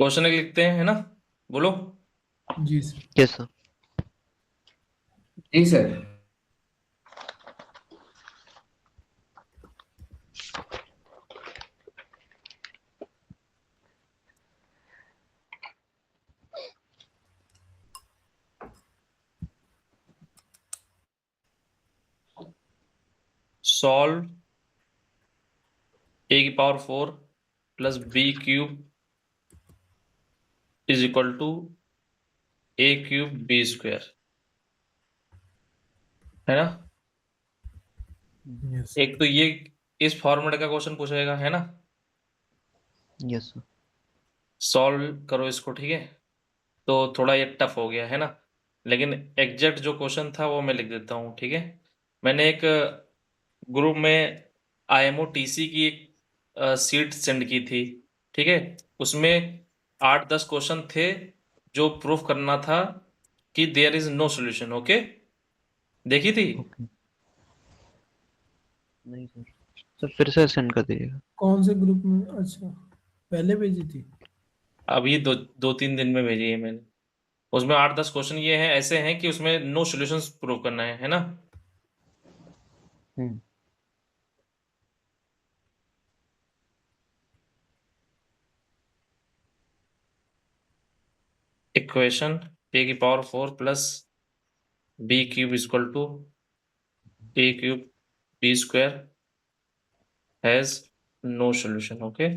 Question लिखते हैं, है ना? बोलो। जी सर। Yes sir. जी sir. Solve a⁴ plus b³ is equal to a³ b², है ना? यस एक तो ये इस फॉर्मेट का क्वेश्चन पूछेगा, है ना? Yes sir. सॉल्व करो इसको, ठीक है? तो थोड़ा ये टफ हो गया, है ना? लेकिन एग्जैक्ट जो क्वेश्चन था वो मैं लिख देता हूँ, ठीक है? मैंने एक ग्रुप में IMO-TC की एक सीट सेंड की थी, ठीक है? उसमें 8-10 क्वेश्चन थे जो प्रूफ करना था कि there is no solution. Okay, देखी थी? ओके। नहीं सर। सर फिर से सेंड कर दीजिएगा। कौन से ग्रुप में? अच्छा, पहले भेजी थी। अभी 2-3 दिन में भेजी है मैंने। उसमें 8-10 क्वेश्चन ये हैं, ऐसे हैं कि उसमें नो सोल्यूशंस प्रूव करना है ना? हम्म। Equation a⁴ plus b³ equal to a³ b² has no solution. Okay,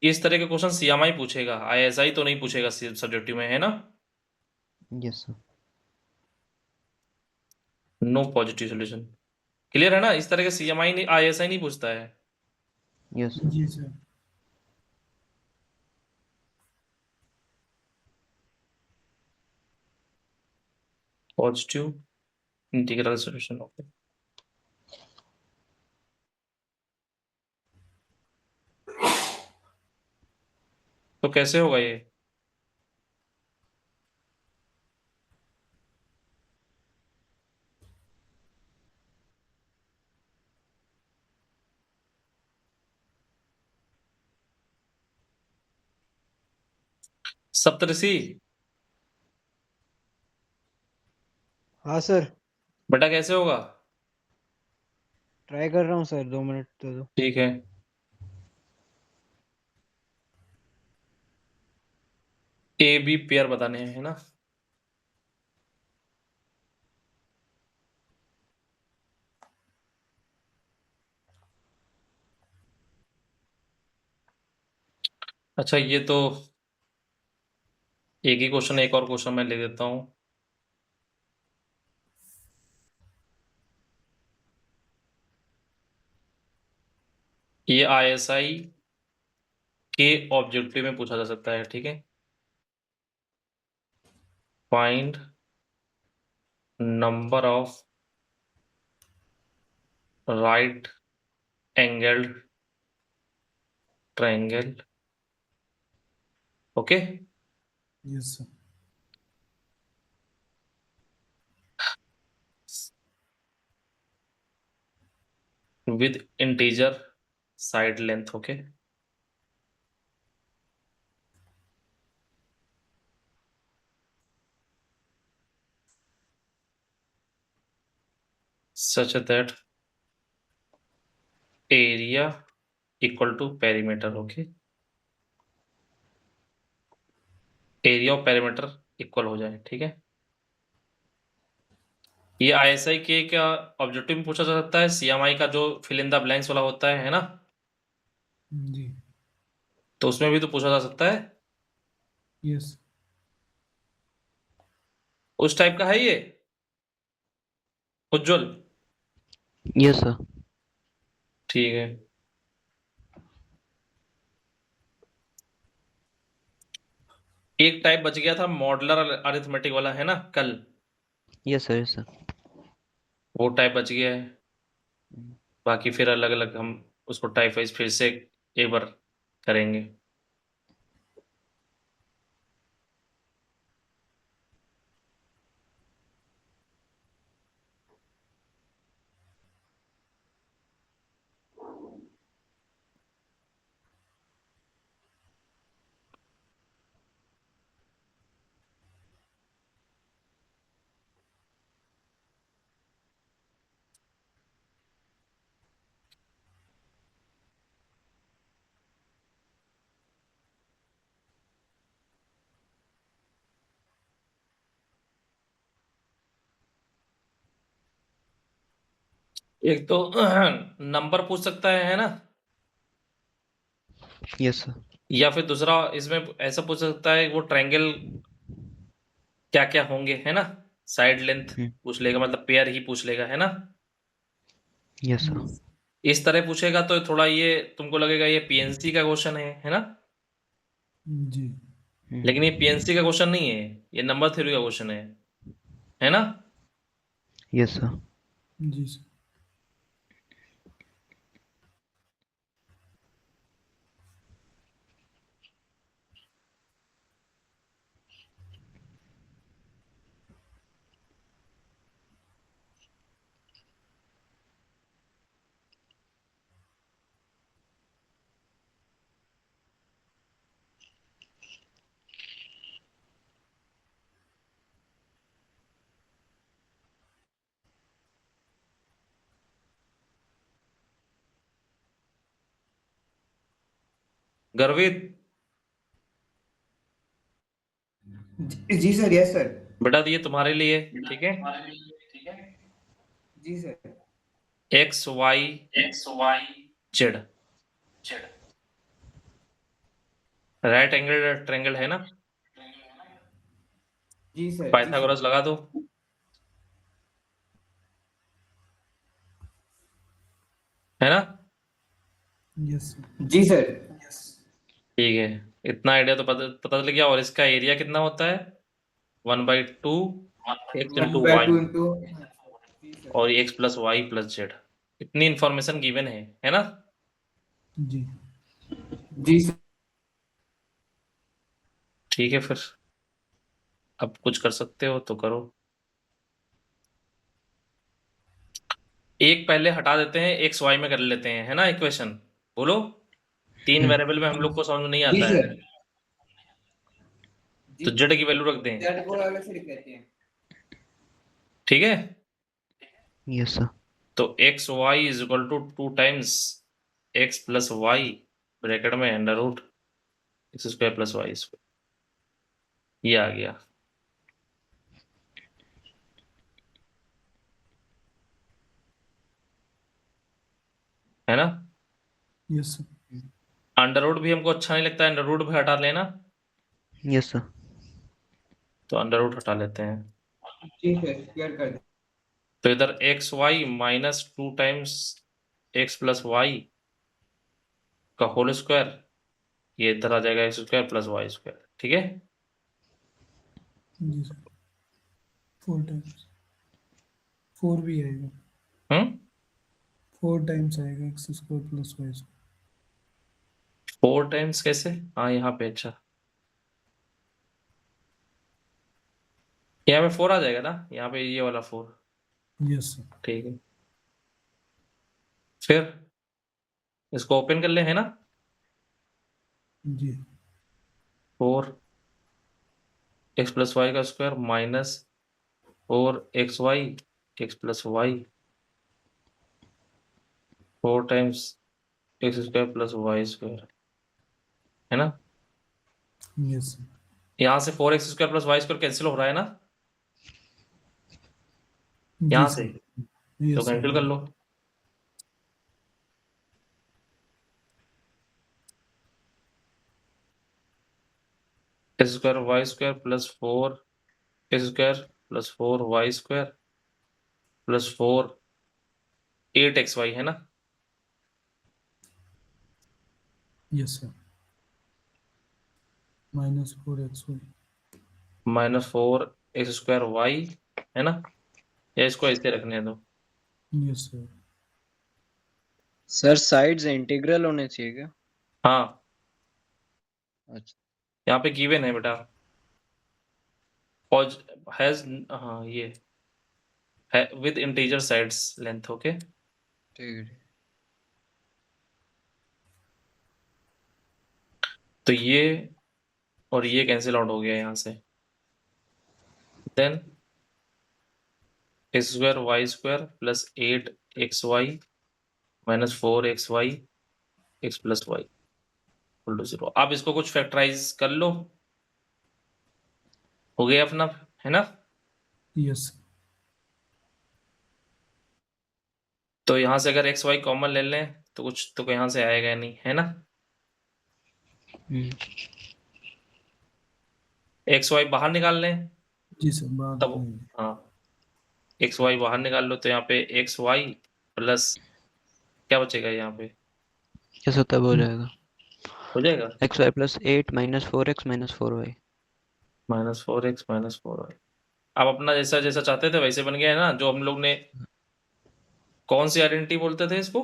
इस तरह के क्वेश्चन CMI पूछेगा, ISI तो नहीं पूछेगा सब्जेक्टिव में, है ना? Yes sir. No positive solution. Clear है ना? इस तरह के CMI नहीं, ISI नहीं पूछता है। Yes sir. जी sir. Positive integral solution. Okay, तो कैसे होगा ये? सप्तऋषि, हाँ सर। बेटा कैसे होगा? ट्राई कर रहा हूँ सर, 2 मिनट दे दो। ठीक है। AB पेयर बताने हैं, है ना? अच्छा, ये तो एक ही क्वेश्चन, एक और क्वेश्चन मैं ले देता हूं। ये ISI के ऑब्जेक्टिव में पूछा जा सकता है, ठीक है? Find number of right angled triangle. Okay, yes sir. With integer side length. Okay, such that area equal to perimeter। Okay, area और पेरीमीटर इक्वल हो जाए, ठीक है? ये ISI के क्या ऑब्जेक्टिव में पूछा जा सकता है, CMI का जो फिल इन द ब्लैंक्स वाला होता है ना? जी। तो उसमें भी तो पूछा जा सकता है। यस। उस टाइप का है ये उज्जवल। Yes sir. ठीक है। एक टाइप बच गया था मॉडुलर अरिथमेटिक वाला, है ना? कल यस सर। Yes sir. वो टाइप बच गया है। बाकी फिर अलग अलग हम उसको टाइप वाइज फिर से एक बार करेंगे। एक तो नंबर पूछ सकता है ना, Yes, sir. या फिर दूसरा इसमें ऐसा पूछ सकता है वो ट्रायंगल क्या क्या होंगे, है ना, साइड लेंथ पूछ लेगा, मतलब पेयर ही पूछ लेगा, है ना। Yes, sir. इस तरह पूछेगा तो थोड़ा ये तुमको लगेगा ये पीएनसी का क्वेश्चन है ना, जी लेकिन ये पीएनसी का क्वेश्चन नहीं है, ये नंबर थ्योरी का क्वेश्चन है ना। Yes, sir. जी सर। गर्वित, जी सर, यस सर। बेटा ये तुम्हारे लिए, ठीक है, जी sir. X Y Z, right angle triangle है ना, जी सर। पाइथागोरस लगा दो, है ना। Yes sir. जी सर। ठीक है, इतना आइडिया तो पता चल गया। और इसका एरिया कितना होता है, 1/2 एक्स इंटू वाई 1/2 इंटू। और x plus Y plus z. इतनी इंफॉर्मेशन गिवन है ना। जी जी सर। ठीक है, फिर अब कुछ कर सकते हो तो करो। एक पहले हटा देते हैं, एक्स वाई में कर लेते हैं, है ना इक्वेशन। बोलो, 3 वेरिएबल में हम लोग को समझ में नहीं जी आता है, सर। तो जी जेड की वैल्यू रख दें, जेड को अलग से लिख देते हैं। ठीक है। Yes, sir. तो X Y is equal to 2 times x plus Y bracket में under root X square plus Y square, ये आ गया, है ना। Yes sir. अंडर रूट भी हमको अच्छा नहीं लगता है, अंडर रूट भी हटा लेना, Yes, sir. तो अंडर रूट हटा लेते हैं। जी सर, स्क्वायर कर दें। तो इधर x Y minus 2 times x plus Y का होल स्क्वायर, ये इधर आ जाएगा x square plus Y square, ठीक है। जी सर। 4 टाइम्स, 4 भी आएगा, हम्म 4 टाइम्स आएगा x square plus Y square. 4 times कैसे, हाँ यहाँ पे, अच्छा यहाँ पे 4 आ जाएगा ना, यहाँ पे ये वाला 4, यस सर। ठीक है। फिर इसको ओपन कर ले, है ना। जी 4 एक्स प्लस वाई का square minus 4 x Y x plus Y 4 times X square plus Y square, है ना। Yes sir. यहाँ से 4 x square plus Y square cancel हो रहा है ना, जी यहाँ से, सर। तो यस कैंसिल कर सर। लो। X square Y square plus 4 x square plus 4 Y square plus 4 8 x Y, है ना। Yes sir. -4 x Y. Minus 4 x square y, है ना, या इसको ऐसे रखने दो। Yes sir. Sir sides integral होने चाहिए क्या? हाँ, अच्छा। यहाँ पे गिवन है बेटा, और हैज, हाँ ये है with integer sides length, okay. ठीक है। तो ये और ये कैंसिल आउट हो गया यहाँ से, then x square Y square plus 8 x Y minus 4 x Y x plus Y equal to 0। आप इसको कुछ फैक्टराइज कर लो, हो गया अपना, है ना। यस तो यहाँ से अगर एक्स वाई कॉमन ले लें तो कुछ तो यहाँ से आएगा नहीं, है ना? हम्म, एक्स वाई बाहर निकाल लें जी सर बाहर तब, निकालेंगे। हाँ, एक्स वाई बाहर निकाल लो तो यहाँ पे एक्स वाई प्लस क्या बचेगा यहाँ पे, कैसे तब हो जाएगा हो जाएगा x Y plus 8 minus 4x minus 4y। -4x -4y। अब अपना जैसा जैसा चाहते थे वैसे बन गया है ना, जो हम लोग ने कौन सी आइडेंटिटी बोलते थे इसको,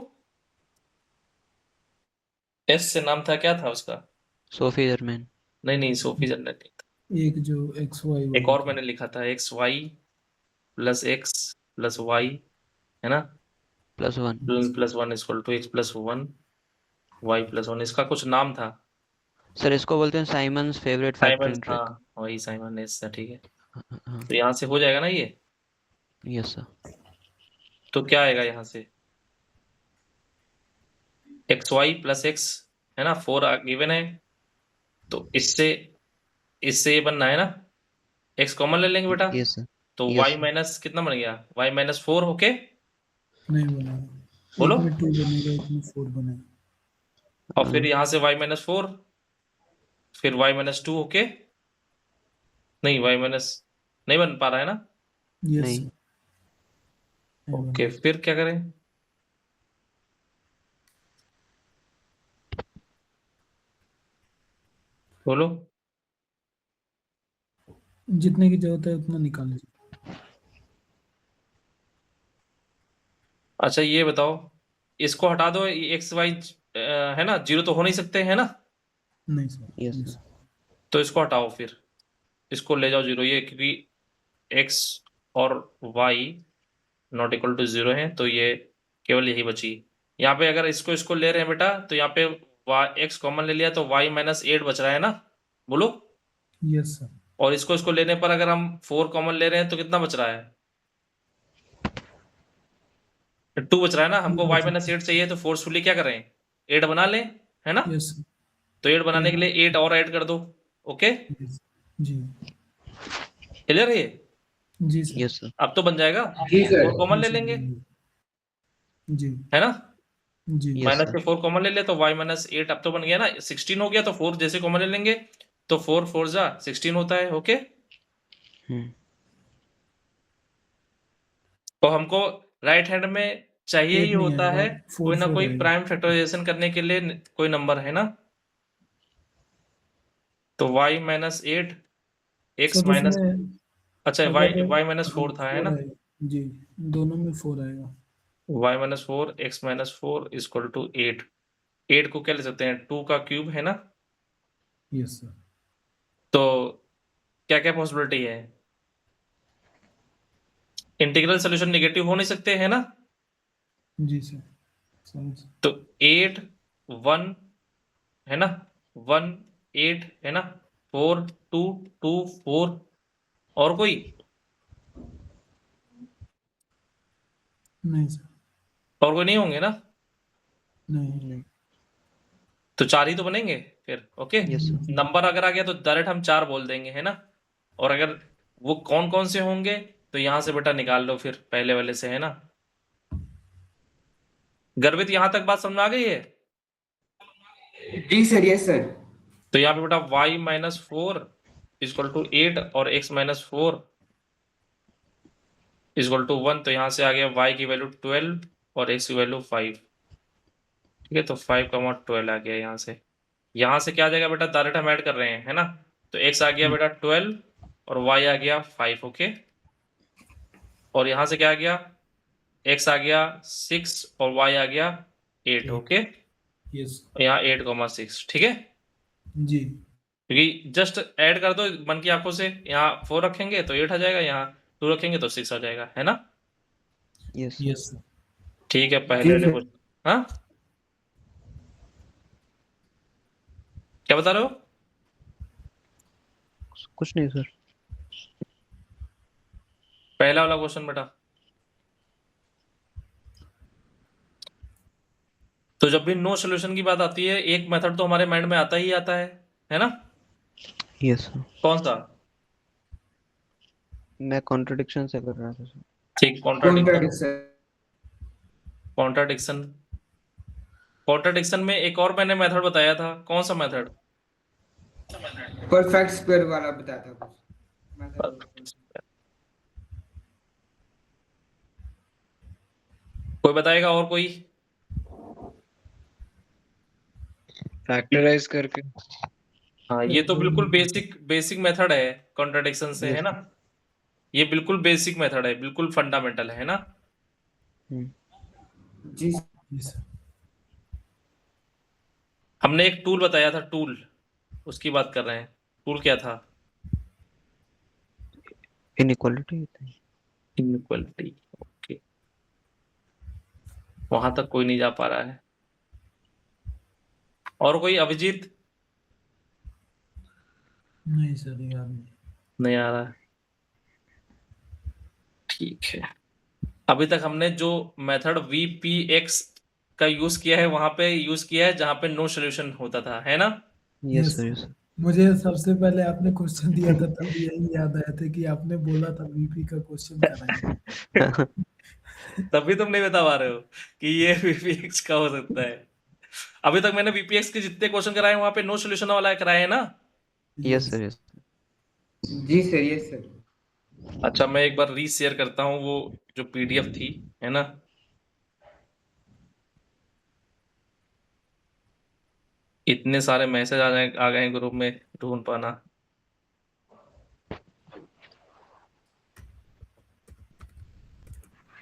एस से नाम था, क्या था उसका? Sophie Germain. नहीं नहीं, सोफी जनरल नहीं था, एक जो एक्स वाई एक और मैंने लिखा था, x Y plus x plus y, है ना, +1। Plus 1 equal to x plus 1 y plus 1, इसका कुछ नाम था, सर इसको बोलते हैं Simon's favourite Simon, factoring trick. हाँ वही साइमन एस था, ठीक है। हाँ तो यहाँ से हो जाएगा ना ये, यस सर। तो क्या आएगा यहाँ से, एक्स वाई प्लस एक्स, है ना, 4 गिवन है, तो इससे इससे ये बनना है ना, एक्स कॉमन ले लेंगे बेटा, यस सर। तो यस y माइनस कितना बन गया, y माइनस 4 होके, नहीं बना, बोलो, एक में 2 बनेगा, एक में 4 बनेगा। और फिर यहाँ से y माइनस 4, फिर y माइनस 2 होके, नहीं y माइनस नहीं बन पा रहा है ना, यस नहीं। सर, नहीं बना। ओके, फिर क्या करें, बोलो, जितने की जरूरत है उतना निकाल लीजिए। अच्छा ये बताओ, इसको हटा दो, एक्स वाई है ना, जीरो तो हो नहीं सकते, है ना, नहीं सर, यस नहीं सर। सर। तो इसको हटाओ, फिर इसको ले जाओ जीरो, ये क्योंकि x और y not equal to zero है, तो ये केवल यही बची। यहाँ पे अगर इसको इसको ले रहे हैं बेटा, तो यहाँ पे x कॉमन ले लिया तो y माइनस 8 बच रहा है ना, बोलो, यस सर, और इसको इसको लेने पर अगर हम 4 कॉमन ले रहे हैं तो कितना बच रहा है, 2 बच रहा है ना, हमको y माइनस 8 चाहिए, तो फोर्सफुली क्या करें, 8 बना लें, है ना, यस सर, तो 8 बनाने के लिए 8 और ऐड कर दो, ओके, यस जी, क्लियर है ये, जी सर, यस सर। अब तो बन जाएगा, जी सर। 4 कॉमन ले जी सर, लेंगे, जी है ना, जी यस माइनस सर। के 4 कॉमन ले ले तो y माइनस 8 अब तो बन गया ना, 16 हो गया, तो 4 जैसे कॉमन ले लेंगे तो 4 4 जा 16 होता है, ओके। हम्म, तो हमको राइट हैंड में चाहिए ही 8 नहीं होता आएगा, है 4 कोई ना 4 कोई आएगा। प्राइम फैक्टराइजेशन करने के लिए कोई नंबर, है ना, तो y minus 8 x sir minus, उसमें अच्छा y अगर y माइनस 4 था, है 4 ना, है, जी, दोनों में 4 आएगा। y minus 4 x minus 4 equal to 8, 8 को क्या ले सकते हैं, 2 का क्यूब, है ना, यस सर, तो क्या क्या पॉसिबिलिटी है, इंटीग्रल सोल्यूशन नेगेटिव हो नहीं सकते, है ना, जी सर, सर तो 8 1, है ना, 1 8, है ना, 4 2 2 4, और कोई, नहीं सर, और कोई नहीं होंगे ना, नहीं, नहीं। तो 4 ही तो बनेंगे फिर, ओके। Yes sir. नंबर अगर आ गया तो डायरेक्ट हम 4 बोल देंगे, है ना, और अगर वो कौन कौन से होंगे तो यहां से बेटा निकाल लो फिर पहले वाले से, है ना, गर्वित यहां तक बात समझ में आ गई है, जी सर, यस सर। तो यहाँ पे बेटा y माइनस 4 इक्वल टू 8 और x माइनस 4 इक्वल टू 1, तो यहाँ से आ गया y की वैल्यू 12 और x की वैल्यू 5, ठीक है, तो 5 का 12 आ गया यहाँ से क्या आ जाएगा बेटा, डायरेक्ट हम ऐड कर रहे हैं, है ना, तो x आ गया बेटा 12 और y आ गया 5, ओके, और यहाँ से क्या आ गया, x आ गया 6 और y आ गया 8, ओके, यस यहाँ 8,6, ठीक है, जी, क्योंकि जस्ट ऐड कर दो मन की आंखों से, यहाँ 4 रखेंगे तो 8 आ जाएगा, यहाँ 2 रखेंगे तो 6 आ जाएगा, है ना, यस यस सर, ठीक है, पहले जी वाले सर। क्वेश्चन, हाँ क्या बता रहे हो, कुछ नहीं सर। पहला वाला क्वेश्चन बेटा, तो जब भी नो सोल्यूशन की बात आती है एक मेथड तो हमारे माइंड में आता ही आता है ना, यस सर। कौन सा, मैं कॉन्ट्रडिक्शन से कर रहा था सर। ठीक, contradiction, contract sir. Contradiction, contradiction में एक और मैंने मेथड बताया था, कौन सा मेथड? परफेक्ट स्क्वायर वाला बताया था कुछ method। कोई बताएगा और कोई? फैक्टराइज करके। हाँ, ये तो बिल्कुल बेसिक बेसिक मेथड है कॉन्ट्राडिक्शन से, है Yes. ना? ये बिल्कुल बेसिक मेथड है, बिल्कुल फंडामेंटल है ना? Hmm. जी जी सर। हमने एक टूल बताया था, टूल, उसकी बात कर रहे हैं। टूल क्या था? Inequality. इनइक्वलिटी। ओके, वहां तक कोई नहीं जा पा रहा है। और कोई? अभिजीत? नहीं सर, याद नहीं। नहीं आ रहा है, ठीक है। अभी तक हमने जो मेथड VPX का यूज किया है वहां पे यूज किया है जहां पे नो सोल्यूशन होता था, है ना? Yes, yes, sir. Yes, sir. मुझे सबसे पहले आपने क्वेश्चन दिया था तब यही याद आया था कि आपने बोला था वीपी का क्वेश्चन कराएंगे। तभी तुम नहीं बता पा रहे हो कि ये VPX का हो सकता है। अभी तक मैंने VPX के जितने क्वेश्चन कराए वहां पे नो सोल्यूशन वाला कराए है ना? Yes, sir. Yes. जी सर, यस सर। अच्छा, मैं एक बार रीशेयर करता हूँ वो जो PDF थी, है ना? इतने सारे मैसेज आ गए ग्रुप में, ढूंढ पाना।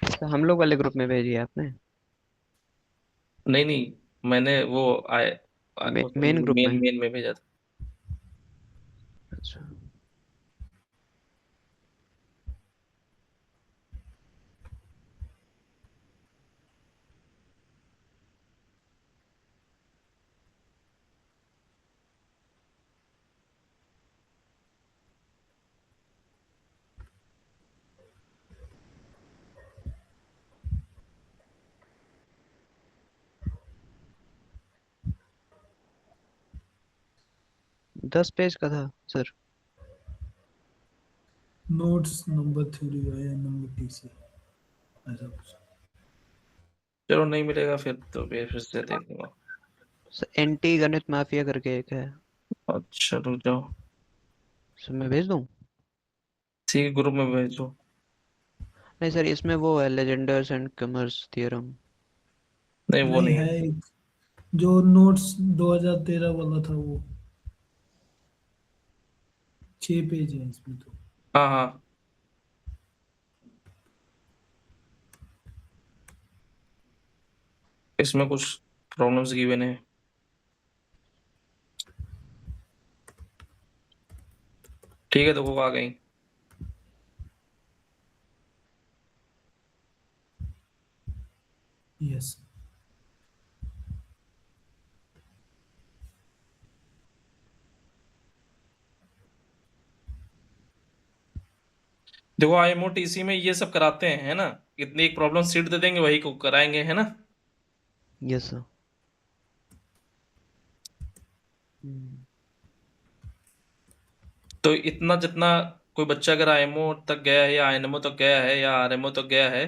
तो हम लोग वाले ग्रुप में भेजी है आपने? नहीं नहीं, मैंने वो मेन ग्रुप मेन में? मेन में भेजा था। अच्छा। 10 पेज का था सर। नोट्स नंबर 3 है, नंबर TC ऐसा कुछ। चलो, नहीं मिलेगा फिर तो फिर से देखूंगा। सर एंटी गणित माफिया करके एक है, अच्छा, रुक जाओ, सर मैं भेज दूं? ठीक, ग्रुप में भेजो। नहीं सर, इसमें वो है लेजेंडर्स एंड कमर्स थ्योरम। नहीं, वो नहीं नहीं है है। एक, जो नोट्स 2013 वाला था वो, 6 पेज है इसमें तो। हाँ हाँ, इसमें कुछ प्रॉब्लम्स गिवन है। ठीक है, तो वो आ गई। यस। देखो, IMO-TC में ये सब कराते हैं, है ना? इतनी एक प्रॉब्लम सीट दे देंगे, वही को कराएंगे, है ना? Yes sir. हम्म, तो इतना जितना कोई बच्चा अगर IMO तक गया है या INMO तक गया है या RMO तक गया है,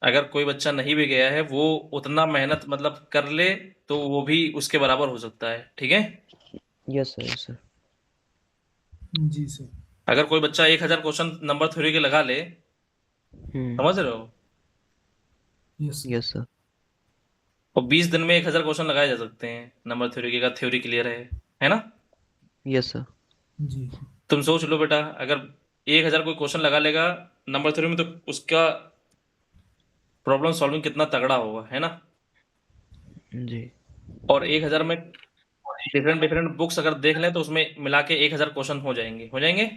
अगर कोई बच्चा नहीं भी गया है, वो उतना मेहनत मतलब कर ले तो वो भी उसके बराबर हो सकता है, ठीक है? Yes sir. Yes sir. जी सर। अगर कोई बच्चा 1000 क्वेश्चन नंबर थ्योरी के लगा ले, समझ रहे हो? Yes sir. Yes sir. और 20 दिन में 1000 क्वेश्चन लगाए जा सकते हैं नंबर थ्योरी के, अगर थ्योरी क्लियर है ना? Yes sir. जी। तुम सोच लो बेटा, अगर 1000 कोई क्वेश्चन लगा लेगा नंबर थ्योरी में, तो उसका प्रॉब्लम सॉल्विंग कितना तगड़ा होगा, है ना? जी। और 1000 में डिफरेंट डिफरेंट बुक्स अगर देख लें तो उसमें मिला के 1000 क्वेश्चन हो जाएंगे।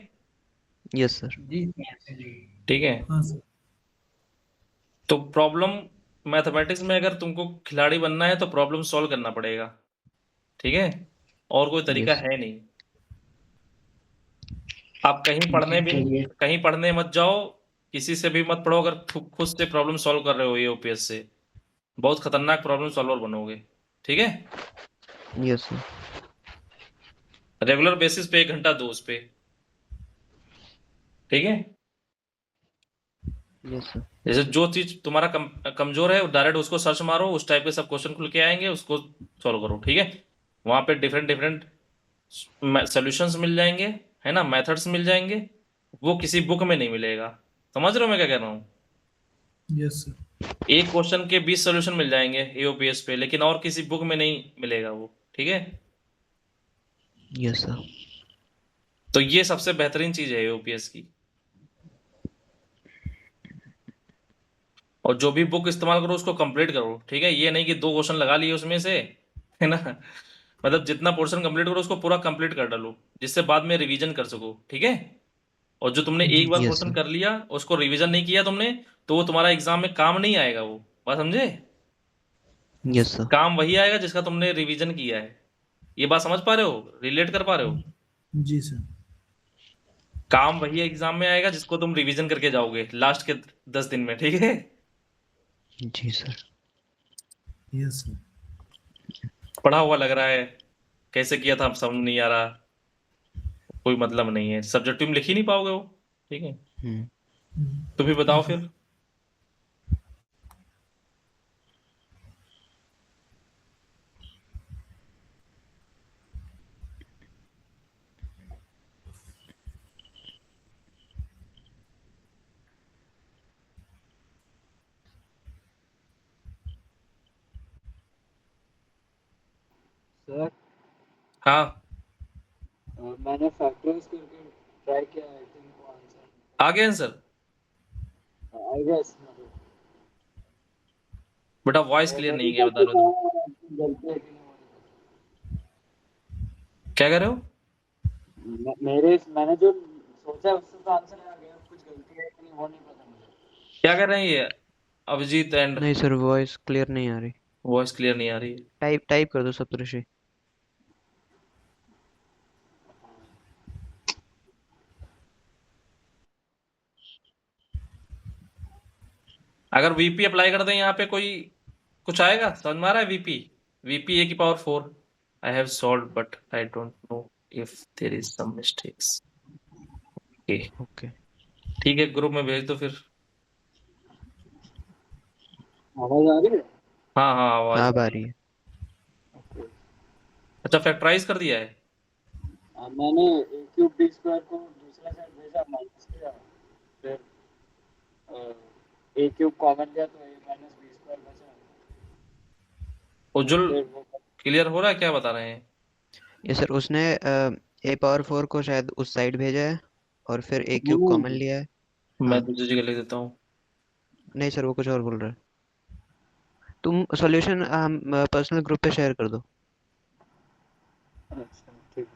Yes sir. जी ठीक है, हाँ सर। तो प्रॉब्लम मैथमेटिक्स में अगर तुमको खिलाड़ी बनना है तो प्रॉब्लम सॉल्व करना पड़ेगा, ठीक है? और कोई तरीका यस। है नहीं। आप कहीं पढ़ने मत जाओ, किसी से भी मत पढ़ो, अगर खुद से प्रॉब्लम सॉल्व कर रहे हो ये OPS से, बहुत खतरनाक प्रॉब्लम सॉल्वर बनोगे, ठीक है? Yes sir. रेगुलर बेसिस पे 1 घंटा दो उस पे, ठीक है? Yes sir. जैसे जो चीज तुम्हारा कमजोर है डायरेक्ट उसको सर्च मारो, उस टाइप के सब क्वेश्चन खुल के आएंगे, उसको सॉल्व करो, ठीक है। वहां पे डिफरेंट डिफरेंट सॉल्यूशंस मिल जाएंगे, है ना, मेथड्स मिल जाएंगे, वो किसी बुक में नहीं मिलेगा। समझ रहे हो मैं क्या कह रहा हूँ? Yes sir. एक क्वेश्चन के 20 सॉल्यूशन मिल जाएंगे एओपीएस पे, लेकिन और किसी बुक में नहीं मिलेगा वो, ठीक है। Yes sir. तो ये सबसे बेहतरीन चीज है एओपीएस की। और जो भी बुक इस्तेमाल करो उसको कंप्लीट करो, ठीक है। ये नहीं कि 2 क्वेश्चन लगा लिए उसमें से, है ना। मतलब जितना पोर्शन कंप्लीट करो उसको पूरा कंप्लीट कर डालो, जिससे बाद में रिवीजन कर सको, ठीक है। और जो तुमने जी एक बार यस क्वेश्चन सर। कर लिया उसको रिवीजन नहीं किया तुमने, तो वो तुम्हारा एग्जाम में काम नहीं आएगा, वो बात समझे। Yes sir. काम वही आएगा जिसका तुमने रिवीजन किया है। ये बात समझ पा रहे हो, रिलेट कर पा रहे हो? जी सर। काम वही एग्जाम में आएगा जिसको तुम रिवीजन करके जाओगे लास्ट के 10 दिन में, ठीक है। जी सर। Yes sir. पढ़ा हुआ लग रहा है, कैसे किया था समझ नहीं आ रहा, कोई मतलब नहीं है, सब्जेक्टिव में लिख ही नहीं पाओगे वो, ठीक है। तो फिर बताओ फिर। सर हाँ, मैंने फैक्टराइज करके ट्राई किया, आई थिंक वो आंसर आ गया आंसर। आई गेस बेटा वॉइस क्लियर नहीं है, बता रहे हो तुम। गलती है कि नहीं वो क्या कर रहे हो? मैंने जो सोचा उससे तो आंसर आ गया, कुछ गलती है कि नहीं वो नहीं पता मुझे। क्या कर रहे हैं ये अभिजीत एंड? नहीं सर, वॉइस क्लियर नहीं आ रही। वॉइस क्लियर नहीं आ रही है। टाइप टाइप कर दो सप्तऋषि। अगर वीपी अप्लाई कर दें यहाँ पे, कोई कुछ आएगा? समझ में आ रहा है? वीपी, वीपी A⁴ I have solve but I don't know if there is some mistakes. Okay. ठीक है, ग्रुप में भेज दो फिर। आवाज आ रही है? हाँ हाँ, आवाज हाँ आ अब आ रही रही है। है। अच्छा, फैक्टराइज कर दिया है? मैंने a क्यूब b स्क्वायर को दूसरा साइड भेजा, माइनस किया, फिर a क्यूब कॉमन लिया तो a माइनस b स्क्वायर बचा, उज्जवल फिर वो क्लियर हो रहा है क्या बता रहे हैं? ये सर उसने A⁴ को शायद उस साइड भेजा है और फिर A³ कॉमन नहीं, लिया है। मैं हाँ। दूसरी जगह लिख देता हूँ। नहीं सर, वो कुछ और बोल रहा है। तुम सॉल्यूशन हम पर्सनल ग्रुप पे शेयर कर दो। अच्छा ठीक है।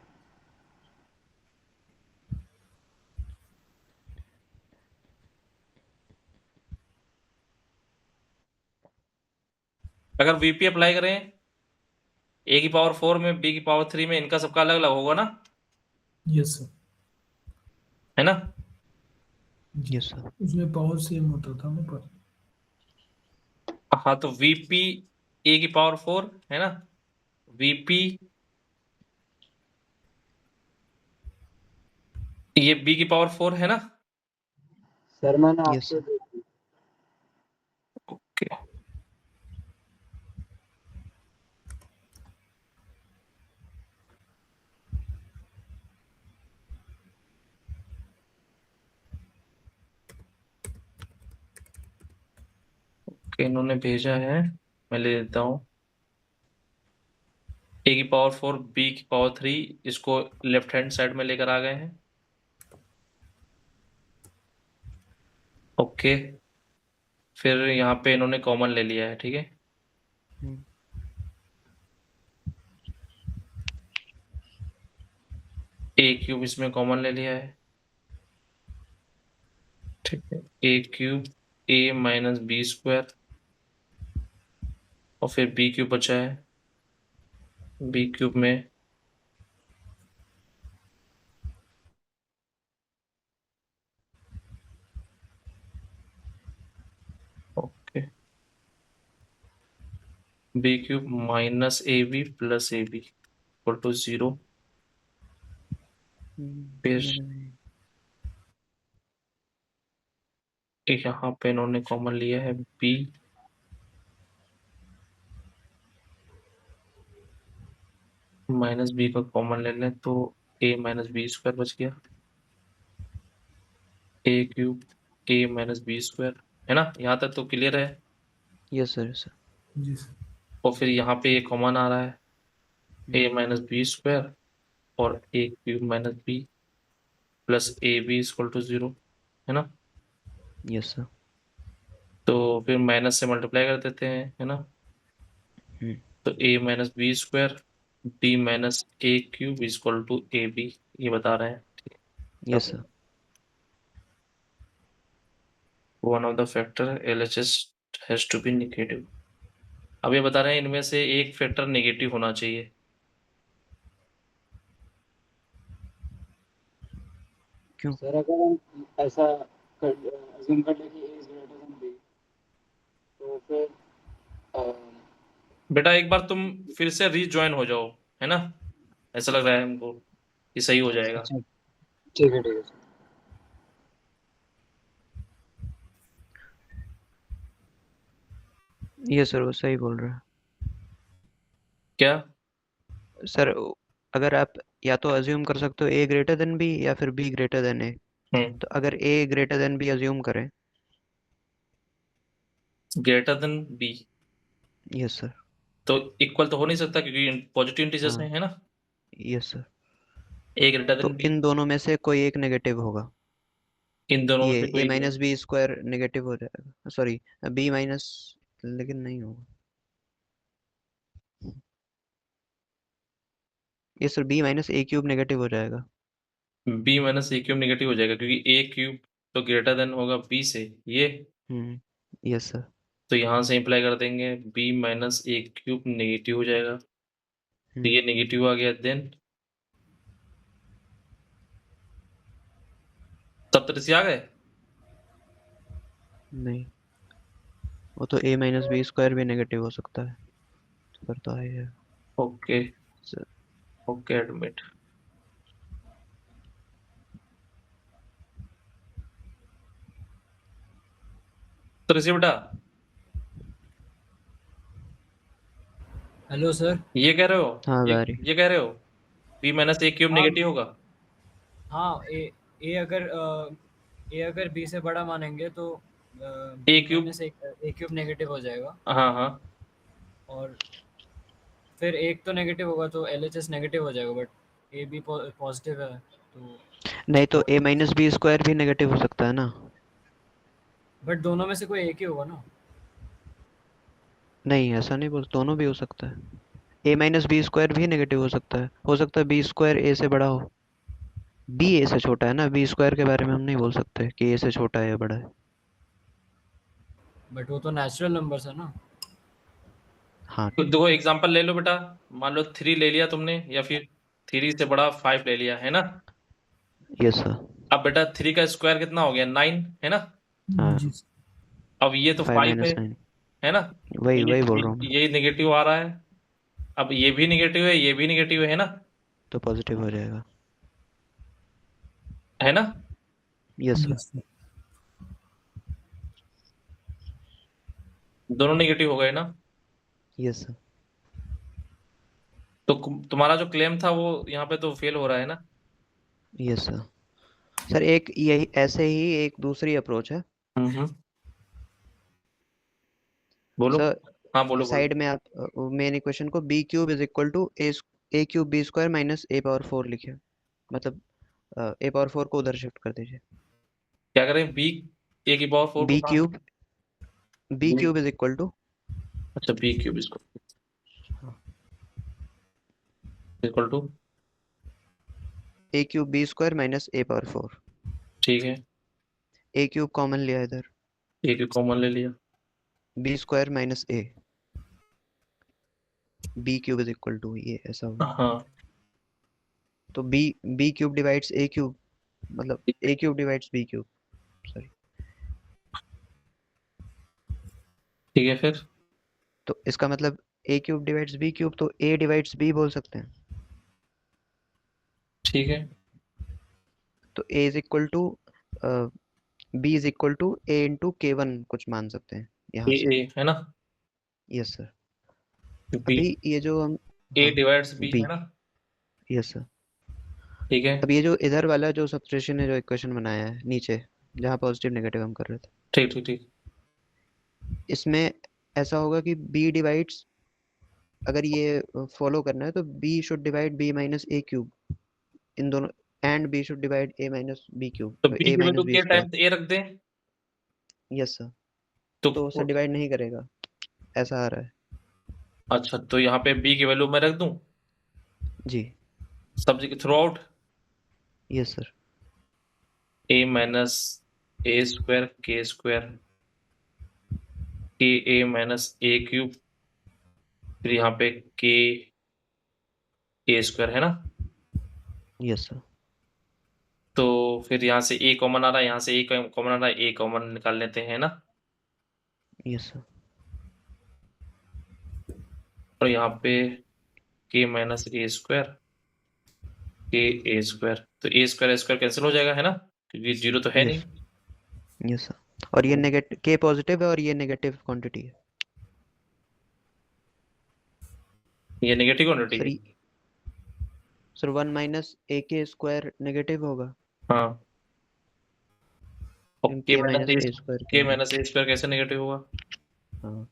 अगर वीपी अप्लाई करें A⁴ में, B⁴ में, इनका सबका अलग अलग होगा ना, यस सर। है ना। जी। Yes sir. उसमें पावर सेम होता था ना, पर हाँ, तो वीपी A⁴ है ना, वीपी ये B⁴ है ना। सर मैंने यस आपको सर। ओके, इन्होंने भेजा है, मैं ले लेता हूँ। A⁴ B⁴ इसको लेफ्ट हैंड साइड में लेकर आ गए हैं। ओके, फिर यहाँ पे इन्होंने कॉमन ले लिया है, ठीक है। A³ इसमें कॉमन ले लिया है, ठीक है। A³ A minus B square, और फिर B³ बचा है, B³ में okay B³ minus AB plus AB equal to 0। फिर यहाँ पे इन्होंने कॉमन लिया है b माइनस बी का कॉमन ले लें तो a माइनस बी स्क्वायर बच गया, a cube a minus B square, है ना? यहाँ तक तो क्लियर है। Yes sir, yes sir. जी सर। और फिर यहाँ पे ये कॉमन आ रहा है a माइनस बी स्क्वायर और a cube minus B plus A B equal to 0, है ना? Yes sir. तो फिर माइनस से मल्टीप्लाई कर देते हैं, है ना? तो a minus B square b minus A cube equal to A B, ये बता रहे हैं। Yes sir. One of the factor LHS has to be negative. अब ये बता रहे हैं इनमें से एक फैक्टर नेगेटिव होना चाहिए। क्यों? सर अगर हम ऐसा अज्यूम कर ले कि a is greater than b, तो फिर बेटा एक बार तुम फिर से रीजॉइन हो जाओ, है ना? ऐसा लग रहा है हमको कि सही हो जाएगा। अच्छा ठीक है सर। यस सर, वो सही बोल रहा है क्या? सर। अगर आप या तो अज्यूम कर सकते हो a ग्रेटर देन b या फिर b ग्रेटर देन a। तो अगर a greater than b assume करें। Greater than b yes sir. तो इक्वल तो हो नहीं सकता क्योंकि पॉजिटिव इंटीजर्स हाँ। हैं, है ना? Yes sir. a ग्रेटर तो देन b, इन दोनों में से कोई एक नेगेटिव होगा। इन दोनों में ये से a कोई माइनस बी स्क्वायर नेगेटिव हो जाएगा, सॉरी b माइनस, लेकिन नहीं होगा ये sir. b minus A cube negative हो जाएगा। b minus A cube negative हो जाएगा क्योंकि a क्यूब तो ग्रेटर देन होगा b से, ये यस सर। तो यहाँ से इंप्लाई कर देंगे b minus A cube negative हो जाएगा, तो ये नेगेटिव आ गया। देन तब तक से आ गए। नहीं, वो तो a माइनस बी स्क्वायर भी नेगेटिव हो सकता है, पर तो है ओके सर। Okay admit. तो ऋषि बेटा हेलो सर। ये कह रहे हो, हाँ ये वेरी। ये कह रहे हो b माइनस ए क्यूब हाँ नेगेटिव होगा। हाँ, ए अगर बी से बड़ा मानेंगे तो A B cube, minus A cube negative हो जाएगा। हाँ हाँ और फिर एक तो नेगेटिव होगा तो LHS नेगेटिव हो जाएगा, बट ए बी पॉजिटिव है तो। नहीं तो a माइनस बी स्क्वायर भी नेगेटिव हो सकता है ना। बट दोनों में से कोई एक ही होगा ना। नहीं ऐसा नहीं बोल, दोनों भी हो सकता है। a माइनस बी स्क्वायर भी नेगेटिव हो सकता है b स्क्वायर a से बड़ा हो। b a से छोटा है ना, b स्क्वायर के बारे में हम नहीं बोल सकते कि a से छोटा है या बड़ा है। बट वो तो नेचुरल नंबर्स है ना। हाँ तो देखो एग्जांपल ले लो बेटा, मान लो 3 ले लिया तुमने या फिर 3 से बड़ा 5 ले लिया, है ना? Yes sir. अब बेटा 3 का स्क्वायर कितना हो गया, 9, है ना? हाँ जी अब ये तो 5 5 माइनस 9, है ना? वही बोल रहा हूँ मैं। ये नेगेटिव आ रहा है, अब ये भी नेगेटिव है, ये भी नेगेटिव है ना? तो पॉजिटिव हो जाएगा। है ना? Yes sir. सर। दोनों नेगेटिव हो गए ना? Yes sir. तो तुम्हारा जो क्लेम था वो यहाँ पे तो फेल हो रहा है ना? Yes sir. सर एक यही ऐसे ही एक दूसरी अप्रोच है बोलो। सर। हाँ बोलो बोलो। साइड में आप मेन इक्वेशन को b cube is equal to A cube B square minus a power 4 लिखे, मतलब a पावर 4 को उधर शिफ्ट कर दीजिए। क्या करें, b a की पावर 4 को b cube is equal to, अच्छा b क्यूब इसको equal to a cube B square minus a power 4। ठीक है, a क्यूब कॉमन लिया इधर, a की कॉमन ले लिया, b square minus a, b cube is equal to ये ऐसा होगा। हाँ तो b cube divides a cube, मतलब a cube divides b cube, sorry. ठीक है फिर तो इसका मतलब a cube divides b cube, तो a डिवाइड्स b बोल सकते हैं। ठीक है, तो a is equal to b is equal to a into k1 कुछ मान सकते हैं यहाँ से। ए है ना, यस सर। बी अभी ये जो हम ए हाँ डिवाइड्स बी b है ना, यस सर। ठीक है अब ये जो इधर वाला जो सब्ट्रैक्शन है जो इक्वेशन बनाया है नीचे जहाँ पॉजिटिव नेगेटिव हम कर रहे थे, ठीक ठीक ठीक। इसमें ऐसा होगा कि b डिवाइड्स, अगर ये फॉलो करना है तो b should divide b minus a cube, इन दोनों, and b should divide a minus b cube, तो तो बी a की माइनस वैल्यू b के स्क्वायर। टाइम्स ए रख दें यस सर। तो तो सर डिवाइड नहीं करेगा, ऐसा आ रहा है। अच्छा, तो यहाँ पे बी की वैल्यू मैं रख दूं जी सब जगह थ्रू आउट, यस सर। ए माइनस ए स्क्वायर के ए माइनस ए क्यूब, फिर यहाँ पे के ए स्क्वायर है ना, यस सर। तो फिर यहाँ से ए कॉमन आ रहा है, यहाँ से ए कॉमन आ रहा है, ए कॉमन निकाल लेते हैं ना, यस सर। और यहाँ पे के माइनस ए स्क्वायर के ए स्क्वायर, तो ए स्क्वायर कैंसिल हो जाएगा है ना, क्योंकि जीरो तो है यस नहीं। Yes sir. और ये नेगेटिव के पॉजिटिव है और ये नेगेटिव क्वांटिटी है ये नेगेटिव क्वांटिटी सर। है। सर 1 माइनस ए के स्क्वायर नेगेटिव होगा, हाँ, और के माइनस ए स्क्वायर के माइनस ए स्क्वायर कैसे नेगेटिव होगा? हाँ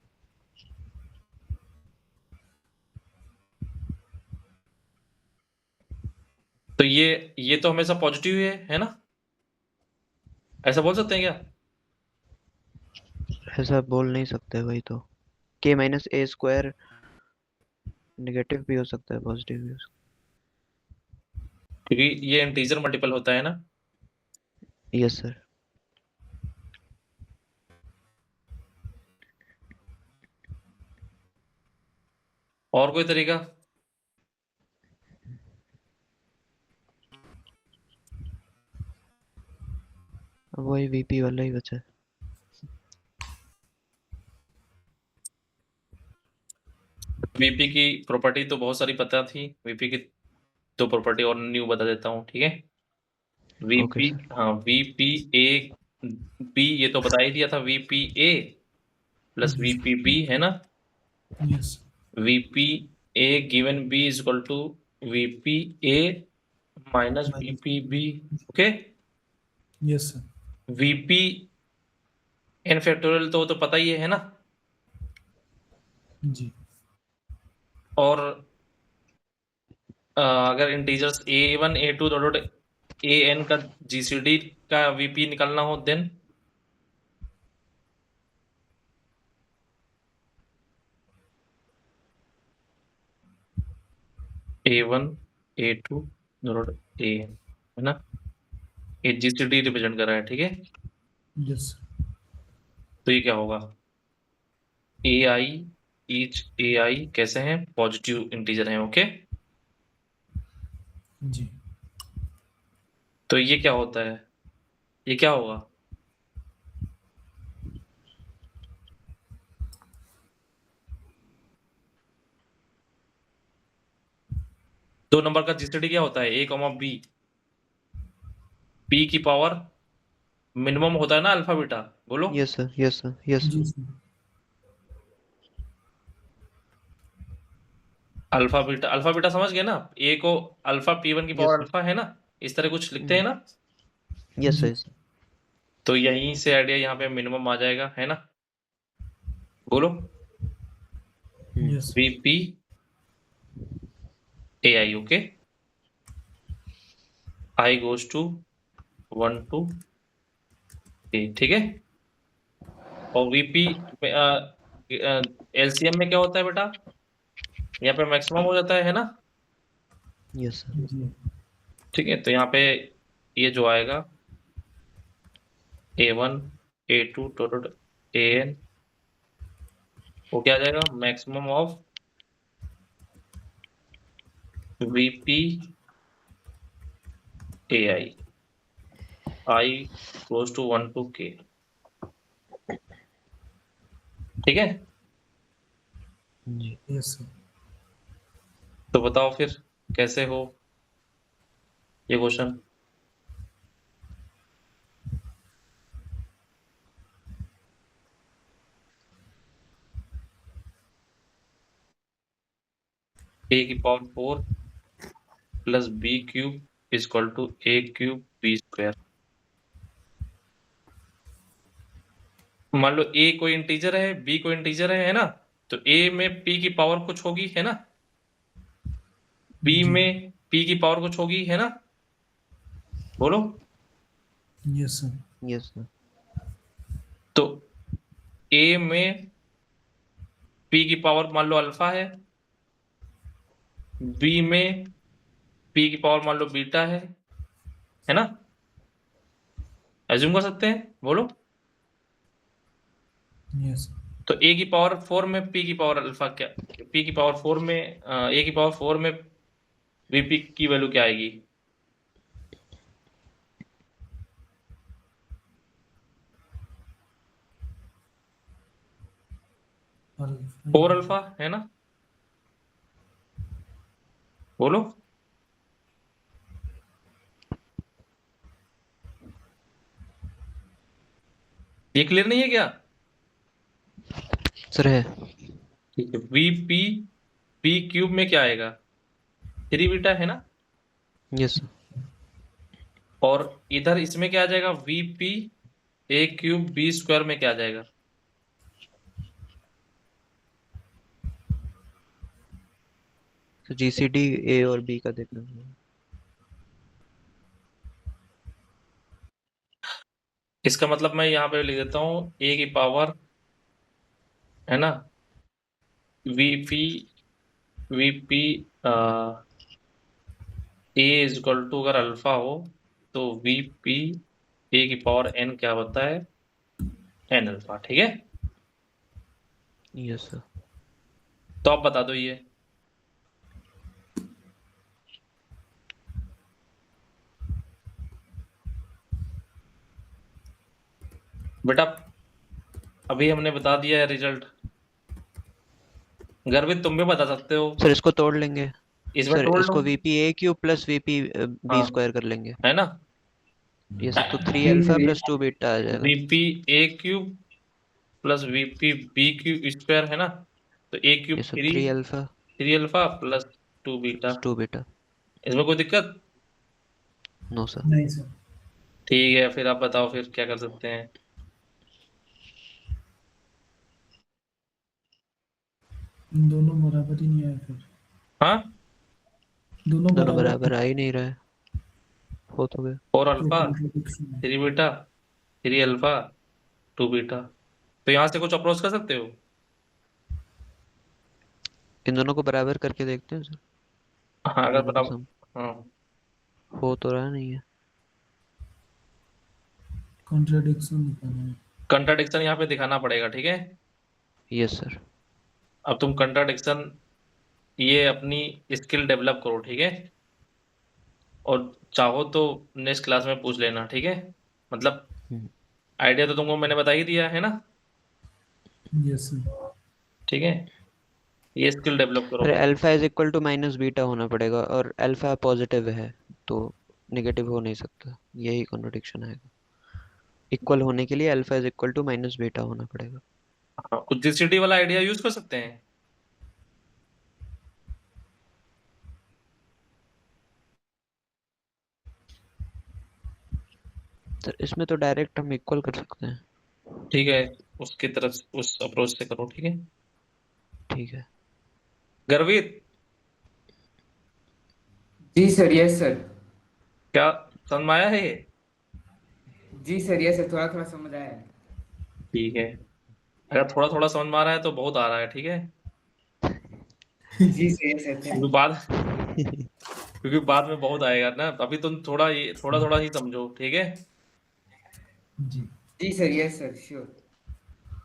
तो ये तो हमेशा पॉजिटिव है ना, ऐसा बोल सकते हैं क्या? ऐसा बोल नहीं सकते, वही तो के माइनस ए स्क्वायर नेगेटिव भी हो सकता है पॉजिटिव भी हो सकता क्योंकि ये इंटीजर मल्टीपल होता है ना। है। Yes sir. और कोई तरीका? वही वीपी वाला ही बचा है। वीपी की प्रॉपर्टी तो बहुत सारी पता थी, वीपी की दो प्रॉपर्टी और न्यू बता देता हूँ, ठीक है। वीपी हाँ, वीपी ए बी ये तो बता ही दिया था, VP A plus VP B है ना, yes VP A given B is equal to VP A minus VP B, okay. Yes sir. VP N factorial तो पता ही है ना, जी और अगर integers a1 a2 dot an का जीसीडी का वीपी निकालना हो then a1 a2 dot an है ना, ये जीसीडी रिप्रेजेंट कर रहा है, ठीक है। यस तो ये क्या होगा, ai ईच ai कैसे हैं, पॉजिटिव इंटीजर हैं, ओके। जी तो ये क्या होता है, ये क्या होगा, दो नंबर का जीसीडी क्या होता है, a कॉमा बी, p की पावर मिनिमम होता है ना अल्फा बीटा, बोलो। Yes sir yes sir yes जी सर। अल्फा बीटा समझ गए ना, ए को अल्फा p1 की पावर Yes, अल्फा है ना, इस तरह कुछ लिखते हैं ना, यस सर। तो यहीं से आइडिया यहाँ पे मिनिमम आ जाएगा है ना, बोलो। Yes VP A I, okay, I goes to 1 to a, ठीक है। और वीपी एलसीएम में क्या होता है बेटा, यहाँ पे मैक्सिमम हो जाता है ना, यस सर। जी ठीक है। तो यहाँ पे ये जो आएगा a1 a2 डॉट an, वो क्या आ जाएगा, maximum of VP A I close to 1 to k, ठीक है। जी यस सर। तो बताओ फिर कैसे हो ये क्वेश्चन। a की power 4 plus b cube is equal to a cube b square. मान लो a कोई इंटीजर है, b कोई इंटीजर है ना, तो a में p की पावर कुछ होगी, है ना, b जी। में p की पावर कुछ होगी, है ना, बोलो। Yes sir. Yes sir. तो a में p की पावर मान लो अल्फा है, b में p की पावर मान लो बीटा है ना, एज्यूम कर सकते हैं, बोलो। Yes sir. तो a की पावर 4 में p की पावर अल्फा क्या, p की पावर 4 में a की पावर 4 में vp की वैल्यू क्या आएगी? अल्फा 4 अल्फा है ना, बोलो। ये क्लियर नहीं है क्या? सर है। ठीक है, vp p क्यूब में क्या आएगा? 3 बीटा है ना, यस सर। और इधर इसमें क्या आ जाएगा? vp a cube b square में क्या आ जाएगा? तो जीसीडी ए और बी का देखना है। इसका मतलब मैं यहाँ पे लिख देता हूँ a की पावर, है ना, vp a is equal to अगर अल्फा हो तो vp a की पावर n क्या होता है? n अल्फा, ठीक है। Yes sir. तो आप बता दो ये। बेटा अभी हमने बता दिया है रिजल्ट, गर्वित तुम भी बता सकते हो, सर इसको तोड़ लेंगे। इसमें सर तोड़ लो, इसको VP A cube plus VP B हाँ, स्क्वायर कर लेंगे। है ना, ये सर तो 3 जी अल्फा सर प्लस 2 बीटा आ जाएगा। vp a cube plus vp b cube square, है ना, तो a ये cube sir 3 3 alpha 3 alpha plus 2 beta. 2 beta. इसमें कोई दिक्कत? No sir. नहीं सर। ठीक है, फिर आप बताओ फिर क्या कर सकते हैं। दोनों बराबर ही नहीं आए फिर। हाँ, दोनों दोनों बराबर बराबर आ ही नहीं रहा है। हो तो गया। 4 तो अल्फा contradiction है। 3 बीटा 3 अल्फा 2 बीटा, तो यहाँ से कुछ अप्रोच कर सकते हो। इन दोनों को बराबर करके देखते हैं सर। हाँ अगर दोनों का बराबर, सम हाँ, हो तो रहा नहीं है। कॉन्ट्राडिक्शन दिखाना है। कंट्राडिक्शन यहाँ पे दिखाना पड़ेगा, ठीक है। Yes sir. अब तुम कंट्राडिक्शन ये अपनी स्किल डेवलप करो, ठीक है, और चाहो तो नेक्स्ट क्लास में पूछ लेना, ठीक है, मतलब आइडिया तो तुमको मैंने बता ही दिया है ना, यस सर। ठीक है, ये स्किल डेवलप करो अरे अपनी। Alpha is equal to minus beta होना पड़ेगा और अल्फा पॉजिटिव है तो नेगेटिव हो नहीं सकता। यही कॉन्ट्रडिक्शन आएगा। इक्वल होने के लिए alpha is equal to minus beta होना पड़ेगा। हाँ, कुछ जीसीडी वाला आइडिया यूज कर सकते हैं। सर इसमें तो डायरेक्ट हम इक्वल कर सकते हैं। ठीक है, उसकी तरफ उस अप्रोच से करो, ठीक है। ठीक है। Garvit, ji sir yes sir. क्या समझ में आया है ये? जी सर यस सर, थोड़ा थोड़ा समझ आया है। ठीक है, अगर थोड़ा थोड़ा समझ में आ रहा है तो बहुत आ रहा है, ठीक है, जी सर यस सर, थैंक क्योंकि बाद क्योंकि बाद में बहुत आएगा ना, अभी तुम थोड़ा ये थोड़ा थोड़ा ही समझो, ठीक है। जी। जी सर यस सर श्योर।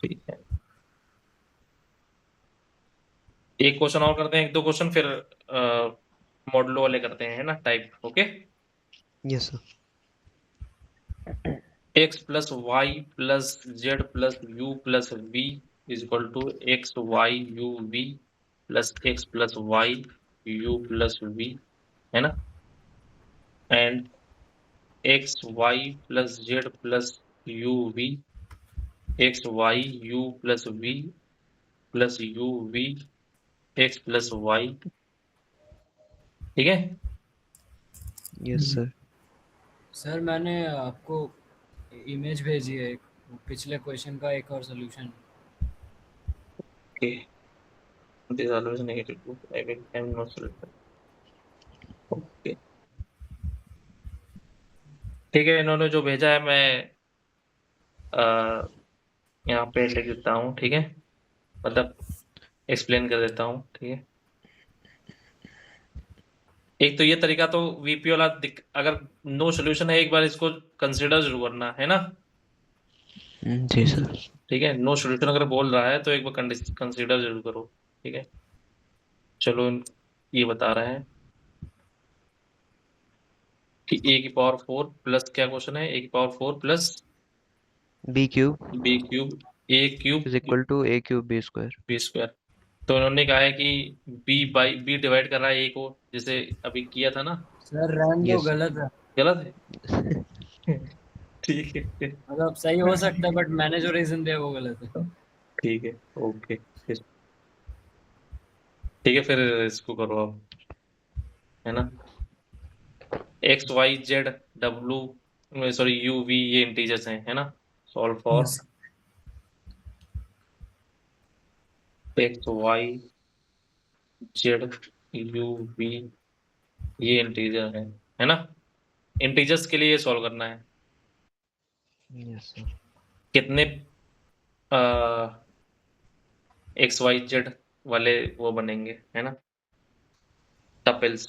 ठीक है, एक क्वेश्चन और करते हैं, एक दो क्वेश्चन, फिर मॉडलो वाले करते हैं, है ना, type, okay. Yes sir. X plus Y plus Z plus U plus V is equal to X Y U V plus x plus Y U plus V, है ना, and X Y plus Z plus U V X Y U plus V plus U V X plus Y ठीक है। Yes sir. Sir मैंने आपको image भेजी है एक, पिछले क्वेश्चन का एक और solution. Okay, this always negative, I will have no solution. Okay, ठीक है, इन्होंने जो भेजा है मैं यहाँ पे लिख देता हूँ, ठीक है, मतलब एक्सप्लेन कर देता हूँ, ठीक है। एक तो ये तरीका तो वीपी वाला अगर नो सोल्यूशन है, एक बार इसको कंसिडर जरूर करना है ना। जी सर। ठीक है, नो सोल्यूशन अगर बोल रहा है तो एक बार कंसिडर जरूर करो, ठीक है। चलो ये बता रहे हैं कि ए की पावर 4 प्लस, क्या क्वेश्चन है, ए की power 4 plus B cube B cube A cube is equal to A cube B square. B square. तो इन्होंने कहा है कि बी बाई बी डिवाइड कर रहा है ए को, जैसे अभी किया था ना। सर रहने दो, Yes. गलत है। गलत है। ठीक है, मतलब सही हो सकता है बट मैंने जो रीजन दिया वो गलत है। ठीक है, ओके, फिर ठीक है, फिर इसको करो अब, है ना। X Y Z W, sorry U V, ये इंटीजर्स हैं, है ना। Solve for yes X Y Z U V, ये इंटीजर है ना। इंटीजर्स के लिए सॉल्व करना है। Yes sir. कितने एक्स वाई जेड वाले वो बनेंगे, है ना, टपल्स।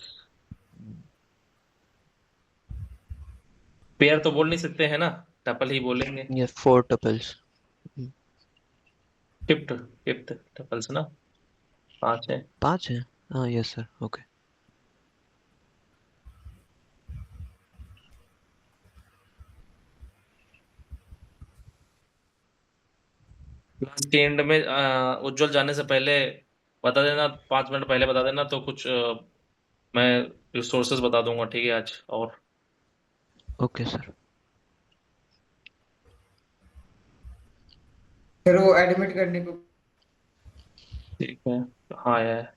पेयर तो बोल नहीं सकते, है ना, टपल ही बोलेंगे। Yes 4 tuples. Fifth fifth tuples ना, 5 है। 5 है। हाँ यस सर। ओके। क्लास के एंड में उज्जवल जाने से पहले बता देना, 5 मिनट पहले बता देना, तो कुछ मैं रिसोर्सेज बता दूंगा, ठीक है, आज। और ओके सर। सर वो एडमिट करने को ठीक है, हाँ है।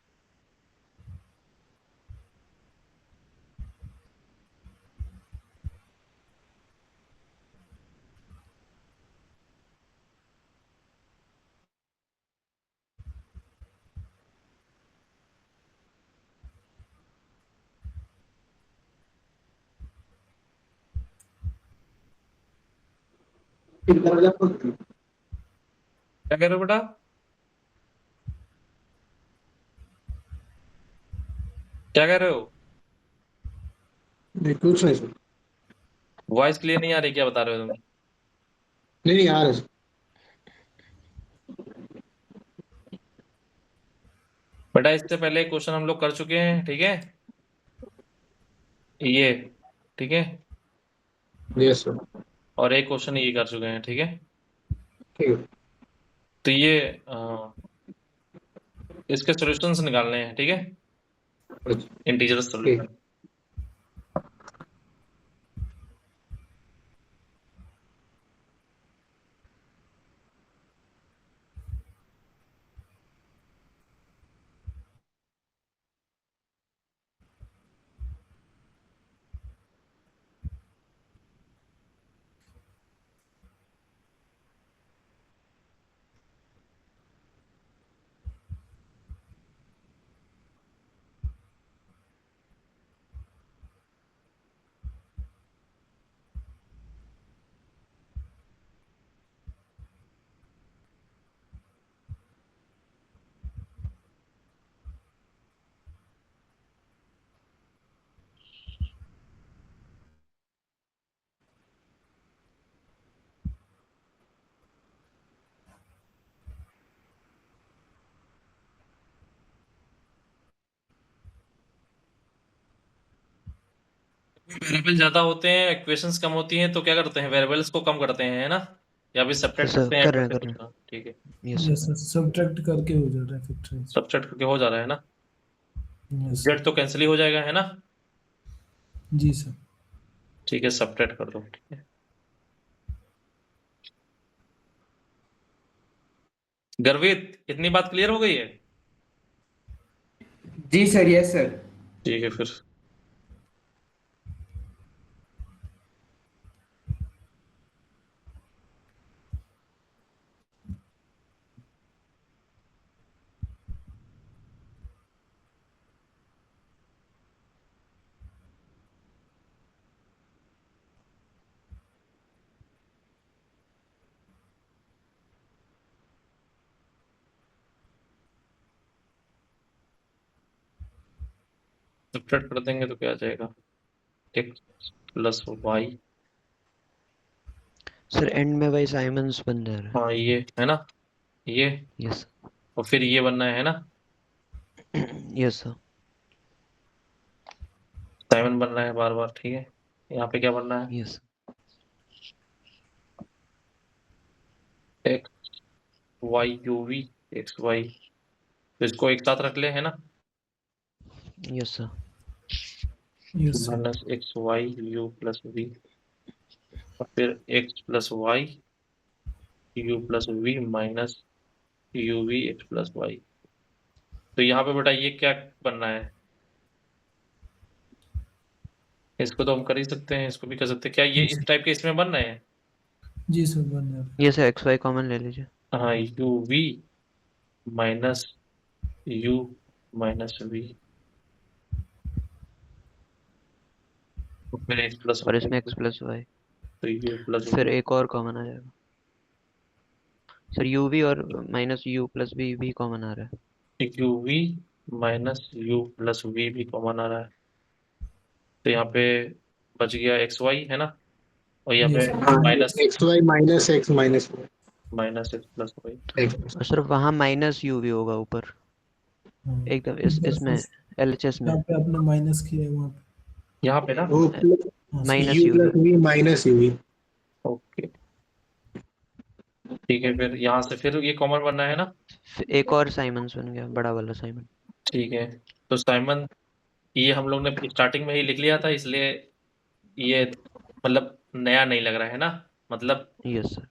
क्या कह रहे हो बेटा, क्या कह रहे हो? नहीं कुछ नहीं सर। वॉइस क्लियर नहीं आ रही, क्या बता रहे हो तुम? नहीं नहीं आ रहे सर। बेटा इससे पहले क्वेश्चन हम लोग कर चुके हैं, ठीक है, ये, ठीक है, यस सर। और एक क्वेश्चन ये कर चुके हैं, ठीक है। ठीक है। तो ये इसके सॉल्यूशंस निकालने हैं, ठीक है, अच्छा, इंटीजर ठीक सॉल्यूशन। वेरिएबल ज्यादा होते हैं, इक्वेशंस कम होती हैं, तो क्या करते हैं, वेरिएबल्स को कम करते हैं, है ना, या फिर सब्ट्रैक्ट सर करते हैं, कर ऐड रहे हैं करते हैं कर कुछ रहे का, ठीक है। हैं। Yes yes sir. Sir, subtract करके हो जा रहा है फैक्टराइज। सब्ट्रैक्ट करके हो जा रहा है ना, यस जेड तो कैंसिल ही हो जाएगा, है ना। जी सर। ठीक है, सब्ट्रैक्ट कर दो, ठीक है। गर्वित, इतनी बात क्लियर हो गई है? जी सर, यस सर। ठीक है फिर। सब्ट्रैक्ट कर देंगे तो क्या आ जाएगा, x plus Y. Sir end में वही साइमंस बन जा रहा हाँ ये है ना, ये है। यस और फिर ये बनना है ना, यस सर। साइमन बन रहा है बार बार, ठीक है। यहाँ पे क्या बनना है, yes x Y U V X Y, तो इसको एक साथ रख ले, है ना, yes sir. Yes sir. Minus X Y U plus V, और फिर X plus Y U plus V minus U V X plus Y. तो यहाँ पे बेटा ये क्या बनना है, इसको तो हम कर ही सकते हैं, इसको भी कर सकते हैं, क्या ये इस टाइप के इसमें बन रहे हैं। जी सर बन जा रहा है। Yes sir X Y common ले लीजिए। हाँ U V minus U minus V, फिर एक्स प्लस और इसमें एक्स प्लस वाई, तो यू प्लस फिर एक और कॉमन आ जाएगा सर। यू वी और माइनस यू प्लस वी भी कॉमन आ रहा है। U V minus U plus V भी कॉमन आ रहा है, तो यहाँ पे बच गया एक्स वाई, है ना, और यहाँ Yes, पे sir. Minus X Y minus X minus minus X plus Y. और सर वहाँ माइनस यू भी होगा ऊपर हाँ, एकदम इधर इसमें फर्स्ट एलएचएस में यहाँ पे आपने माइनस किया है वहाँ पे। यहाँ पे ना, वो हाँ सर। Minus U U plus V minus U V. Okay ठीक है, फिर यहाँ से फिर ये कॉमन बनना है ना, एक और साइमंस बन गया, बड़ा वाला साइमन। ठीक है। तो साइमन ये हम लोग ने स्टार्टिंग में ही लिख लिया था, इसलिए ये मतलब नया नहीं लग रहा है ना, मतलब यस सर।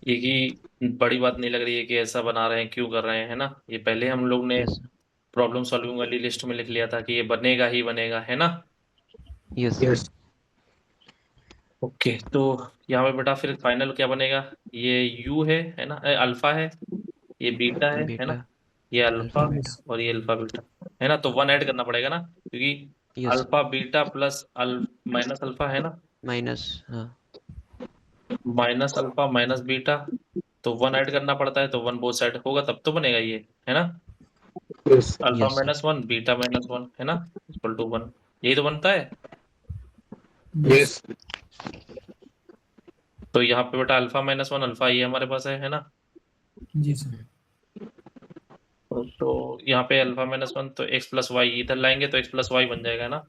ये की बड़ी बात नहीं लग रही है कि ऐसा बना रहे हैं, क्यों कर रहे हैं, है ना, ये पहले हम लोग ने यस प्रॉब्लम सॉल्विंग वाली लिस्ट में लिख लिया था कि ये बनेगा ही बनेगा, है ना। यस यस ओके, तो यहाँ पे बेटा फिर फाइनल क्या बनेगा, ये यू है ना, अल्फा है, ये बीटा है ना, बीटा ये अल्फा अल्फा बीटा। और ये अल्फा बीटा, है ना, तो वन ऐड करना पड़ेगा ना, क्योंकि yes alpha beta plus minus alpha, है ना, माइनस हाँ माइनस अल्फा माइनस बीटा, तो वन ऐड करना पड़ता है, तो वन बोथ साइड होगा तब तो बनेगा ये, है ना, yes alpha yes minus one beta minus one, है ना, इक्वल टू वन, यही तो बनता है। यस तो यहाँ पे बेटा अल्फा माइनस वन अल्फा ये हमारे पास है ना, जी सर। तो यहाँ पे अल्फा माइनस वन, तो एक्स प्लस वाई इधर लाएंगे तो एक्स प्लस वाई बन जाएगा ना,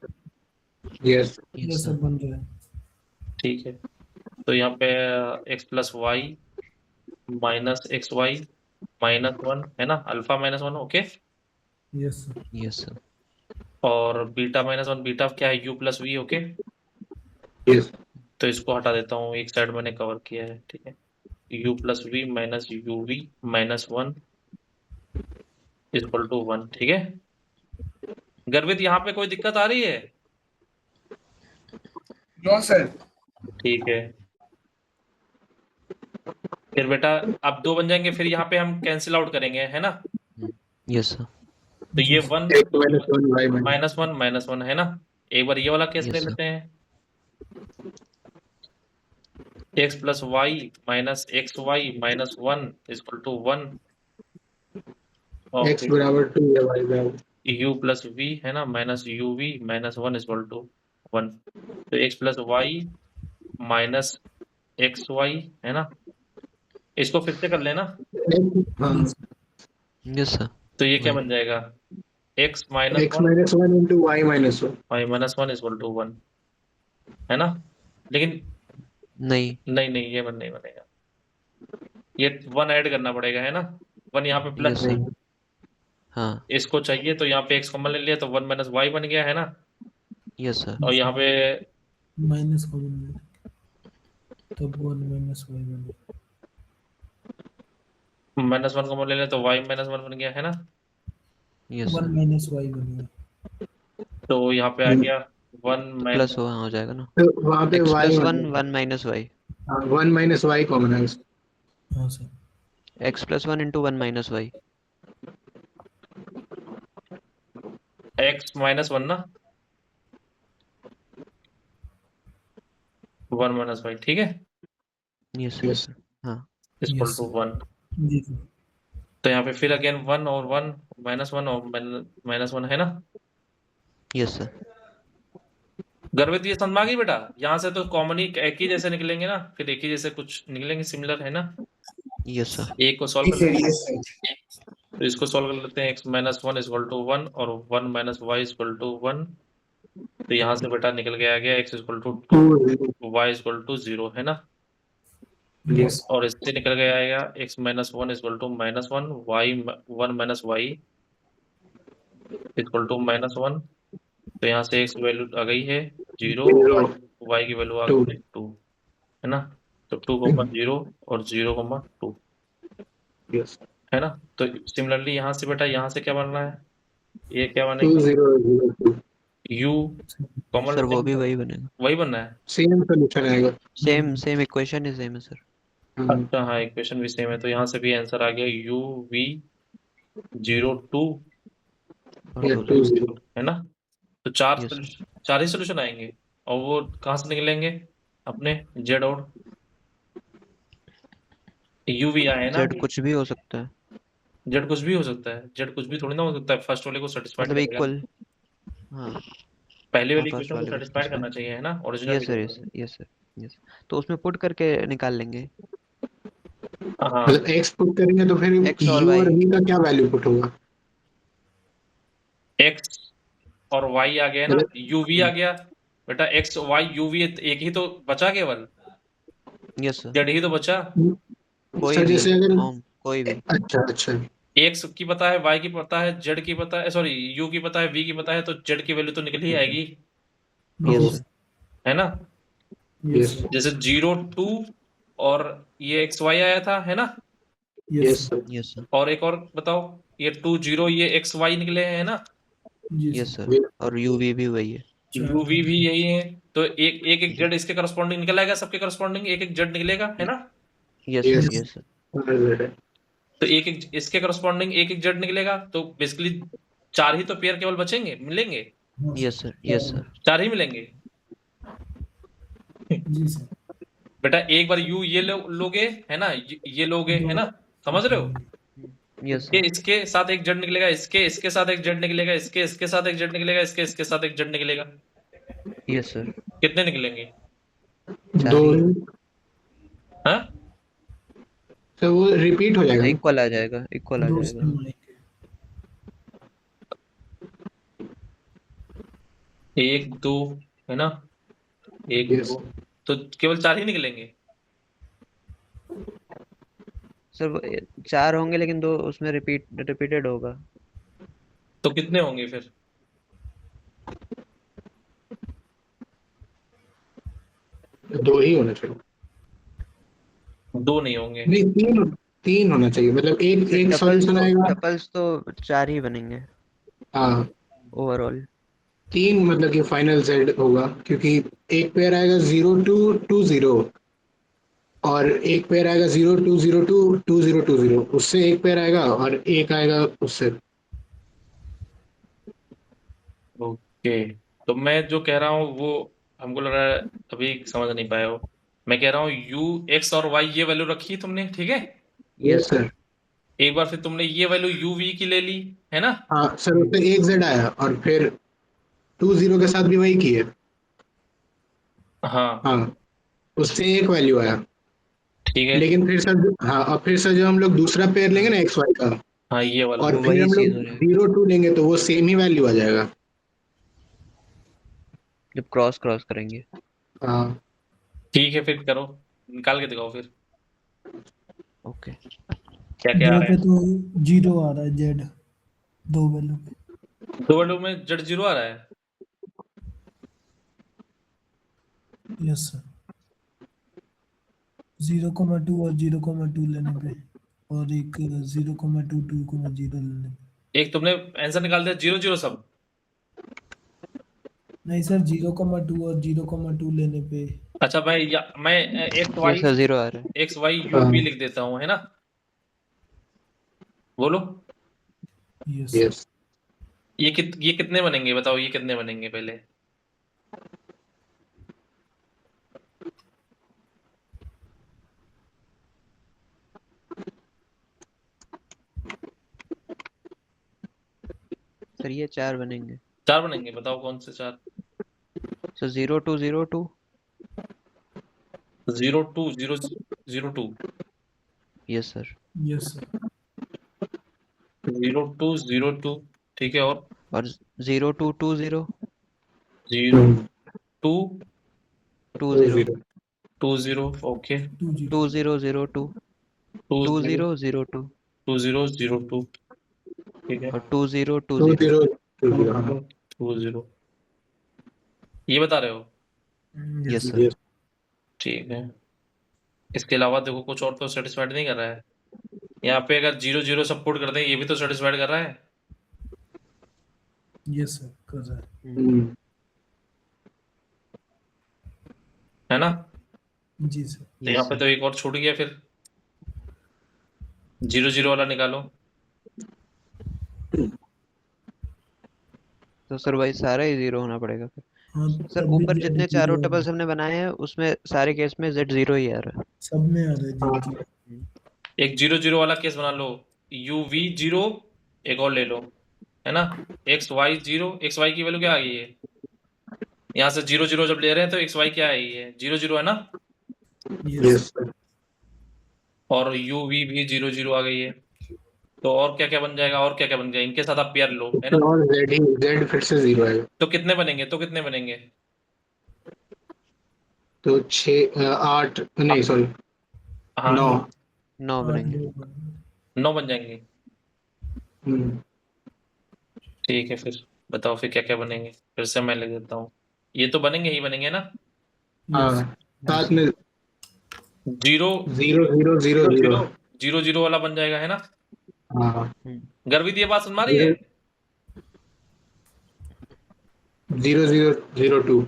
यस ये यस सब सर। बन रहा है। ठीक है। तो यहाँ पे X plus Y minus X Y minus one, है ना, alpha minus one, okay, yes sir. Yes sir. और बीटा माइनस वन, बीटा क्या है, U plus V, okay, yes तो इसको हटा देता हूँ, एक साइड मैंने कवर किया है, ठीक है, U plus V minus U V minus one equal to one, ठीक है। गर्वित यहाँ पे कोई दिक्कत आ रही है, नो सर। ठीक है। फिर बेटा अब दो बन जाएंगे, फिर यहाँ पे हम कैंसिल आउट करेंगे, है ना, यस सर। तो ये one X minus one Y minus one, है ना, एक बार ये वाला केस Yes, ले sir. लेते हैं, X plus Y minus X Y minus one equal to one, और एक्स बराबर 2 या वाई बराबर यू प्लस वी, है ना, minus U V minus one equal to one, तो X plus Y minus X Y, है ना, इसको फिर से कर लेना, हाँ यस सर। तो ये क्या बन जाएगा, X minus X one minus one into Y minus one. Y minus one equal to one, है ना, लेकिन नहीं नहीं ये नहीं बनेगा, ये वन ऐड करना पड़ेगा, है ना, वन यहाँ पे प्लस यस है, सर। हाँ इसको चाहिए तो यहाँ पे एक्स कॉमन ले लिया तो वन माइनस वाई बन गया, है ना, यस सर। और यहाँ पे माइनस को बन गया तब वन माइनस वाई बन गया। माइनस वन कॉमन ले लिया तो वाई माइनस वन बन गया, है ना, yes one sir. Minus Y बन गया। तो यहाँ पे आ गया 1 प्लस वहाँ हो जाएगा ना, तो वहाँ पे x y प्लस वन मतलब 1 minus Y, 1 minus y common है उसमें। हाँ sir, x plus 1 into 1 minus Y. x minus 1 ना, 1 माइनस वाई, ठीक है, यस Yes. सर, हाँ इक्वल Yes, टू 1। जी सर, तो यहाँ पे फिर अगेन 1 और 1 माइनस 1 और माइनस 1 है ना। यस सर, गर्वित ये समझ में आ गई बेटा, यहाँ से तो कॉमन ही एक ही जैसे निकलेंगे ना, फिर एक ही जैसे कुछ निकलेंगे सिमिलर, है ना। यस सर, एक को सॉल्व जी कर सर, लेते यस हैं, सर। तो इसको सॉल्व कर लेते हैं। x माइनस 1 इक्वल टू 1 और 1 माइनस वाई इक्वल टू 1। तो यहाँ से बेटा निकल के आ गया x equal to 2, 2 y equal to 0, है ना। Yes. और इससे निकल के आएगा x minus 1 equal to minus 1, Y 1 minus Y equal to minus 1। तो यहाँ से x वैल्यू आ गई है 0 और y की वैल्यू आ गई है 2, है ना। तो 2,0 और 0,2, Yes. है ना। तो सिमिलरली यहाँ से बेटा, यहाँ से क्या बन रहा है, ये क्या 2 बनेगी, 0 0 2 u कॉमन सर वो भी लेते हैं, वही बनेगा, वही बनना है। सेम सोल्यूशन आएगा। सेम इक्वेशन ही सेम है सर। हाँ, अच्छा हाँ, इक्वेशन भी सेम है, तो यहाँ से भी आंसर आ गया u v 0 2 और ये 2 2 0। 0 है ना। तो चार यस सर, चार ही सोल्यूशन आएंगे, और वो कहाँ से निकलेंगे, अपने जेड और u v आए ना। जेड कुछ भी हो सकता है, जेड कुछ भी हो सकता है, जेड कुछ भी थोड़ी ना हो सकता है, फर्स्ट वाले को सेटिस्फाइड मतलब करेगा। इक्वल, हाँ पहले हाँ वाली फर्स्ट इक्वेशन को वाले को सेटिस्फाइड करना satisfy। चाहिए, है ना, original yes sir, yes equation. Sir, yes sir, yes. तो उसमें पुट करके निकाल लेंगे हाँ मतलब x पुट करेंगे तो फिर x और u और y। v का क्या वैल्यू पुट होगा? x और y आ गया ना, मतलब uv आ गया बेटा, x y uv एक ही तो बचा केवल, यस सर, जेड ही तो बचा। कोई सर भी जैसे अगर फॉर्म, कोई भी। अच्छा अच्छा x की पता है, y की पता है, z की पता है, सॉरी u की पता है, v की पता है, तो z की वैल्यू तो निकल ही आएगी, यस सर, है ना। यस सर, जैसे 0 2 और ये x y आया था, है ना। Yes sir, sir yes sir, और एक और बताओ, ये 2 0 ये x y निकले हैं, है ना। जी यस सर, सर, और यू वी भी वही है। u v भी यही है, तो एक z इसके करस्पॉन्डिंग निकल आएगा, सबके करस्पॉन्डिंग एक z निकलेगा, है ना। Yes sir, yes yes sir, तो एक इसके करस्पॉन्डिंग एक z निकलेगा, तो बेसिकली 4 ही तो पेयर केवल बचेंगे, मिलेंगे, यस सर, यस सर, 4 ही मिलेंगे। जी सर, बेटा एक बार u ये लोगे, है ना, ये लोगे, है ना, समझ रहे हो। यस ये सर, इसके साथ एक z निकलेगा, इसके साथ एक z निकलेगा, इसके साथ एक z निकलेगा, इसके साथ एक z निकलेगा। यस सर, कितने निकलेंगे, 4 ही। हाँ। तो वो रिपीट हो जाएगा ना? इक्वल आ जाएगा, इक्वल आ दो जाएगा। सेम आएंगे। 1 2, है ना, 1 यस 2, तो केवल 4 ही निकलेंगे। सर 4 होंगे लेकिन 2 उसमें रिपीटेड होगा। तो कितने होंगे फिर, 2 ही होना चाहिए। 2 नहीं होंगे। नहीं 3 होना चाहिए, मतलब एक सॉल्यूशन आएगा। टपल्स तो 4 ही बनेंगे हाँ ओवरऑल। 3 मतलब कि फाइनल जेड होगा, क्योंकि एक पेयर आएगा 0 2 2 0 और एक पेयर आएगा 0 2 0 2 2 0 2 0, उससे एक पेयर आएगा और एक आएगा उससे। ओके, तो मैं जो कह रहा हूँ वो हमको लग रहा है अभी समझ नहीं पाए हो। मैं कह रहा हूँ u x और y ये वैल्यू रखी तुमने, ठीक है। यस सर, एक बार फिर तुमने ये वैल्यू u v की ले ली, है ना। हाँ सर, उससे एक जेड आया और फिर 2 0 के साथ भी वही किए। हाँ हाँ उससे एक वैल्यू आया, ठीक है। लेकिन फिर सर हाँ, और फिर सर जब हम लोग दूसरा पेयर लेंगे ना एक्स वाई का, हाँ ये वाला, और वो फिर वही हम चीज लोग हो जाएगी 0 2 लेंगे तो वो सेम ही वैल्यू आ जाएगा। जब क्रॉस करेंगे। हाँ ठीक है, फिर करो, निकाल के दिखाओ फिर ओके, क्या क्या आ दो रहा पे है। तो 0 आ रहा है जेड, 2 वैल्यू पे। 2 वैल्यू में z 0 आ रहा है। यस सर, 0,2 और 0,2 लेने पे, और एक 0,2 2,0 लेने पे। एक तुमने आंसर निकाल दिया 0 0 सब, नहीं सर 0,2 और 0,2 लेने पे अच्छा मैं एक्स ये वाई सर 0 आ रहा है। एक्स वाई यू हाँ। भी लिख देता हूँ, है ना? बोलो यस यस ये कितने बनेंगे, बताओ ये कितने बनेंगे पहले? सर ये 4 बनेंगे। 4 बनेंगे, बताओ कौन से 4? Sir 0 2 0 2 0 2 0 0 2 yes sir. Yes sir 0 2 0 2 ठीक है, और 0 2 2 0 0 2 2 2 0 0 2 0 ओके 2 0 0 2 2 2 0 0 0 2 2 0 0 2 ठीक है, और 2 0 2 2 0। 0 2 2 0 हाँ 0 2 0 ये बता रहे हो? Yes yes sir. यस ठीक है। इसके अलावा देखो कुछ और तो सेटिस्फाइड नहीं कर रहा है। यहाँ पे अगर 0 0 सपोर्ट कर दें, ये भी तो सेटिस्फाइड कर रहा है। यस सर कर रहा है है ना? जी सर तो यहाँ यस पे सर। तो एक और छूट गया फिर। 0 0 वाला निकालो। तो सर वही सारा ही 0 होना पड़ेगा फिर। हाँ सर तब भी ऊपर जेड जितने 0 चारों आ रहा टेबल्स है, हमने बनाए हैं उसमें सारे केस में Z 0 ही आ रहा है। सब में आ रहा है जेड 0 एक 0 0 वाला केस बना लो, यू वी 0, एक और ले लो, है ना? एक्स वाई 0, एक्स वाई की वैल्यू क्या आ गई है? यहाँ से 0 0 जब ले रहे हैं तो एक्स वाई क्या आई है? 0 0 है ना? यस यस और यू वी भी 0 0 आ गई है। तो और क्या क्या बन जाएगा, और क्या क्या बन जाएगा? इनके साथ आप पेयर लो, है ना? और Z फिर से 0 आएगा तो कितने बनेंगे? तो 6 8 नहीं सॉरी हाँ 9 9 8 बनेंगे। 9 बन जाएंगे। हम्म, ठीक है, फिर बताओ फिर क्या क्या बनेंगे, फिर से मैं लिख देता हूँ। ये तो बनेंगे ही बनेंगे ना? हाँ यस साथ में 0 0 0 0 0 0 0 0 वाला बन जाएगा, है ना? हाँ गर्वित ये बात सुन पा रही है? 0 0 0 0 2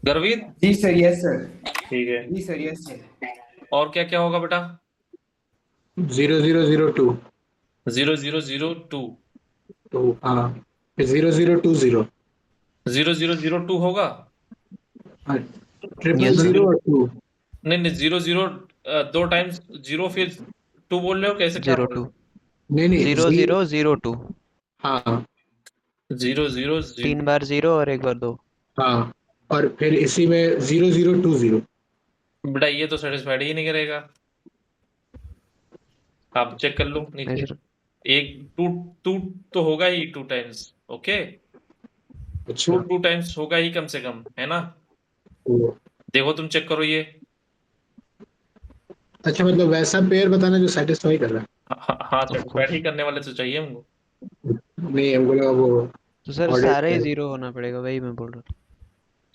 गर्वित जी सर यस सर ठीक है। जी सर यस सर और क्या क्या होगा बेटा? 0 0 0 2 0 0 0 2 तो हाँ फिर 0 0 2 0 0 0 0 2 होगा? हाँ ट्रिपल यस सर। 0 और 2 नहीं नहीं, 0 0 दो टाइम्स 0 फिर 2 बोल रहे हो, कैसे क्या 0 बोल रहे 2 हो? नहीं नहीं 0 0 0 2 हाँ 0 0 3 बार 0 और एक बार 2। हाँ और फिर इसी में 0 0 2 0 बेटा ये तो सेटिस्फाइड ही नहीं करेगा, आप चेक कर लो नहीं नीचे। सर। एक 2 2 तो होगा ही 2 टाइम्स, ओके? 2 अच्छा 2 टाइम्स होगा ही कम से कम, है ना? तो देखो तुम चेक करो ये। अच्छा मतलब वैसा पेयर बताना जो सेटिस्फाई कर रहा हाँ ऑफ सेटिस्फाइड कोर्स। ही करने वाले तो चाहिए हमको। है नहीं हमको लगा वो तो सर ऑर्डर सारे ही 0 होना पड़ेगा, वही मैं बोल रहा था।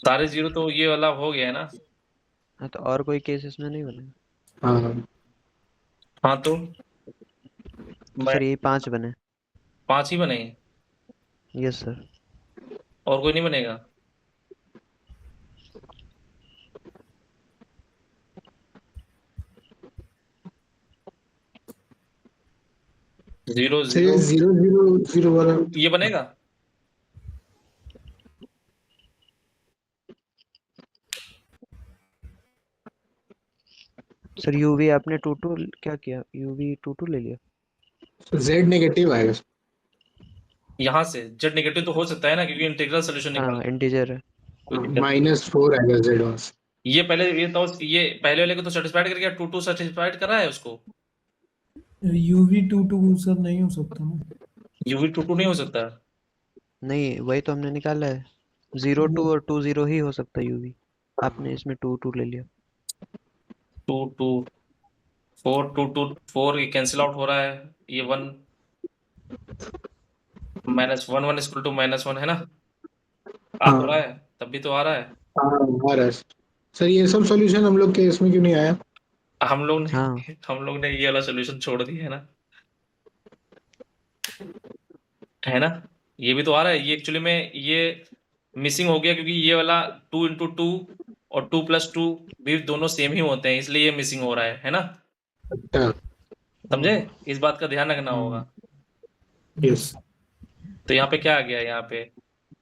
सारे 0 तो ये वाला हो गया है ना? हाँ तो और कोई केस इसमें नहीं बनेगा? हाँ हाँ तो तो मैं सर यही 5 बने। 5 ही बने, यस सर। और कोई नहीं बनेगा? 0 सर ये 0 0 0 0 वाला ये बनेगा? सर यूवी आपने 2 2 क्या किया? यूवी 2 2 ले लिया। Z नेगेटिव आएगा यहाँ से जेड नेगेटिव तो हो सकता है ना, क्योंकि इंटीग्रल सोल्यूशन निकाल हाँ इंटीजर है। कोई दिक्कत नहीं। -4 आएगा Z वहाँ से ये पहले ये तो ये पहले वाले को तो सेटिस्फाइड कर गया, 2 2 सेटिस्फाइड कर रहा है उसको। यूवी 2 सर नहीं हो सकता ना यूवी 2 2 नहीं हो सकता। नहीं वही तो हमने निकाला है। 0 2 और 2 0 ही हो सकता है यूवी। आपने इसमें 2 2 ले लिया। 2 2 4 2 2 4 ये कैंसिल आउट हो रहा है, ये 1 -1 1 इक्वल टू -1 है ना? आ तो रहा हाँ है, तब भी तो आ रहा है। हाँ आ रहा है सर ये सब सॉल्यूशन हम लोग के इसमें क्यों नहीं आया हम लोग ने हाँ हम लोग ने ये वाला सोल्यूशन छोड़ दिया है ना, है ना? ये भी तो आ रहा है, ये एक्चुअली में ये मिसिंग हो गया क्योंकि ये वाला 2 इंटू 2 और 2 प्लस 2 भी दोनों सेम ही होते हैं, इसलिए ये मिसिंग हो रहा है ना? अच्छा समझे? इस बात का ध्यान रखना होगा। यस तो यहाँ पे क्या आ गया? यहाँ पे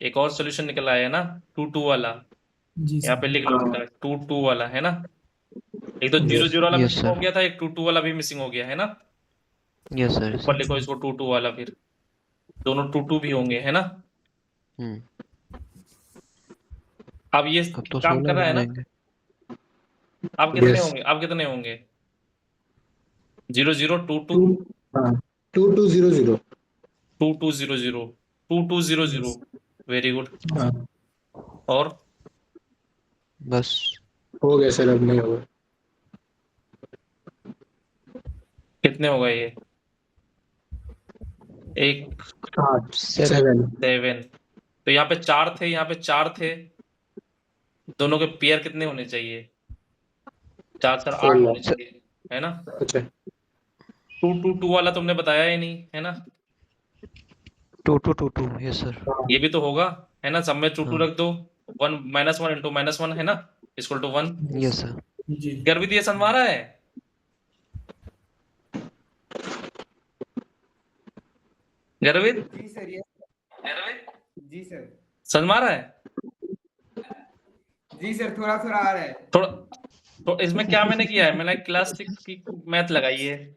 एक और सॉल्यूशन निकल आया है ना, 2 वाला। जी यहाँ सर। पे लिख लो इसका 2 वाला, है ना? एक तो 0 वाला Yes, मिसिंग हो sir. गया था, एक 2 वाला भी मिसिंग हो गया, है ना? यस सर, ऊपर लिखो इसको 2 वाला, फिर दोनों 2 भी होंगे, है ना? अब ये अब तो काम कर 16 रहा है बन ना? जाएंगे। अब कितने Yes. होंगे? अब कितने होंगे? 0 0 2 2 2 हाँ 2200 2 2 0 0 2 2 0 0। Very good. हाँ और बस हो गया सर, अब नहीं होगा। कितने होगा ये? एक 8 7 7 7। तो यहाँ पे 4 थे, यहाँ पे 4 थे, दोनों के पेयर कितने होने चाहिए? 4 4 8 होने 16 चाहिए, है ना? अच्छा 2 2 2 वाला तुमने बताया ही नहीं, है ना? 2 2 2 2 यस सर। ये भी तो होगा, है ना? सब में 2 2 हाँ। रख दो, 1 -1 इंटू -1, है ना? Equal to 1। Yes sir. जी गर्वित ये समझ रहा है? गर्वित जी सर, यस जी सर। समझ में आ रहा है? जी सर, थोड़ा थोड़ा आ रहा है। थोड़ा तो इसमें क्या मैंने किया है? मैंने क्लास 6 की मैथ लगाई है।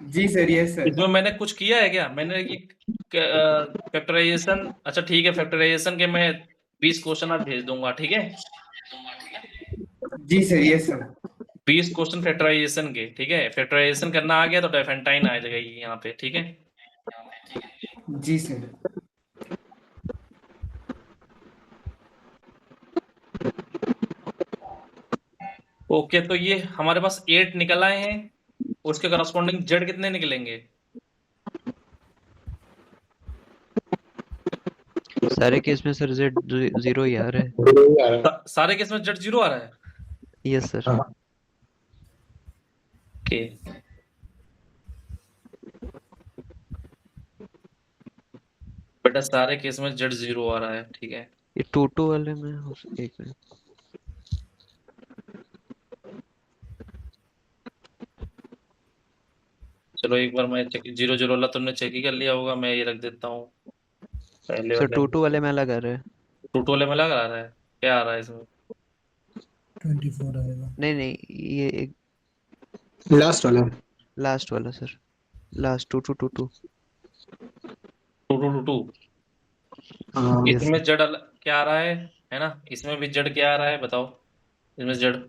जी सर, यस सर। इसमें मैंने कुछ किया है क्या? मैंने ये फैक्टराइजेशन, अच्छा ठीक है, फैक्टराइजेशन के मैं 20 क्वेश्चन आज भेज दूंगा, ठीक है? जी sir, yes sir. 20 question factorisation के, ठीक है? फैक्टराइजेशन करना आ गया तो डेफेंटाइन आ जाएगा ये यहाँ पे, ठीक है? जी सर। ओके, तो ये हमारे पास 8 निकल आए हैं, उसके करस्पॉन्डिंग जेड कितने निकलेंगे? सारे केस में सर जेड 0 ही आ रहा है। सारे केस में जेड 0 आ रहा है। Yes sir. हाँ ओके, बेटा सारे केस में जेड 0 आ रहा है, ठीक है? ये 2 2 वाले में एक मिनट। चलो एक बार मैं चेक, 0 0 वाला तुमने चेक ही कर लिया होगा, मैं ये रख देता हूँ पहले सर वाले 2 में। 2 वाले में अलग आ रहा है। 2 वाले में लग रहा है, क्या आ रहा है इसमें? 24 आएगा। नहीं नहीं, ये एक लास्ट वाला लास्ट वाला सर, लास्ट 2 2 2 2। 2 2 2 2। हाँ Yes, इसमें जेड क्या आ रहा है ना? इसमें भी जेड क्या आ रहा है बताओ? इसमें जेड,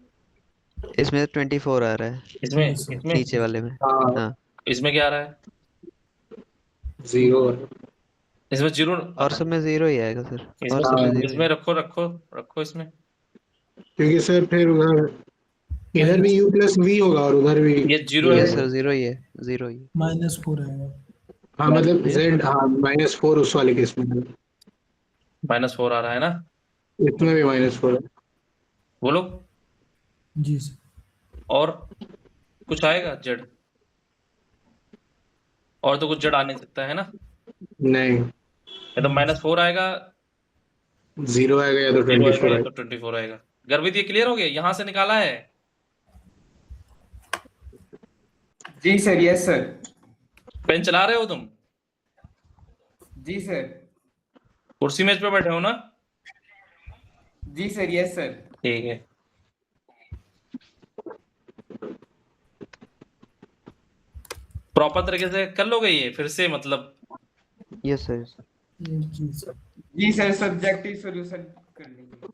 इसमें 24 आ रहा है इसमें Yes, sir. इसमें नीचे वाले में। हाँ हाँ, इसमें क्या आ रहा है? 0 इसमें 0 आ और रहा सब में 0 ही आएगा सर। है। और सब में हाँ, 0 इसमें रखो रखो रखो इसमें। क्योंकि सर फिर उधर इधर भी u प्लस v होगा और उधर भी ये 0 है। यस सर 0 ही है, 0 ही है। -4 आएगा। हाँ मतलब z हाँ -4 उस वाले केस में है। -4 आ रहा है ना? इसमें भी -4 है। बोलो, जी सर। और कुछ आएगा जेड? और तो कुछ जेड आ नहीं सकता, है ना? नहीं या तो -4 आएगा, 0 आएगा या तो 0 आएगा 24 या आएगा। तो 24 आएगा। गर्वित ये क्लियर हो गया? यहाँ से निकाला है। जी सर, यस सर। पेन चला रहे हो तुम? जी सर। कुर्सी मेज पे बैठे हो ना? जी सर, यस सर। ठीक है। प्रॉपर तरीके से कर लोगे ये फिर से, मतलब यस सर। जी सर। जी सर, सब्जेक्टिव सॉल्यूशन कर लेंगे।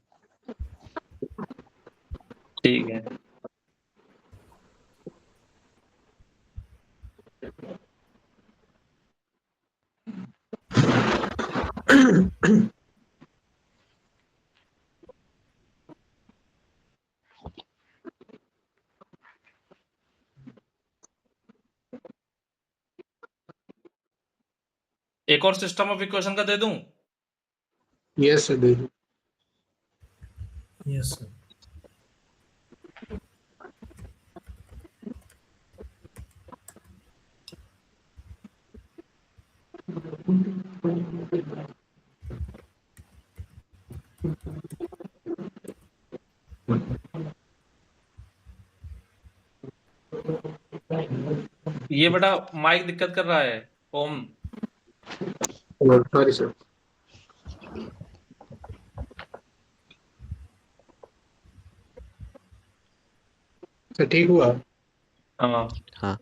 ठीक है। एक और सिस्टम ऑफ इक्वेशन का दे दूं? यस सर दे दो। Yes sir. ये बेटा माइक दिक्कत कर रहा है ओम। Sorry sir. सर ठीक हुआ? हाँ हाँ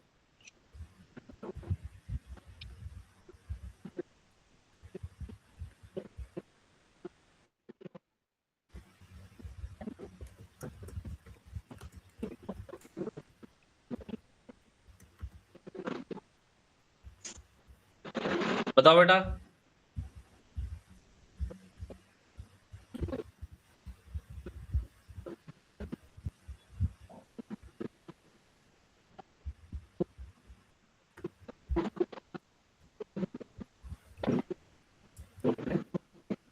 बताओ बेटा।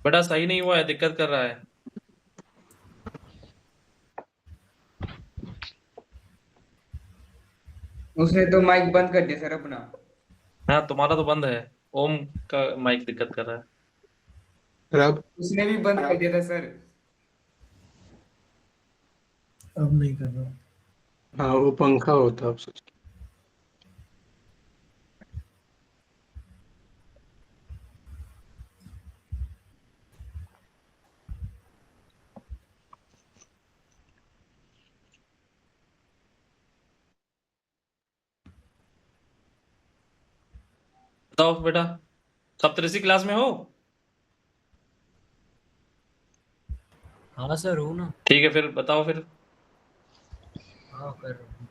बेटा सही नहीं हुआ है, दिक्कत कर रहा है। उसने तो माइक बंद कर दिया सर अपना। हाँ तुम्हारा तो बंद है, ओम का माइक दिक्कत कर रहा है। सर अब उसने भी बंद कर दिया था सर। अब नहीं कर रहा। हाँ वो पंखा होता अब सोच। बताओ बेटा, सप्तऋषि क्लास में हो? हाँ सर हूँ ना। ठीक है फिर बताओ फिर। हाँ कर रहा हूँ।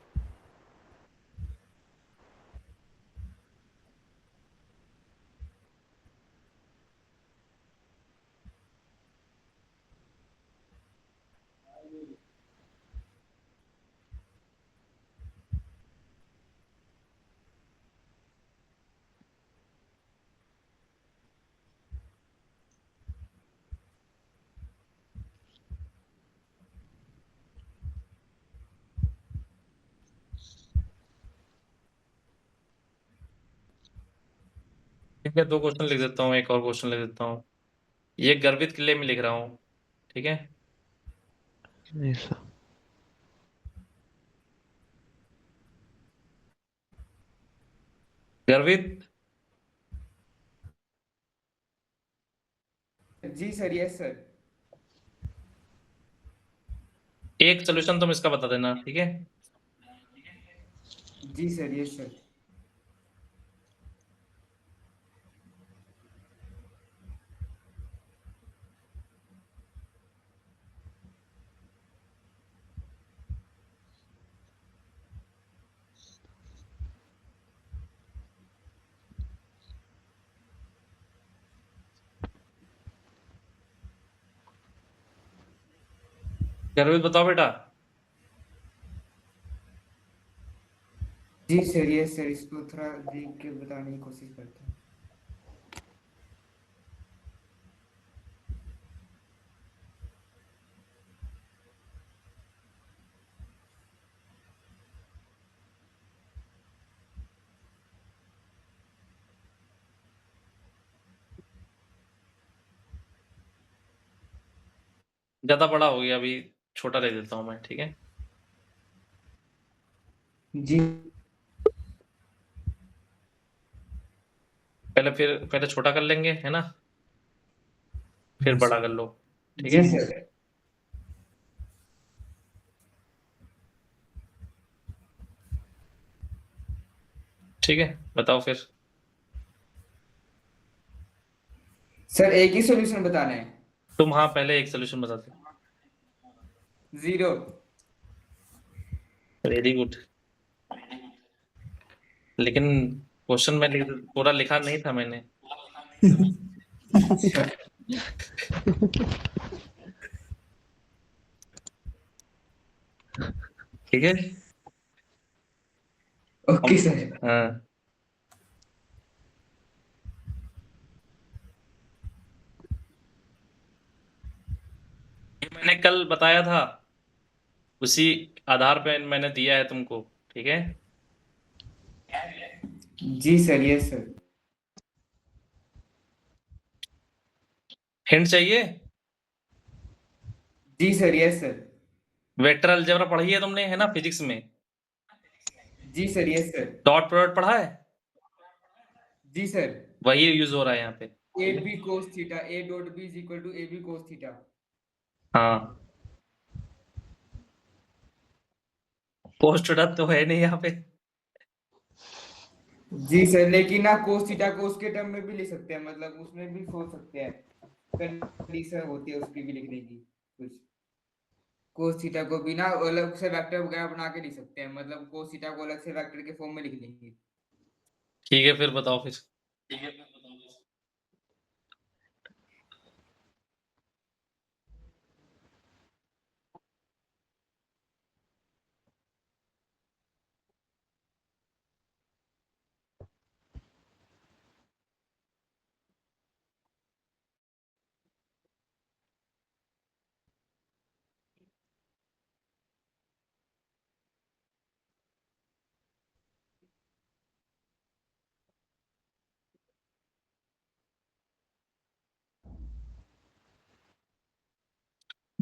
ठीक है, 2 क्वेश्चन लिख देता हूँ, एक और क्वेश्चन लिख देता हूँ। ये गर्वित किले में लिख रहा हूँ, ठीक है। ऐसा। गर्वित, जी सर, यस सर। एक सोल्यूशन तुम इसका बता देना, ठीक है। जी सर, यस सर। गर्वित बताओ बेटा। जी सर, यस सर, इसको थोड़ा देख के बताने की कोशिश करते हैं। ज्यादा बड़ा हो गया, अभी छोटा ले देता हूँ मैं, ठीक है। जी पहले छोटा कर लेंगे, है ना, फिर बड़ा कर लो, ठीक जी है। सर। ठीक है, बताओ फिर। सर एक ही सॉल्यूशन बताना है। तुम हाँ पहले एक सोल्यूशन बता दो। 0। Very good. लेकिन क्वेश्चन में पूरा लिखा नहीं था मैंने। अच्छा। ठीक है। Okay sir. हाँ, ये मैंने कल बताया था, उसी आधार पे मैंने दिया है तुमको, ठीक है। जी सर, यस सर। हिंट चाहिए? जी sir, yes sir. Vector algebra पढ़ी है तुमने, है ना, फिजिक्स में? जी sir, yes sir. Dot product पढ़ा है? जी सर। वही यूज हो रहा है यहाँ पे। A B cos theta, A dot B is equal to A B cos theta. हाँ, पोस्ट प्रोडक्ट तो है नहीं यहाँ पे। जी सर, लेकिन ना कोस थीटा को उसके टर्म में भी ले सकते हैं, मतलब उसमें भी सोच सकते हैं, कंडीशन होती है उसकी भी लिखने की कुछ। कोस थीटा को भी ना अलग से वेक्टर वगैरह बना के लिख सकते हैं, मतलब कोस थीटा को अलग से वेक्टर के फॉर्म में लिख लेंगे। ठीक है, फिर बताओ फिर।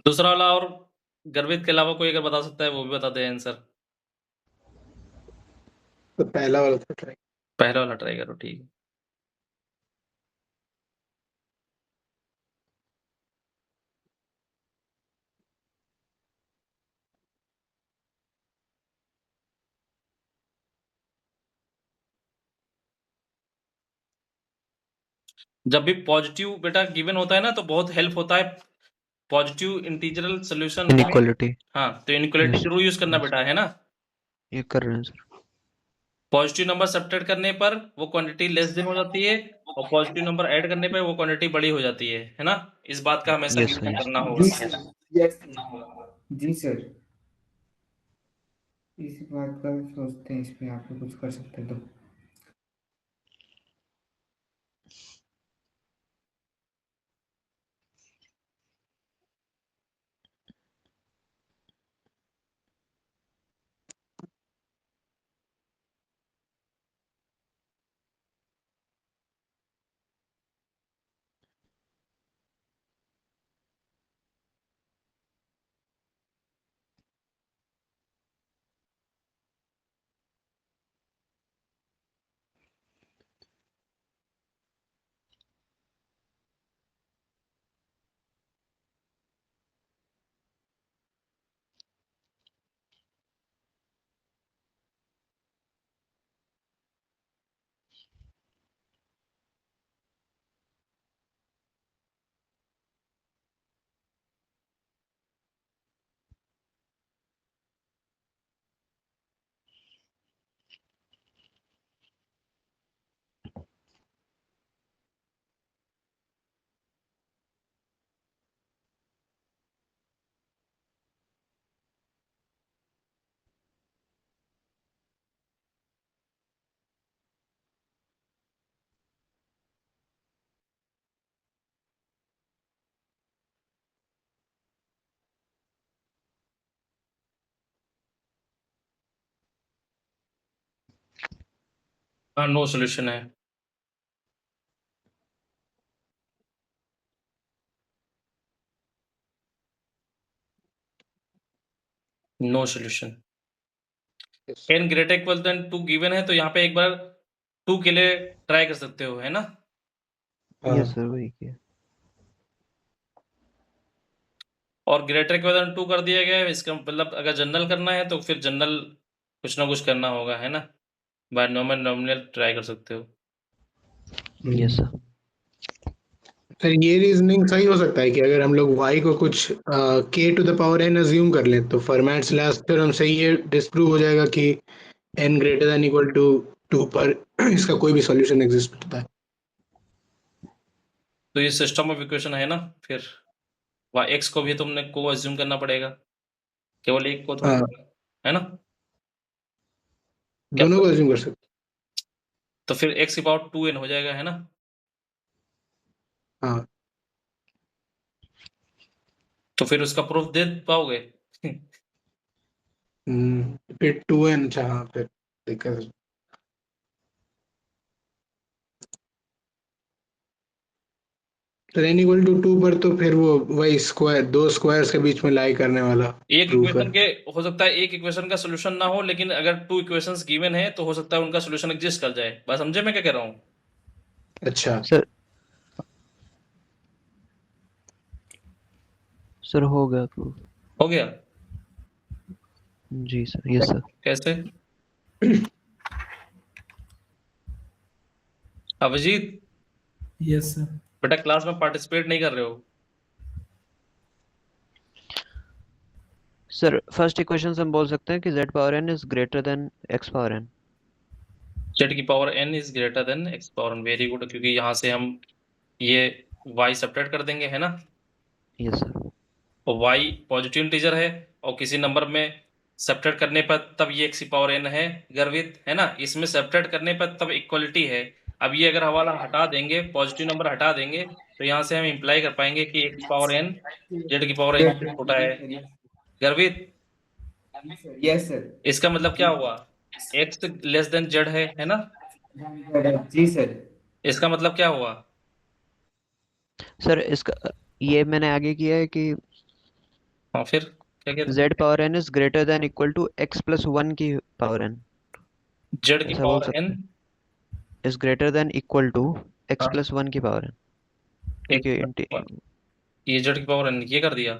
दूसरा वाला और गर्वित के अलावा कोई अगर बता सकता है वो भी बता दे आंसर। तो पहला वाला तो ट्राई। पहला वाला ट्राई करो, ठीक है। जब भी पॉजिटिव बेटा गिवन होता है ना तो बहुत हेल्प होता है पॉजिटिव इंटीजरल सॉल्यूशन में। इनइक्वालिटी। हाँ, तो इनइक्वालिटी Yes, जरूर यूज करना yes. बेटा, है ना। ये कर रहे हैं सर। पॉजिटिव नंबर सब्ट्रैक्ट करने पर वो क्वांटिटी लेस देन हो जाती है, और पॉजिटिव नंबर ऐड करने पर वो क्वांटिटी बड़ी हो जाती है ना। इस बात का हमेशा Yes, गिवन yes. करना जी होगा। सर, यस जी सर। इस बात का सोचते हैं, इस पे आप कुछ कर सकते हैं तो। हाँ, नो सोल्यूशन है। No solution. n greater equal than 2 given है, तो यहाँ पे एक बार 2 के लिए ट्राई कर सकते हो, है ना। Yes सर, वही किया। और ग्रेटर इक्वल देन 2 कर दिया गया है, इसका मतलब अगर जनरल करना है तो फिर जनरल कुछ ना कुछ करना होगा, है ना। बायनॉमियल नॉमिनल ट्राई कर सकते हो। Yes sir. सर ये रीजनिंग सही हो सकता है कि अगर हम लोग y को कुछ k to the power n assume कर लें तो फर्मैट्स लास्ट थ्योरम से ये डिस्प्रूव हो जाएगा कि n greater than equal to 2 पर इसका कोई भी सॉल्यूशन एग्जिस्ट करता है। तो ये सिस्टम ऑफ इक्वेशन है ना, फिर x को भी तुमने को अज्यूम करना पड़ेगा, केवल एक को थोड़ी, हाँ, है ना। क्या दोनों को अज्यूम कर सकते तो फिर x की पावर 2n हो जाएगा, है ना। हैं। हाँ, तो फिर उसका प्रूफ दे पाओगे। फिर 2n। अच्छा, हाँ, फिर दिक्कत है। तो n इक्वल टू 2 पर तो फिर वो वही स्क्वायर, दो स्क्वायर्स के बीच में लाई करने वाला एक प्रूफ इक्वेशन है। के हो सकता है एक इक्वेशन का सोल्यूशन ना हो, लेकिन अगर 2 इक्वेशंस गिवन है तो हो सकता है उनका सोल्यूशन एग्जिस्ट कर जाए। बात समझे मैं क्या कह रहा हूँ? अच्छा, सर हो गया प्रूफ। हो गया? जी सर, यस सर। कैसे? Abhijit, yes sir. बेटा क्लास में पार्टिसिपेट नहीं कर रहे हो। सर फर्स्ट इक्वेशन से हम बोल सकते हैं कि z power n is greater than x power n। z की power n is greater than x power n। Very good, क्योंकि यहाँ से हम ये y सब्ट्रैक्ट कर देंगे, है ना? Yes sir. और y पॉजिटिव इंटीजर है, और किसी नंबर में सब्ट्रैक्ट करने पर तब ये x की पावर n है गर्वित, है ना? इसमें सब्ट्रैक्ट करने पर तब इक्वलिटी है। अब ये अगर हवाला हटा देंगे, पॉजिटिव नंबर हटा देंगे, तो यहाँ से हम इम्प्लाई कर पाएंगे कि x पावर n z की पावर n से छोटा है। गर्वित, यस सर। इसका मतलब क्या हुआ? x लेस देन z है ना? जी सर। इसका मतलब क्या हुआ? सर इसका ये मैंने आगे किया है कि हाँ, फिर क्या कहते z power n is greater than equal to x plus 1 की पावर n। z की ऐसा बोल पावर सकते n हैं, is greater than equal to x हाँ, प्लस 1 की पावर n, क्योंकि ये z की पावर n ये कर दिया।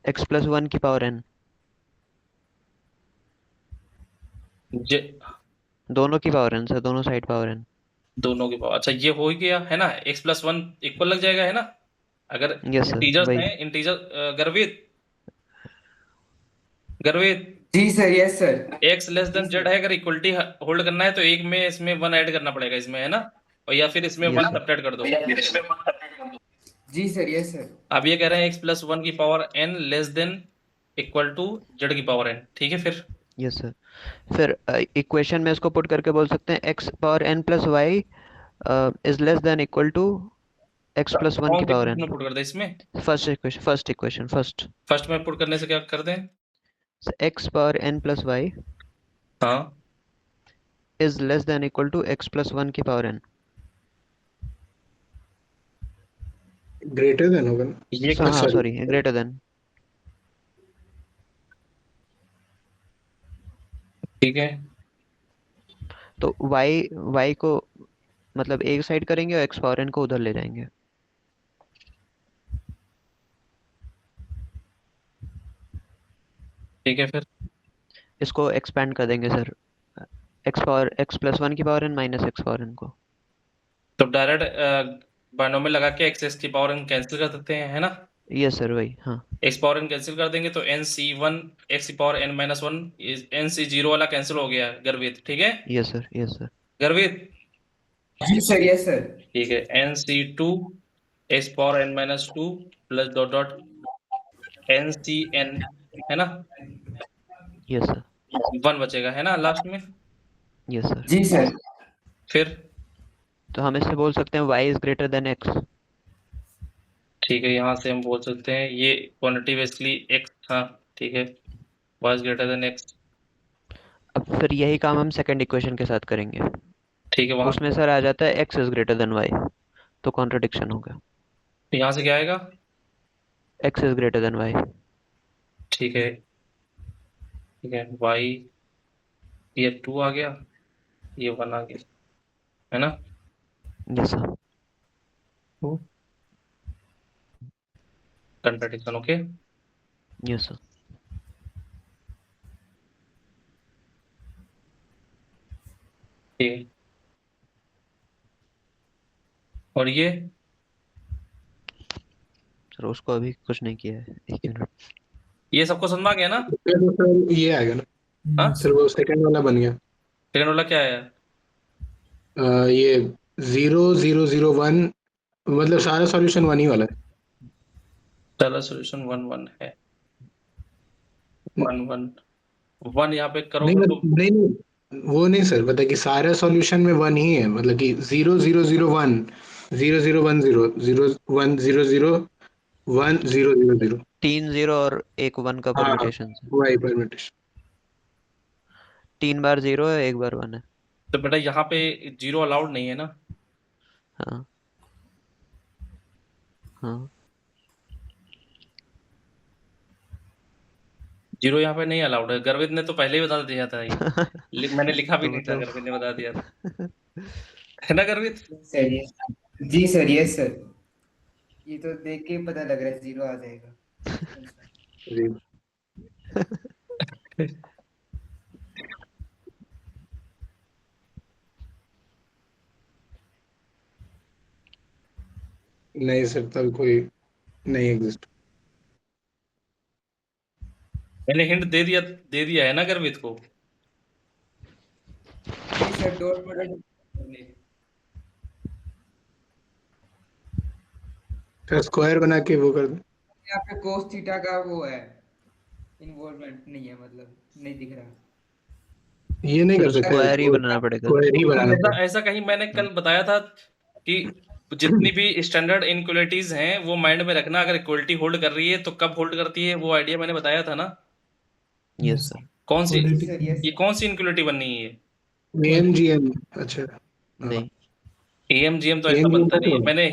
x प्लस 1 की पावर n ज दोनों की पावर n सर, दोनों साइड पावर n। दोनों की पावर, अच्छा ये हो ही गया है ना? x प्लस 1 इक्वल लग जाएगा, है ना? अगर यस सर, इंटीजर्स वही। हैं, integer Garvit Garvit ji sir. Yes sir. x less than z है, अगर इक्वलिटी होल्ड करना है तो एक में इसमें 1 ऐड करना पड़ेगा इसमें, है ना? और या फिर इसमें Yes, 1 sir. सब्ट्रैक्ट कर दो। जी सर। Yes sir. अब ये कह रहे हैं x प्लस 1 की power n less than equal to z की पावर n, ठीक है? फिर यस सर। फिर इक्वेशन में इसको पुट करके बोल सकते हैं x power n plus Y is less than equal to x plus 1 कौन की सी पावर इक्वेशन n। में पुट कर दे इसमें? फर्स्ट इक्वेशन फर्स्ट में पुट करने से क्या कर दें? x power n plus Y हाँ, is less than equal to x plus 1 की पावर n। ग्रेटर देन होगा ना? ये हाँ अच्छा, सॉरी, ग्रेटर देन। ठीक है। तो y को मतलब एक साइड करेंगे और x पावर n को उधर ले जाएंगे। ठीक है, फिर इसको एक्सपेंड कर देंगे सर, x प्लस 1 की power n minus x power n को। तो डायरेक्ट बाइनोमियल लगा के x की पावर n कैंसिल कर सकते हैं, है ना? यस सर, वही। हाँ x पावर n कैंसिल कर देंगे तो nc1 x की पावर n माइनस 1 nc0 वाला कैंसिल हो गया गर्वित, ठीक है? Yes sir, yes sir. गर्वित, जी सर। Yes sir. ठीक है। nc2 x power n minus 2 plus dot dot ncn, है ना? यस सर, 1 बचेगा, है ना लास्ट में? Yes sir. जी सर। फिर तो हम इससे बोल सकते हैं y is greater than x। ठीक है, यहाँ से हम बोल सकते हैं ये क्वांटिटी बेसिकली x था, ठीक है? y is greater than x, अब फिर यही काम हम सेकंड इक्वेशन के साथ करेंगे। ठीक है। वहां उसमें सर आ जाता है x is greater then y, तो कॉन्ट्रडिक्शन हो गया। यहाँ से क्या आएगा? x is greater then y। ठीक है, ठीक है। y ये 2 आ गया, ये 1 आ गया, है ना? Yes sir. Contradiction, okay. Yes sir. ठीक है। और ये सर उसको अभी कुछ नहीं किया है, एक मिनट। ये सबको समझ में आ गया ना? फिर तो सर ये आएगा ना, हाँ, सर वो सेकंड वाला बन गया। सेकंड वाला क्या है? ये 0 0 0 1, मतलब सारा सॉल्यूशन 1 ही वाला है। सारा सॉल्यूशन 1 1 है। 1 1 1 यहाँ पे नहीं करोगे तो नहीं नहीं, वो नहीं सर, पता है कि सारा सॉल्यूशन में 1 ही है, मतलब कि 0 0 0 1 0 0 1 0 0 1 0 0 1 0 0 0। 3 0 और एक 1 का हाँ, परम्यूटेशन है। वही परम्यूटेशन। 3 बार 0 है, एक बार 1 है। बेटा यहाँ पे 0 अलाउड नहीं है ना? हाँ हाँ 0 यहाँ पे नहीं अलाउड है। गर्वित ने तो पहले ही बता दिया था ये। मैंने लिखा भी तो नहीं था, मतलब गर्वित ने बता दिया था। है ना गर्वित? सर ये जी सर, यस सर, ये तो देख के ही पता लग रहा है 0 आ जाएगा। जी नहीं सर, तब कोई नहीं एग्जिस्ट। मैंने हिंट दे दिया है ना गर्वित को। जी सर, डॉट प्रोडक्ट फिर स्क्वायर बना के वो कर दो। यहाँ पे कोस थीटा का वो है, इन्वॉल्वमेंट नहीं है, मतलब नहीं दिख रहा। ये नहीं कर सकते, स्क्वायर ही बनाना पड़ेगा। स्क्वायर ही बनाना ऐसा पड़ेगा। ऐसा कहीं मैंने कल बताया था कि जितनी भी स्टैंडर्ड इनक्वलिटीज हैं वो माइंड में रखना। अगर इक्वलिटी होल्ड कर रही है तो कब होल्ड करती है, वो आइडिया मैंने बताया था ना। Yes sir. कौन सी जी सर, यस ये कौन सी इनक्वलिटी बननी है? AMGM, अच्छा नहीं AMGM तो ऐसा AMGM बनता का नहीं है। तो मैंने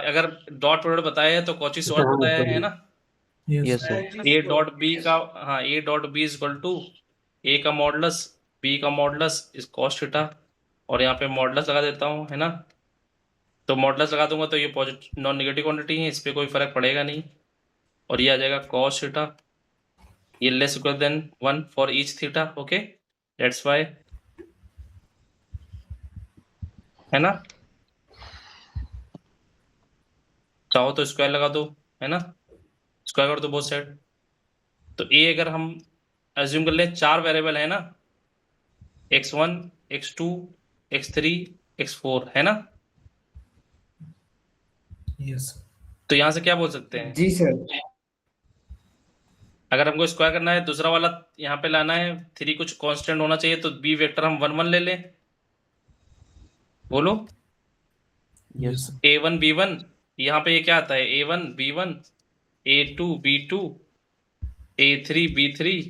अगर डॉट प्रोडक्ट बताया है तो कॉची अच्छा, सॉर्ट हाँ बताया है सॉरी। ना। Yes sir. A dot B का, हाँ A dot B equal to A का मॉडुलस B का मॉडुलस इस कॉस थीटा, और यहाँ पे मॉडुलस लगा देता हूँ, है ना। तो मॉडुलस लगा दूंगा तो ये पॉजिटिव नॉन नेगेटिव क्वांटिटी है, इस पे कोई फर्क पड़ेगा नहीं, और ये आ जाएगा कॉस थीटा, ये less equal than 1 for each theta. Okay, that's why, है ना। चाहो तो स्क्वायर लगा दो, है ना, स्क्वायर कर दो बोथ साइड। तो ए अगर हम एज्यूम कर ले 4 वेरिएबल है ना, x1 x2 x3 x4, है ना। यस तो यहां से क्या बोल सकते हैं, जी सर। अगर हमको स्क्वायर करना है दूसरा वाला यहाँ पे लाना है, 3 कुछ कांस्टेंट होना चाहिए, तो बी वेक्टर हम 1 1 ले लें। बोलो यस a1 b1, यहाँ पे ये क्या आता है a1 b1 a2 b2 a3 b3,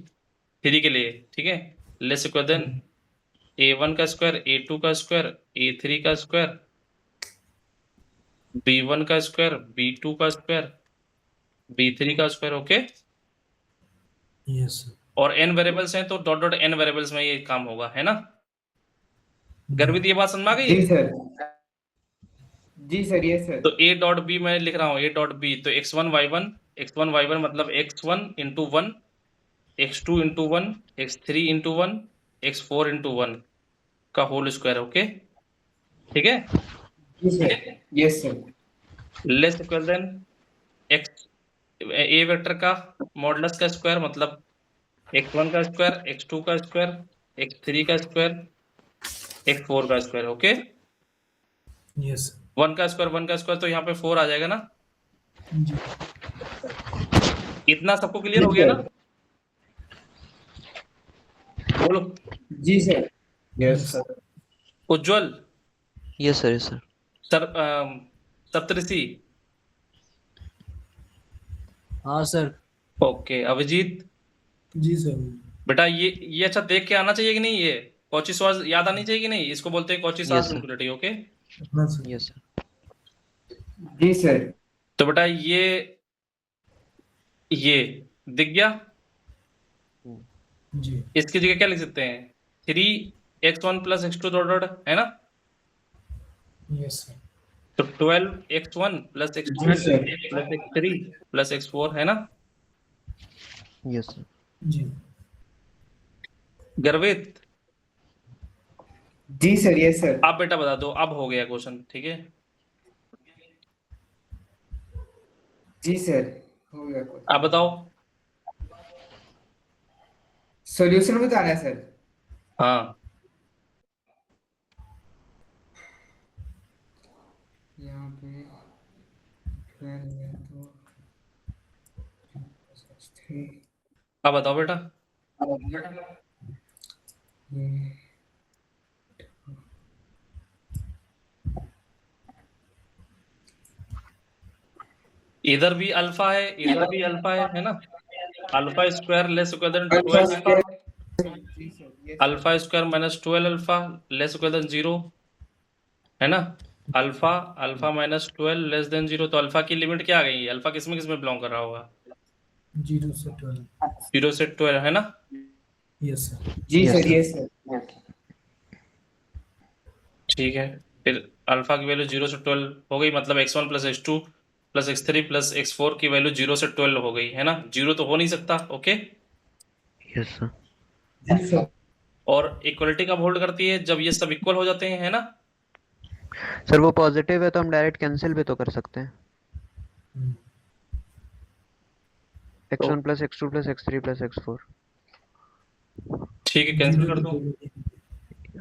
3 के लिए, ठीक है, लेस इक्वल देन a1 का स्क्वायर a2 का स्क्वायर a3 का स्क्वायर b1 का स्क्वायर b2 का स्क्वायर b3 का स्क्वायर। ओके, यस और n वेरिएबल्स हैं तो डॉट डॉट n वेरिएबल्स में ये काम होगा, है ना। गर्वित ये बात समझ में आ गई जी है? सर, जी सर, यस सर। तो a डॉट b मैं लिख रहा हूँ a डॉट b, तो x1 y1 मतलब x1 into 1 x2 into 1 x3 into 1 x4 into 1 का होल स्क्वायर। ओके, ठीक है, जी sir, yes sir. Less equal than x A vector का मॉडुलस का स्क्वायर मतलब x1 का स्क्वायर x2 का स्क्वायर x3 का स्क्वायर x4 का स्क्वायर। ओके, यस 1 का स्क्वायर तो यहाँ पे 4 आ जाएगा ना। जी इतना सबको क्लियर हो गया ना? बोलो जी sir, yes Ujjwal, yes sir. Yes sir. Sir Saptarishi, हाँ sir. Okay, Abhijeet ji sir. बेटा ये अच्छा देख के आना चाहिए कि नहीं, ये कॉची सॉर्ट याद आनी चाहिए कि नहीं, इसको बोलते हैं Cauchy Schwarz Yes, sir. Inequality. Okay, हाँ सर। Yes sir. जी सर। तो बेटा ये दिख गया। जी इसकी जगह क्या लिख सकते हैं, 3x1 plus x2 dot dot, है ना। Yes sir. तो 12x1 प्लस जी x2 sir. Plus x3 plus x4, है ना। Yes sir. जी गर्वित, जी सर, यस सर। आप बेटा बता दो, अब हो गया क्वेश्चन, ठीक है। जी सर, हो गया कोई। आप बताओ। सॉल्यूशन बताना है सर। हाँ, यहाँ पे 12 है तो 3 आप बताओ बेटा। ये इधर भी अल्फा है, इधर भी अल्फा है ना। Alpha square less equal than alpha 12 alpha, square. जी sir, yes. Alpha square minus 12 alpha less equal than 0, है ना। Alpha alpha minus 12 less than 0, तो अल्फा की लिमिट क्या आ गई? अल्फा किसमें बिलोंग कर रहा होगा? 0 से 12। 0 से 12 है ना? Yes sir. जी Yes, sir, sir. Yes sir. ठीक है, फिर अल्फा की वैल्यू 0 से 12 हो गई, मतलब x1 plus x2 plus x3 plus x4 की वैल्यू 0 से 12 हो गई है ना? 0 तो हो नहीं सकता। Okay, Yes, sir. जी सर। और इक्वलिटी कब होल्ड करती है? जब ये सब इक्वल हो जाते हैं, है ना? सर वो पॉजिटिव है तो हम डायरेक्ट कैंसिल भी तो कर सकते हैं। x1 plus x2 plus x3 plus x4। ठीक है, कैंसिल कर दो।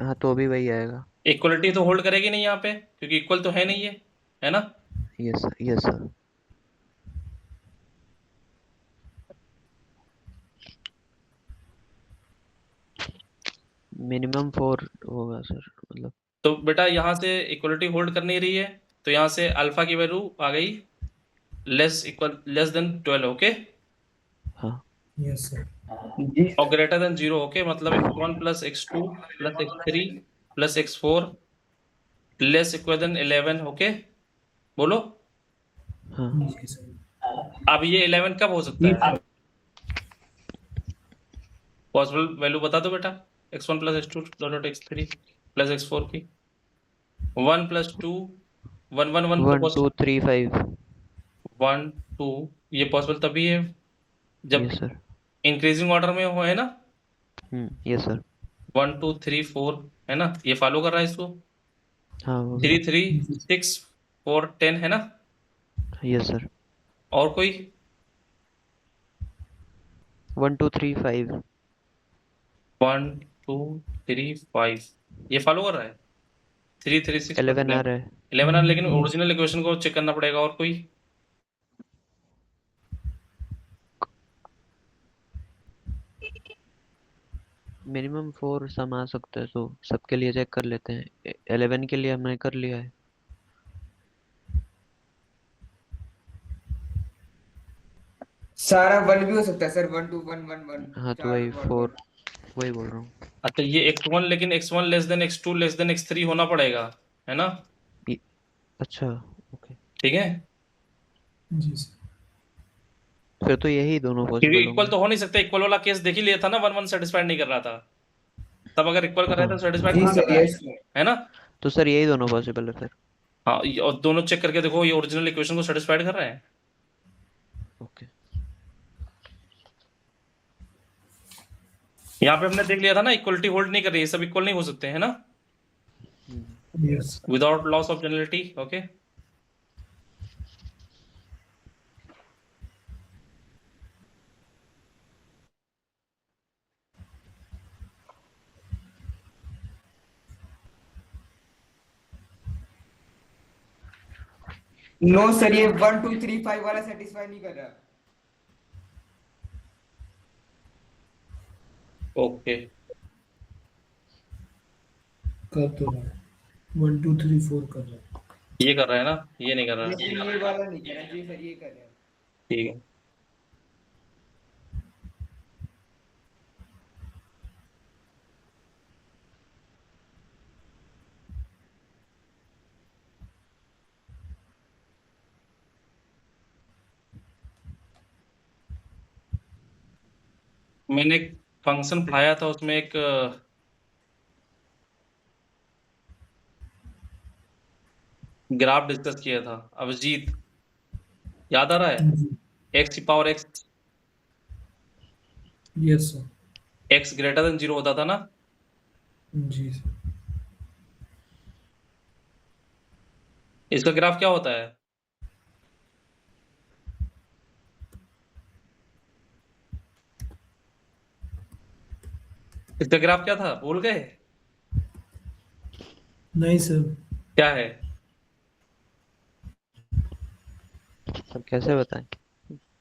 हाँ तो भी वही आएगा। इक्वलिटी तो होल्ड करेगी नहीं यहाँ पे, क्योंकि इक्वल तो है नहीं ये, है ना? Yes sir, yes sir. Minimum 4 होगा सर, मतलब। तो बेटा यहाँ से इक्वलिटी होल्ड कर नहीं रही है, तो यहाँ से अल्फा की वैल्यू आ गई लेस देन 12। ओके, हाँ। Yes sir. जी और ग्रेटर देन 0। ओके, मतलब x1 plus x2 plus x3 plus x4 less equal than 11। Okay, बोलो। हाँ। जी सर। अब ये 11 कब हो सकता है? पॉसिबल वैल्यू बता दो बेटा। x1 plus x2 dot x3 plus x4 की 1 प्लस 2 1 1 1 1 2 3 5। 1 2, ये पॉसिबल तभी है जब यस सर। इंक्रीजिंग ऑर्डर में हो, है ना? Yes sir. 1 2 3 4, है ना? ये फॉलो कर रहा है इसको। हाँ हो 3 गया। 3 6 4 10, है ना? Yes sir. और कोई? 1 2 3 5। 1 2 3 5, ये फॉलो कर रहा है। 3 3 6 11 आ रहा है। 11 आ, लेकिन ओरिजिनल इक्वेशन को चेक करना पड़ेगा। और कोई? मिनिमम 4 सम आ सकता है, तो सबके लिए चेक कर लेते हैं। 11 के लिए हमने कर लिया है। सारा 1 भी हो सकता है सर, 1 2 1 1 1। हाँ तो वही 4, वही बोल रहा हूँ। अच्छा, ये x1, लेकिन x1 less than x2 less than x3 होना पड़ेगा, है ना? अच्छा ओके। ठीक है, जी सर। फिर तो यही दोनों क्योंकि पॉसिबल इक्वल होंगे। तो हो नहीं सकता। इक्वल वाला केस देख ही लिया था ना, 1 1 सेटिस्फाइड नहीं कर रहा था। तब अगर इक्वल कर रहा था तो सेटिस्फाइड जी कहाँ कर सर, रहा यस सर। है ना? तो सर यही दोनों पॉसिबल है फिर। हाँ, और दोनों चेक करके देखो ये ओरिजिनल इक्वेशन को सेटिस्फाइड कर रहे हैं। ओके। यहाँ पे हमने देख लिया था ना, इक्वलिटी होल्ड नहीं कर रही है, सब इक्वल नहीं हो सकते, है ना? Yes without loss of generality. Okay, no sir, ये 1 2 3 5 वाला सेटिस्फाई नहीं कर रहा। ओके, कर तो रहा है। 1 2 3 4 कर रहा है। ये कर रहा है ना, ये नहीं कर रहा है। ये वाला नहीं कर रहा। जी सर, ये कर रहा है। ठीक है, मैंने एक फंक्शन पढ़ाया था, उसमें एक ग्राफ डिस्कस किया था। अभिजीत, याद आ रहा है? x की power x, yes sir. x greater than 0 होता था ना? जी सर। इसका ग्राफ क्या होता है? इसका ग्राफ क्या था, भूल गए? नहीं सर। क्या है? सर कैसे बताएं?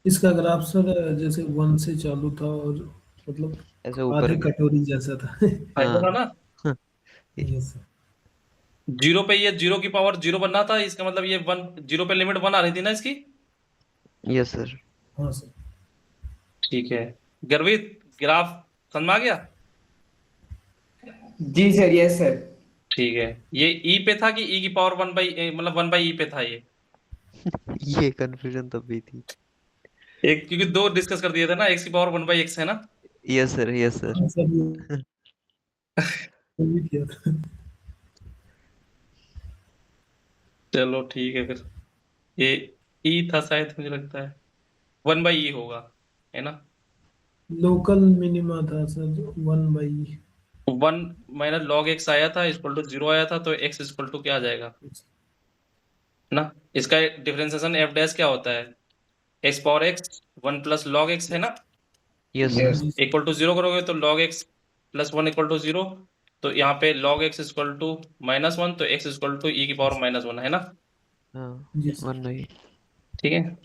इसका ग्राफ सर जैसे 1 से चालू था और मतलब ऐसे ऊपर आधे गया। कटोरी जैसा था। ऐसा था ना? Yes sir. 0 पे ये 0 की पावर 0 बनना था, इसका मतलब ये 1 0 पे लिमिट 1 आ रही थी ना इसकी? Yes sir. हाँ सर। ठीक है, गर्वित, ग्राफ समझ में आ गया? जी सर, यस सर। ठीक है, ये ई पे था कि ई की पावर 1/, मतलब 1/e पे था ये? ये कंफ्यूजन तब भी थी। एक, क्योंकि दो डिस्कस कर दिए थे ना, x की पावर 1/x है ना? Yes sir, yes sir. हाँ सर, ये भी किया था। चलो ठीक है फिर, ये ई था शायद, मुझे लगता है 1/e होगा, है ना? लोकल मिनिमा था sir, 1/e। 1 minus log x आया था इक्वल टू 0 आया था, तो x इक्वल टू क्या आ जाएगा ना? इसका डिफरेंशिएशन f डैश क्या होता है? x power x 1 plus log x है ना? Yes Yes. Sir. Equal to 0 करोगे तो log x plus 1 equal to 0, तो यहाँ पे log x इक्वल टू -1, तो x इक्वल टू e की पावर -1 है ना? हाँ, जी सर। 1/e। ठीक है,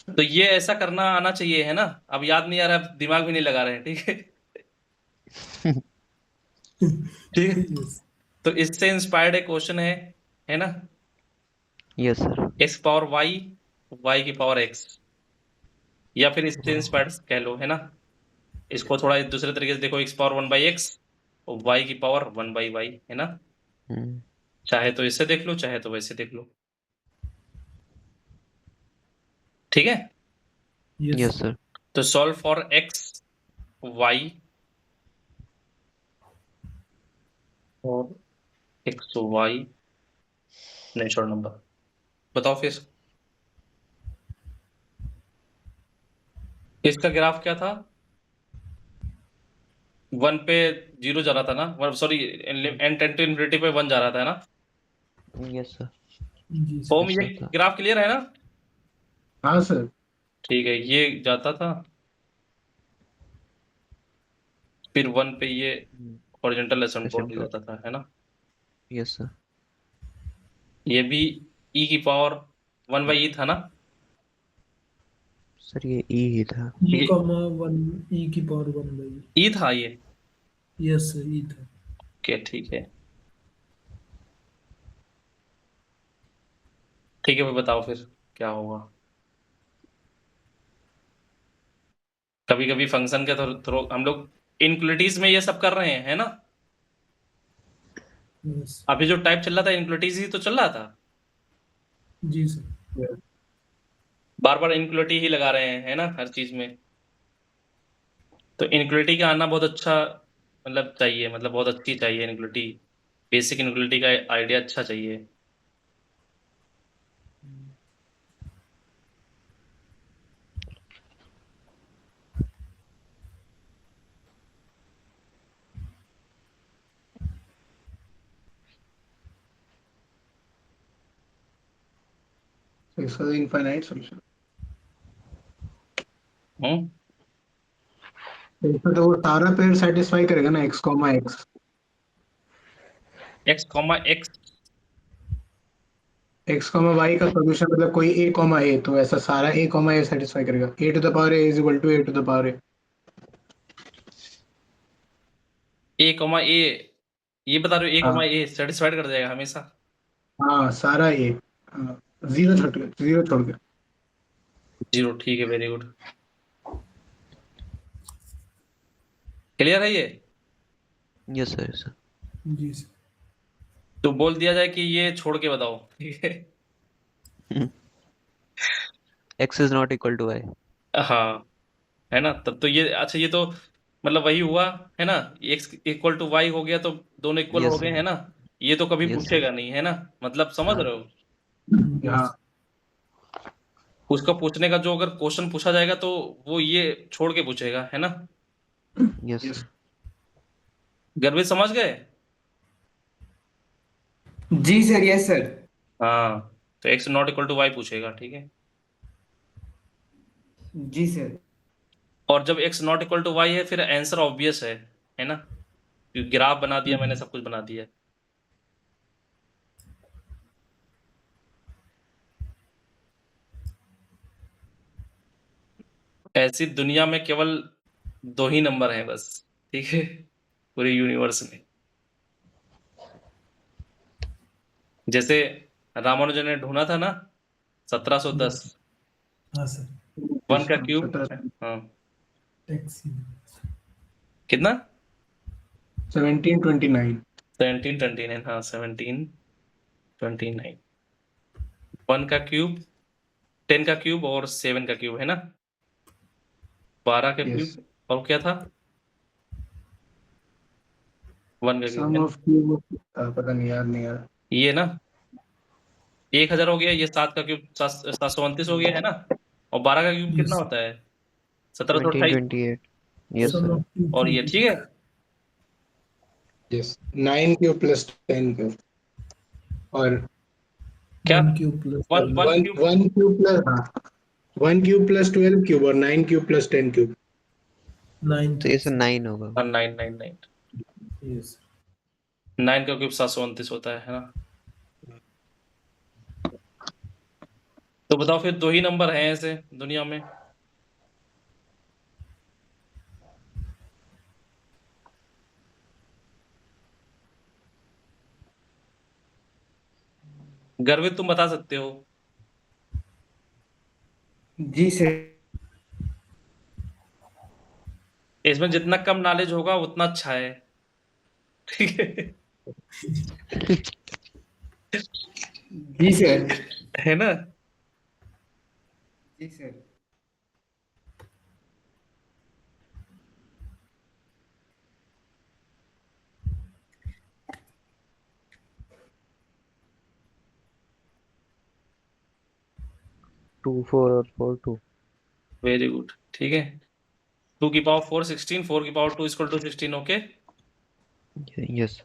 तो ये ऐसा करना आना चाहिए, है ना? अब याद नहीं आ रहा, दिमाग भी नहीं लगा रहे हैं, ठीक है? ठीक है, यस। तो इससे इंस्पायर्ड एक क्वेश्चन है ना? Yes sir. x power y, y की पावर x, या फिर इससे इंस्पायर्ड कह लो, है ना? इसको थोड़ा दूसरे तरीके से देखो, x पावर 1/x और y की पावर 1/y, है ना? हम्म, चाहे तो इससे देख लो, चाहे तो वैसे देख लो, ठीक है? Yes sir. तो सॉल्व फॉर x, y और x y, नेचुरल नंबर, बताओ फिर इसका ग्राफ क्या था? 1 पे 0 जा रहा था ना, sorry n tend to infinity पे 1 जा रहा था, है ना? Yes sir. जी सर। ओम, ये ऐसा था। ग्राफ क्लियर है ना? हाँ सर। ठीक है, ये जाता था, फिर 1 पे ये हॉरिजॉन्टल एसिम्प्टोट हो जाता था, है ना? Yes sir. ये भी e की पावर 1/e था ना? सर ये ई ही था। e ये कॉमा 1, e की पावर 1/e। e था ये? यस सर, e था। ओके, ठीक है, ठीक है, भाई बताओ फिर क्या होगा? कभी कभी फंक्शन के थ्रू हम लोग इनक्वलिटीज में ये सब कर रहे हैं, है ना? यस। अभी जो टाइप चल रहा था इनक्वलिटीज ही तो चल रहा था, जी सर। बार बार इनक्वलिटी ही लगा रहे हैं, है ना, हर चीज में। तो इनक्वलिटी का आना बहुत अच्छा, मतलब चाहिए, मतलब बहुत अच्छी चाहिए इनक्वलिटी, बेसिक इनक्वलिटी का आइडिया अच्छा चाहिए। So इसका इनफाइनाइट सॉल्यूशन। हम्म, तो वो सारा पेयर सेटिस्फाई करेगा ना, x, x। x, x x, y का सॉल्यूशन मतलब कोई a, a, तो ऐसा सारा a, a सेटिस्फाई करेगा। a to the power a is equal to a to the power a। a, a, ये बता रहे हो a, हाँ a सेटिस्फाइड कर जाएगा हमेशा? हाँ, सारा a। हाँ, जीरो छोड़ के। 0, ठीक है, वेरी गुड, क्लियर है ये? Yes sir, yes sir. जी सर। तो बोल दिया जाए कि ये छोड़ के बताओ, ठीक है? x is not equal to y। हाँ, है ना? तब तो ये अच्छा, ये तो मतलब वही हुआ, है ना? x इक्वल टू y हो गया, तो दोनों इक्वल हो यस गए, सर। है ना? ये तो कभी यस पूछेगा सर। नहीं, है ना? मतलब समझ हाँ। रहे हो? हाँ उसका पूछने का जो अगर क्वेश्चन पूछा जाएगा तो वो ये छोड़ के पूछेगा, है ना? Yes yes। सर। गर्वित समझ गए? जी सर, यस सर। हाँ, तो x not equal to y पूछेगा, ठीक है? जी सर। और जब x not equal to y है, फिर आंसर ऑब्वियस है ना? क्योंकि ग्राफ बना दिया मैंने, सब कुछ बना दिया। ऐसी दुनिया में केवल 2 ही नंबर हैं बस, ठीक है, पूरे यूनिवर्स में। जैसे रामानुजन ने ढूंढा था ना, 1710, हाँ सर। 1 का क्यूब, हाँ, टैक्सी। कितना? 1729 1729, हाँ 1729। 1 का क्यूब, 10 का क्यूब और 7 का क्यूब है ना, 12 का Yes. क्यूब और क्या था, 1 का क्यूब सम है ना? ऑफ क्यूब पता नहीं, याद नहीं आ रहा। ये ना 1000 हो गया, ये 7 का क्यूब 729 हो गया है ना, और 12 का क्यूब कितना Yes. होता है, 1728, 1728 yes Sum sir of two और ये ठीक है। Yes. 9 क्यूब प्लस 10 क्यूब और क्या 1 cube plus 1 1 1 1 cube 1 cube plus 1 cube plus 12 cube और 9 क्यूब प्लस 10 क्यूब। 9 तो ये सर 9 होगा 999, Yes. 9 का क्यूब 729 होता है ना। तो बताओ फिर 2 ही नंबर हैं ऐसे दुनिया में। गर्वित तुम बता सकते हो। जी सर। इसमें जितना कम नॉलेज होगा उतना अच्छा है, ठीक है। जी सर। है ना? जी सर। 2 4 और 4 2 वेरी गुड, ठीक है। 2 की पावर 4 16, 4 की power 2 equal to 16, okay yes sir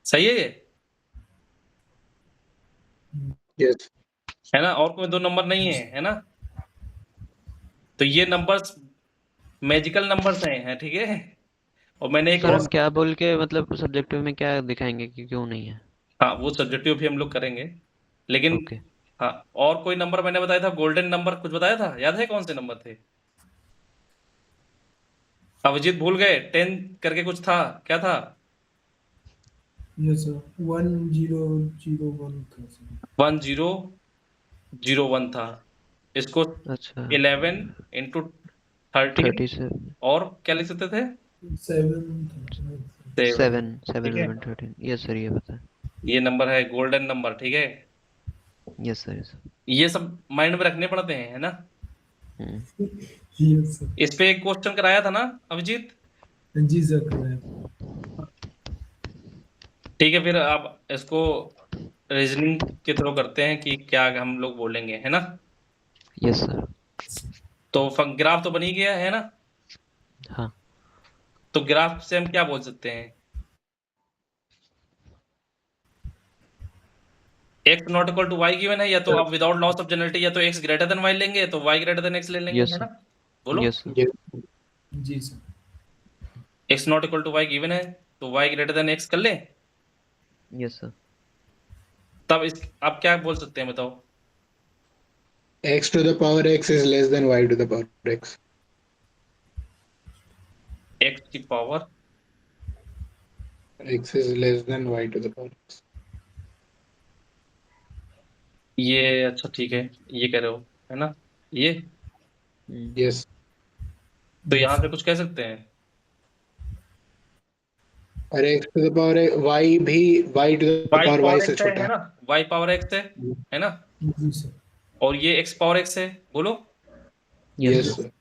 सही है ये, Yes. है ना? और कोई 2 नंबर नहीं है ना? तो ये नंबर्स मैजिकल नंबर्स हैं, ठीक है। और मैंने एक सर और, हम क्या बोल के मतलब सब्जेक्टिव में क्या दिखाएंगे कि क्यों नहीं है हाँ वो सब्जेक्टिव भी हम लोग करेंगे, लेकिन ओके हाँ और कोई नंबर मैंने बताया था, गोल्डन नंबर कुछ बताया था, याद है कौन से नंबर थे? अभिजीत भूल गए, 10 करके कुछ था, क्या था? Yes, sir. 1001 था sir. 1001 था, इसको अच्छा 11 इंटू 13 37 और क्या लिख सकते थे, 7 था. 7, 7 ठीक है। 11 13 यस सर ये पता है ये नंबर है गोल्डन नंबर, ठीक है। यस सर ये सब माइंड में रखने पड़ते हैं, है ना? Yes, sir. इस पे एक क्वेश्चन कराया था ना अभिजीत? Ji sir, correct. ठीक है, फिर अब इसको रीजनिंग के थ्रू करते हैं कि क्या हम लोग बोलेंगे, है ना? यस सर तो ग्राफ तो बन ही गया है ना? हाँ तो ग्राफ से हम क्या बोल सकते हैं, x not equal to y given है, या तो आप विदाउट लॉस ऑफ जनरलिटी या तो x ग्रेटर देन y लेंगे, तो y ग्रेटर देन x ले लेंगे, यस है ना? सर बोलो, यस सर Yes. जी sir. x not equal to y given है तो y ग्रेटर देन x कर ले, यस सर तब इस आप क्या बोल सकते हैं बताओ? X to the power x is less than y to the power x. x की power X is less than y to the power x. ये अच्छा ठीक है, ये कह रहे हो, है ना? ये Yes. तो यहाँ से कुछ कह सकते हैं, और x to the power y भी y to the y power y power से x है छोटा है। ना? y पावर x है ना? जी सर. और ये x पावर x है, बोलो। Yes Yes. Sir sir.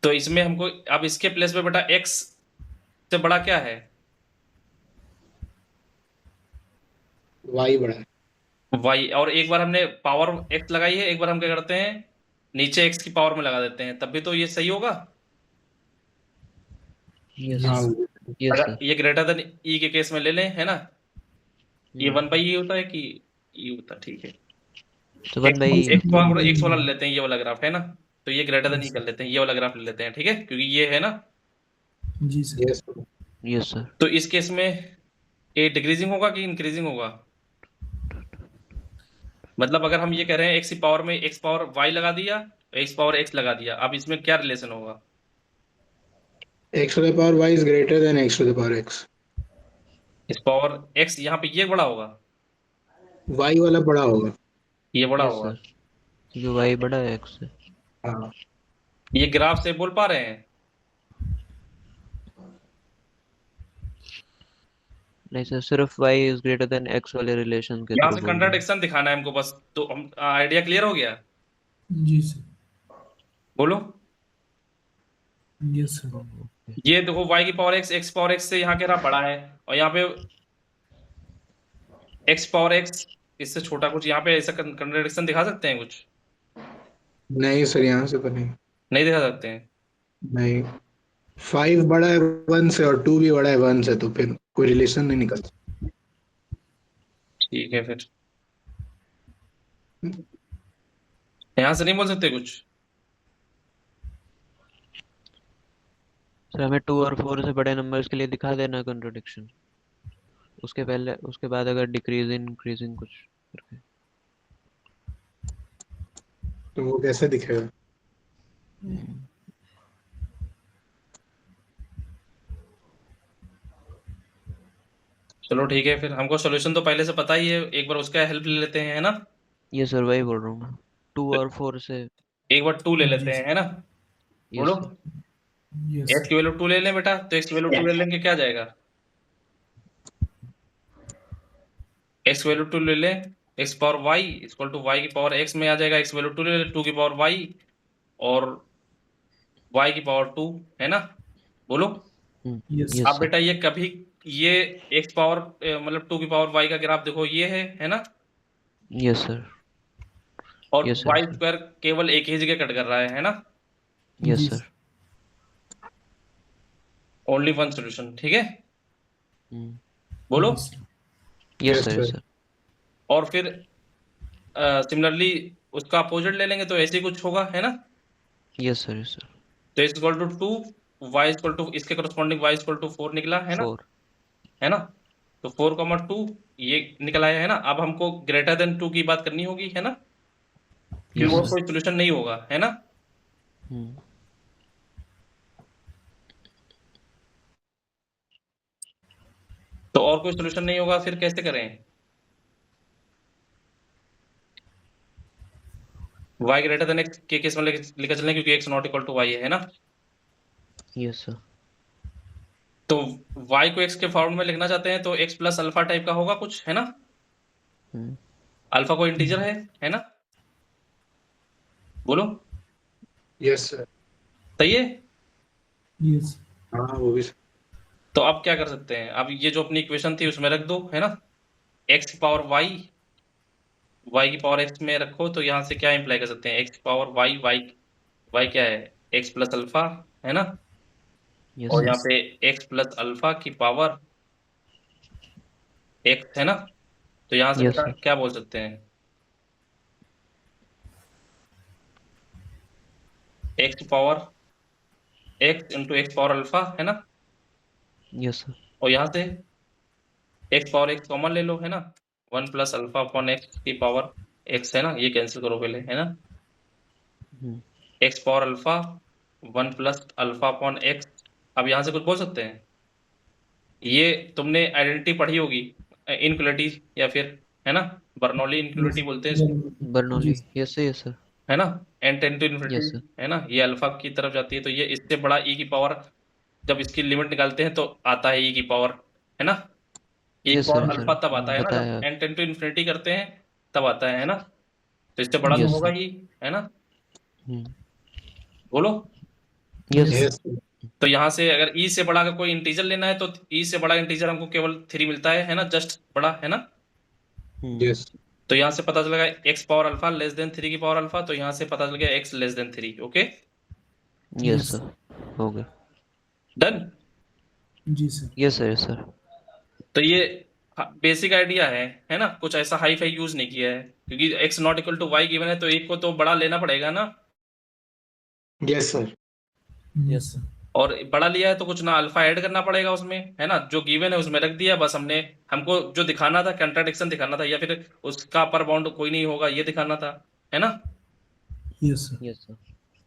तो इसमें हमको अब इसके प्लेस पे बेटा x से बड़ा क्या है, y बड़ा है। y, और एक बार हमने पावर x लगाई है, एक बार हम क्या करते हैं नीचे x की पावर में लगा देते हैं, तब भी तो ये सही होगा। यस हाँ यस अगर सर ये ग्रेटर देन e के केस में ले लें, है ना? ये 1/e होता है कि e होता है, ठीक है। तो 1 बाई x पावर x वाला ले लेते हैं, ये वाला ग्राफ है ना, तो ये ग्रेटर देन e कर लेते हैं, ये वाला ग्राफ ले लेते हैं, ठीक है, क्योंकि ये है ना। जी sir. yes sir. Yes sir तो इस केस में ए डिक्रीजिंग होगा कि इंक्रीजिंग होगा, मतलब अगर हम ये कह रहे हैं x की पावर में x पावर y लगा दिया तो x पावर x लगा दिया, अब इसमें क्या रिलेशन होगा, x to the power y is greater than x to the power x. इस पावर x यहाँ पे ये बड़ा होगा, y वाला बड़ा होगा। ये बड़ा यस होगा। सर क्योंकि y बड़ा है x से हाँ ये ग्राफ से बोल पा रहे हैं? नहीं सर, सिर्फ y is greater than x वाले रिलेशन के यहाँ थ्रू से बोल रहे हैं। कंट्राडिक्शन दिखाना है हमको बस, तो हम आइडिया क्लियर हो गया? जी सर। बोलो। Yes sir. ये देखो y की power x, x power x से यहाँ कह रहा बड़ा है, और यहाँ पे x पावर x इससे छोटा कुछ, यहाँ पे ऐसा कंट्राडिक्शन दिखा सकते हैं कुछ? नहीं सर, यहाँ से तो नहीं। नहीं दिखा सकते हैं। नहीं, 5 बड़ा है 1 से और 2 भी बड़ा है 1 से, तो फिर कोई रिलेशन नहीं निकलता। ठीक है, फिर यहाँ से नहीं बोल सकते कुछ? सर हमें 2 और 4 से बड़े नंबर्स के लिए दिखा देना कंट्राडिक्शन, उसके पहले उसके बाद अगर डिक्रीजिंग इंक्रीजिंग कुछ करके। तो वो कैसे दिखेगा? चलो ठीक है, फिर हमको सोल्यूशन तो पहले से पता ही है, एक बार उसका हेल्प ले लेते हैं, है ना? ये सर वही बोल रहा हूँ मैं, 2 और 4 से। एक बार 2 ले लेते हैं, है ना? यस बोलो। सर। यस x की वैल्यू 2 ले लें बेटा, तो x की वैल्यू 2 ले लेंगे, क्या जाएगा? x की वैल्यू 2 ले लें, x power y equal to y की पावर x में आ जाएगा, x की वैल्यू 2 ले लें, 2 की पावर y और y की पावर 2, है ना? बोलो। यस यस अब सर। बेटा ये कभी ये x पावर मतलब 2 की पावर y का ग्राफ देखो, ये है ना? Yes sir. और Yes, sir, y sir. Square केवल एक ही जगह कट कर रहा है ना? यस जी सर। ओनली वन सोल्यूशन, ठीक है? बोलो। Yes sir, yes sir. और फिर सिमिलरली उसका अपोजिट ले लेंगे तो ऐसे ही कुछ होगा, है ना? Yes sir, yes sir. तो x equal to 2, y equal to इसके करस्पॉन्डिंग y इक्वल टू 4 निकला, है ना? 4। है ना? तो 4, 2 ये निकल आया, है ना? अब हमको ग्रेटर देन 2 की बात करनी होगी, है ना? फिर यस वो सर। कोई सोल्यूशन नहीं होगा, है ना? तो और कोई सोल्यूशन नहीं होगा, फिर कैसे करें? y ग्रेटर देन x के केस में लेकर चलें, क्योंकि x not equal to y है ना? Yes sir. तो y को x के फॉर्म में लिखना चाहते हैं तो x प्लस अल्फा टाइप का होगा कुछ, है ना? अल्फा को इंटीजर है ना? बोलो। Yes sir. सही है? यस हाँ, वो भी। तो अब क्या कर सकते हैं? अब ये जो अपनी इक्वेशन थी उसमें रख दो, है ना? x की पावर y, y की पावर x में रखो, तो यहाँ से क्या इंप्लाई कर सकते हैं? x की पावर y क्या है? x प्लस अल्फा, है ना? यस और सर। यहाँ पे x प्लस अल्फा की पावर x, है ना? तो यहाँ से Yes, बेटा sir. क्या बोल सकते हैं? x की power x into x power alpha, है ना? Yes sir. और यहाँ से x पावर x कॉमन ले लो, है ना? 1 प्लस अल्फा अपॉन x की पावर x, है ना? ये कैंसिल करो पहले, है ना? x power alpha 1 plus alpha upon x। अब यहाँ से कुछ बोल सकते हैं? ये तुमने आइडेंटिटी पढ़ी होगी, इनक्वलिटी, या फिर, है ना? बर्नौली इनक्वलिटी बोलते हैं इसको, Bernoulli. Yes sir, yes sir. है ना? n tend to Yes, infinity, sir. है ना? ये अल्फा की तरफ जाती है, तो ये इससे बड़ा e की पावर, जब इसकी लिमिट निकालते हैं तो आता है e की पावर, है ना? e Yes, power sir, alpha sir. तब आता है ना, बताया। जब n टेंड टू इन्फिनिटी करते हैं तब आता है ना? तो इससे बड़ा तो Yes, होगा sir. ही, है ना? Hmm. बोलो। Yes, yes sir. तो यहाँ से अगर e से बड़ा का कोई इंटीजर लेना है तो e से बड़ा इंटीजर हमको केवल 3 मिलता है ना? जस्ट बड़ा, है ना? यस। तो यहाँ से पता चलेगा x power alpha less than 3 की पावर अल्फा, तो यहाँ से पता चल गया x less than 3, okay? Yes, sir. हो गया। डन। जी sir. Yes sir, yes sir. तो ये बेसिक आइडिया है ना? कुछ ऐसा हाई फाई यूज नहीं किया है, क्योंकि x not equal to y given है, तो एक को तो बड़ा लेना पड़ेगा ना? Yes sir. Yes sir. और बड़ा लिया है तो कुछ ना अल्फा ऐड करना पड़ेगा उसमें, है ना? जो गिवन है उसमें रख दिया, बस हमने, हमको जो दिखाना था कंट्राडिक्शन दिखाना था, या फिर उसका अपर बाउंड कोई नहीं होगा ये दिखाना था, है ना? Yes sir. Yes sir.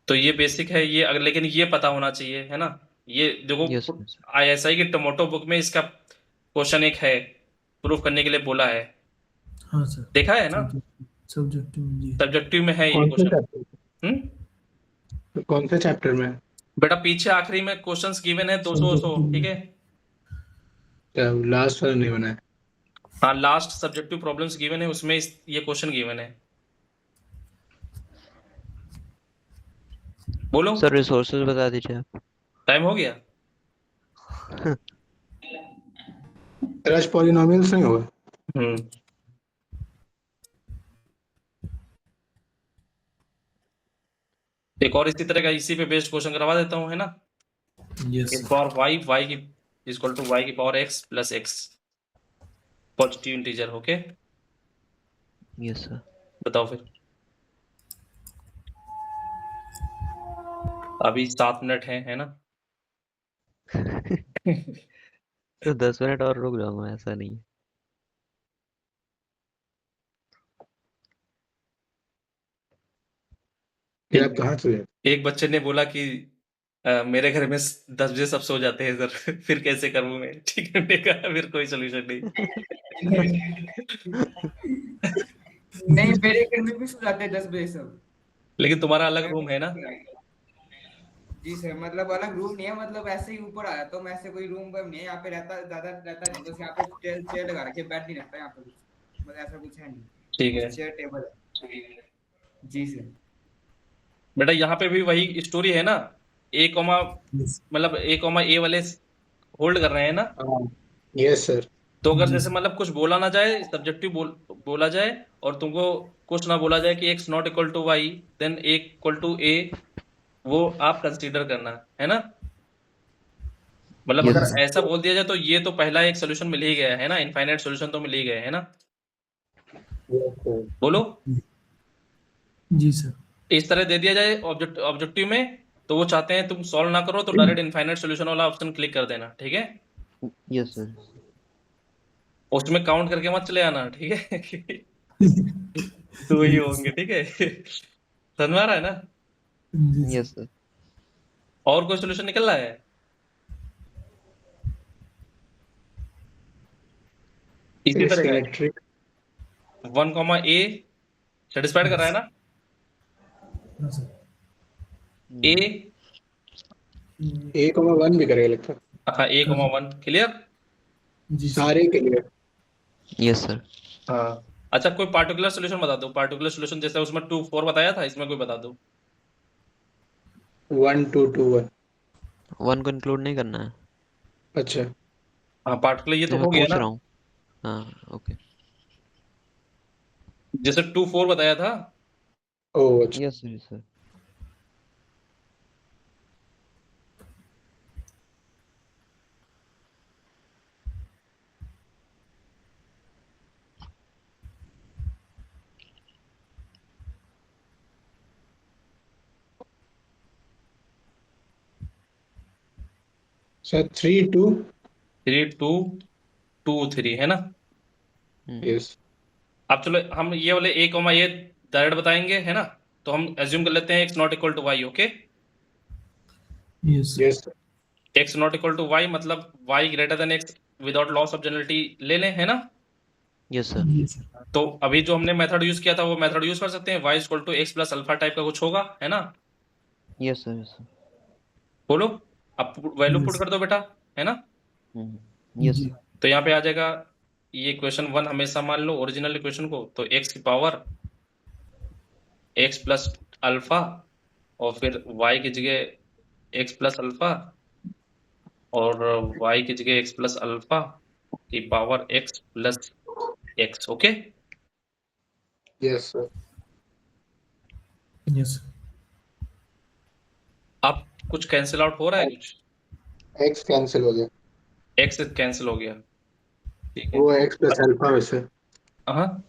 तो ये बेसिक है ये, अगर लेकिन ये पता होना चाहिए, है ना? ये देखो Yes, yes. ISI की टोमेटो बुक में इसका क्वेश्चन एक है, प्रूफ करने के लिए बोला है, हाँ सर। देखा है ना? सब्जेक्टिव जी। सब्जेक्टिव में है ये कौन से क्वेश्चन। चैप्टर? कौन से चैप्टर में? बेटा पीछे आखिरी में क्वेश्चंस गिवन है 200, ठीक है? लास्ट वाला नहीं बना है। हाँ, लास्ट सब्जेक्टिव प्रॉब्लम्स गिवन है, उसमें ये क्वेश्चन गिवन है। बोलो, सर रिसोर्सेज बता दीजिए आप। टाइम हो गया। रश पॉलिनोमियल्स नहीं होगा। एक और इसी तरह का इसी पे बेस्ड क्वेश्चन करवा देता हूँ, है ना। यस एक पावर y की इक्वल टू y की power x plus x, positive integer. Okay, yes sir. बताओ फिर। अभी 7 मिनट है ना। तो 10 मिनट और रुक जाऊंगा, ऐसा नहीं है। कि आप कहाँ से हैं? एक बच्चे ने बोला कि मेरे घर में 10 बजे सब सो जाते हैं सर। फिर कैसे करूं मैं? ठीक है, मैंने कहा फिर कोई सोल्यूशन नहीं। नहीं, मेरे घर में भी सो जाते हैं 10 बजे सब। लेकिन तुम्हारा अलग रूम है ना। जी सर, मतलब अलग रूम नहीं है, मतलब ऐसे ही ऊपर आ जाता हूँ मैं, ऐसे कोई रूम पर नहीं है यहाँ पे, ज्यादा रहता नहीं, बस यहाँ पे चेयर लगा रखी है, बेड नहीं रहता यहाँ पे कुछ, मतलब ऐसा कुछ है नहीं, ठीक है चेयर टेबल है। जी सर। बेटा, यहाँ पे भी वही स्टोरी है ना। ए कॉमा यस मतलब ए कॉमा ए वाले होल्ड कर रहे हैं ना। हाँ, यस सर। तो अगर जी जैसे सर। मतलब कुछ बोला ना जाए, सब्जेक्टिव बोला जाए, और तुमको कुछ ना बोला जाए कि x not equal to y, then a equal to a, वो आप कंसीडर करना, है ना। मतलब यस अगर सर। ऐसा बोल दिया जाए तो ये तो पहला एक सोल्यूशन मिल ही गया है ना, इनफाइनाइट सोल्यूशन तो मिल ही गए, है ना। Yes sir. बोलो, जी सर। इस तरह दे दिया जाए ऑब्जेक्टिव में, तो वो चाहते हैं तुम सॉल्व ना करो, तो डायरेक्ट इनफाइनाइट सोल्यूशन वाला ऑप्शन क्लिक कर देना, ठीक है। Yes sir. उसमें काउंट करके मत चले आना, ठीक है। तो वही होंगे, ठीक है। समझ में आ रहा है ना। जी सर। Yes sir. और कोई सोल्यूशन निकल रहा है? इसी तरह का सिमेट्रिक 1 कॉमा ए सेटिस्फाइड कर रहा है ना। हाँ सर। ए, 1,1 भी करेगा लगता है। हाँ, ए कॉमा 1 क्लियर। जी सर। सारे के लिए यस सर। हाँ, अच्छा, कोई पार्टिकुलर सोल्यूशन बता दो। पार्टिकुलर सोल्यूशन जैसे उसमें 2 4 बताया था, इसमें कोई बता दो। 1 2 2 1। 1 को इंक्लूड नहीं करना है। अच्छा, हाँ, पार्टिकुलर ये तो मैं हो गया पूछ ना। रहा हूँ। हाँ ओके। जैसे 2 4 बताया था। ओह अच्छा। Yes sir. सर सर 3 2 3 2 2 3, है ना। यस। अब चलो हम ये वाले ए कॉमा ए डायरेक्ट बताएंगे, है ना। तो हम एज्यूम कर लेते हैं X not equal to Y. Okay, yes yes sir. X not equal to Y मतलब Y greater than X without loss of generality ले लें, है ना। Yes sir. जी सर। तो अभी जो हमने मेथड यूज किया था वो मेथड यूज कर सकते हैं। Y equal to x plus alpha type का कुछ होगा, है ना। Yes sir. Yes sir. बोलो, अब वैल्यू पुट Yes. कर दो बेटा, है ना। यस जी सर। तो यहाँ पे आ जाएगा ये इक्वेशन 1 हमेशा मान लो ओरिजिनल इक्वेशन को, तो एक्स की पावर एक्स प्लस अल्फा, और फिर वाई की जगह एक्स प्लस अल्फा, और वाई की जगह एक्स प्लस अल्फा की power X plus x. Okay, yes sir. Yes अब कुछ कैंसिल आउट हो रहा है, कुछ एक्स कैंसिल हो गया। एक्स कैंसिल हो गया, ठीक है। वो एक्स प्लस अल्फा में से हाँ,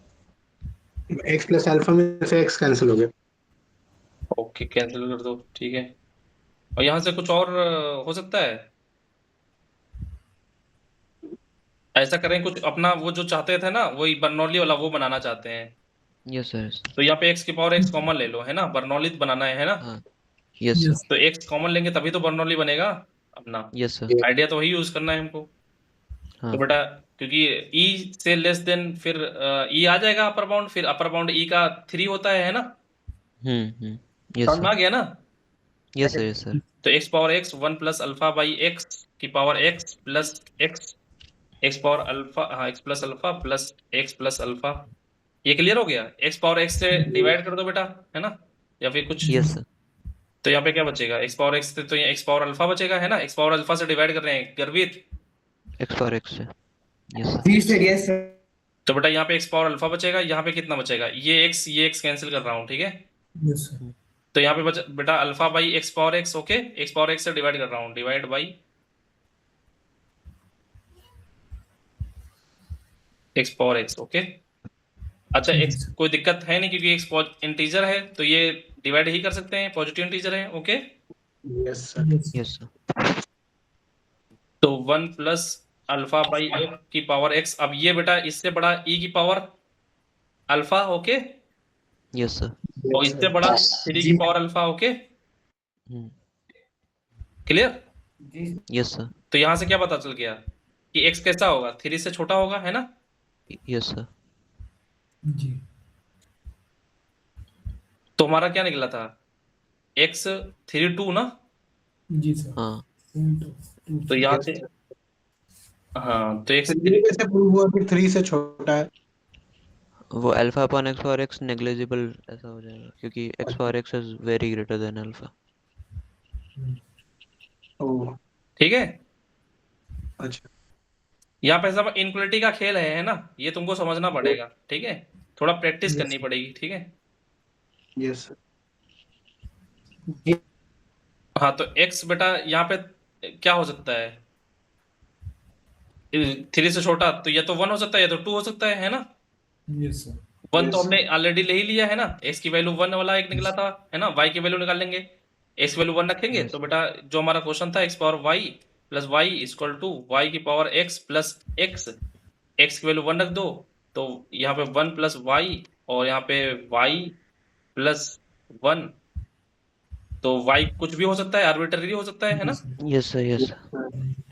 एक्स प्लस अल्फा में से एक्स कैंसिल हो गया। ओके, कैंसिल कर दो, ठीक है। और यहाँ से कुछ और हो सकता है। ऐसा करें, कुछ अपना वो जो चाहते थे ना, वही बर्नौली वाला वो बनाना चाहते हैं। Yes sir. तो यहाँ पे एक्स की पावर एक्स कॉमन ले लो, है ना। बर्नौली बनाना है ना। हाँ। Yes yes sir. तो एक्स कॉमन लेंगे तभी तो बर्नौली बनेगा अपना। Yes sir. आइडिया तो वही यूज करना है हमको। हाँ। तो बेटा, क्योंकि ई से लेस देन फिर ई आ जाएगा अपर बाउंड, फिर अपर बाउंड ई का 3 होता है ना। यस समझ में आ सर। गया ना। Yes sir. Yes sir. तो X power X 1 plus alpha by X की power X plus X X power alpha, हाँ X plus alpha plus x plus alpha. ये क्लियर हो गया? एक्स पावर एक्स से डिवाइड कर दो बेटा, है ना? या फिर कुछ, यस सर। तो यहाँ पे क्या बचेगा? एक्स पावर एक्स से तो ये एक्स पावर अल्फा बचेगा, है ना? एक्स पावर अल्फा से डिवाइड कर रहे हैं गर्वित। एक्स पावर एक्स से। Yes sir. जी सर, यस सर। तो बेटा यहाँ पे एक्स पावर अल्फा बचेगा, यहाँ पे कितना बचेगा? ये एक्स कैंसिल कर रहा हूँ, ठीक है? Yes sir. तो यहाँ पे बेटा alpha by x power x, okay? X power X से डिवाइड कर रहा हूँ, divide by x power x, okay? अच्छा, जी एक्स सर। कोई दिक्कत है नहीं क्योंकि एक्स इंटीजर है तो ये डिवाइड ही कर सकते हैं, पॉजिटिव इंटीजर है, okay? Yes sir. Yes sir. तो 1 प्लस अल्फा बाई एक्स की पावर एक्स। अब ये बेटा इससे बड़ा ई की power alpha, okay? Yes sir. और इससे बड़ा 3 की पावर अल्फा, ओके? क्लियर? जी यस सर। तो यहां से क्या पता चल गया कि एक्स कैसा होगा? 3 से छोटा होगा, है ना? Yes sir. जी। तो हमारा क्या निकला था? एक्स 3 2 ना? जी सर। हाँ। तो यहाँ से, हाँ तो एक्स ये कैसे प्रूव हुआ कि 3 से छोटा है? वो alpha upon X power X negligible ऐसा हो जाएगा क्योंकि X power X is very greater than alpha. ओह ठीक है? अच्छा। यहाँ पे सब इनक्वलिटी का खेल है ना? ये तुमको समझना पड़ेगा, ठीक है? थोड़ा प्रैक्टिस Yes, करनी पड़ेगी, ठीक है? Yes sir. हाँ तो एक्स बेटा यहाँ पे क्या हो सकता है? 3 से छोटा तो या तो 1 हो सकता है या तो 2 हो सकता है ना? Yes sir. 1 तो Yes. हमने ऑलरेडी ले ही लिया है ना, एक्स की वैल्यू 1 वाला एक निकला था, है ना? वाई की वैल्यू निकाल लेंगे, एक्स वैल्यू 1 रखेंगे Yes. तो बेटा जो हमारा क्वेश्चन था X power Y plus Y equal to Y की power X plus X, X की वैल्यू 1 रख दो तो यहाँ पे 1 प्लस वाई और यहाँ पे वाई प्लस 1, तो वाई कुछ भी हो सकता है, आर्बिट्ररी हो सकता है ना? Yes sir. यस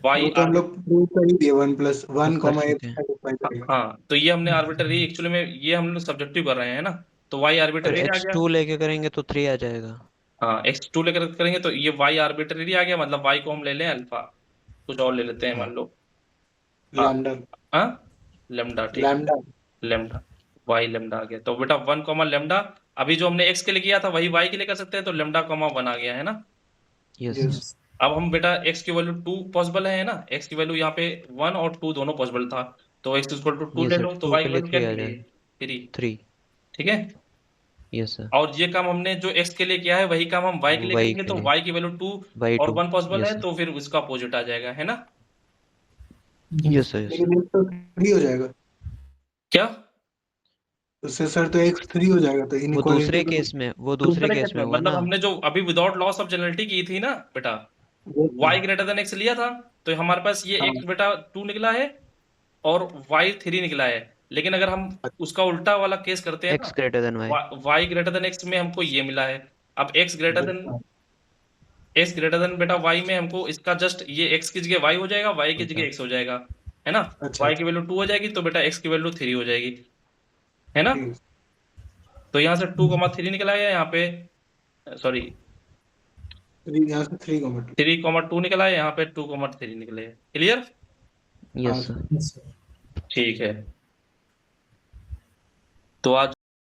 वाई वो तो हम लोग प्रूव कर ही दिए 1 प्लस 1 कर कॉमा चुके हैं। हाँ तो ये हमने आर्बिट्ररी एक्चुअली में ये हम लोग सब्जेक्टिव कर रहे हैं ना, तो वाई पर आर्बिट्ररी आ गया। x2 लेके करेंगे तो 3 आ जाएगा। हाँ x2 लेकर करेंगे तो ये y आर्बिट्ररी आ गया, मतलब y को हम ले लें अल्फा, कुछ और ले लेते हैं मान लो, हाँ लैम्डा। हाँ लेमडा, ठीक है, लैम्डा। लेमडा, y लेमडा आ गया। तो बेटा 1 कॉमा लेमडा, अभी जो हमने x के लिए किया था वही y के लिए कर सकते हैं, तो लेमडा कॉमा 1 आ गया, है ना? Yes yes. अब हम बेटा x की वैल्यू 2 पॉसिबल है ना? x की वैल्यू यहाँ पे 1 और 2 दोनों पॉसिबल था, तो x इक्वल टू 2 यस ले सर। लो, तो 2 y के की लिए वैल्यू क्या 3 आ निकली? जाएगा। 3, 3। ठीक है? Yes sir. और ये काम हमने जो x के लिए किया है वही काम हम y के लिए y करेंगे, के तो लिए y की वैल्यू 2 और y2। 1 पॉसिबल यस है, सर। तो फिर उसका अपोजिट आ जाएगा, है ना? Yes sir. यस लेकिन एक तो 3 हो जाएगा, क्या? उससे सर तो x 3 हो जाएगा, तो वो इनइक्वालिटी दूसरे तो केस में हुआ मतलब ना। हमने जो अभी विदाउट लॉस ऑफ जनरलिटी की थी ना बेटा, y ग्रेटर देन x लिया था, तो हमारे पास ये x बेटा 2 निकला है और y 3 निकला है। लेकिन अगर हम उसका उल्टा वाला केस करते हैं x greater than y। y greater than x में हमको ये मिला है। अब x ग्रेटर देन बेटा y में हमको इसका जस्ट ये x की जगह y हो जाएगा, y की जगह x हो जाएगा, है ना? अच्छा। y की वैल्यू 2 हो जाएगी तो बेटा x की वैल्यू 3 हो जाएगी, है ना? ठीक। तो यहाँ से 2,3 निकला है, यहाँ पे सॉरी 3 यहाँ से 3,2। 3,2 निकला है, यहाँ पे 2,3 निकले। Clear? Yes sir. Yes sir. ठीक है, तो आज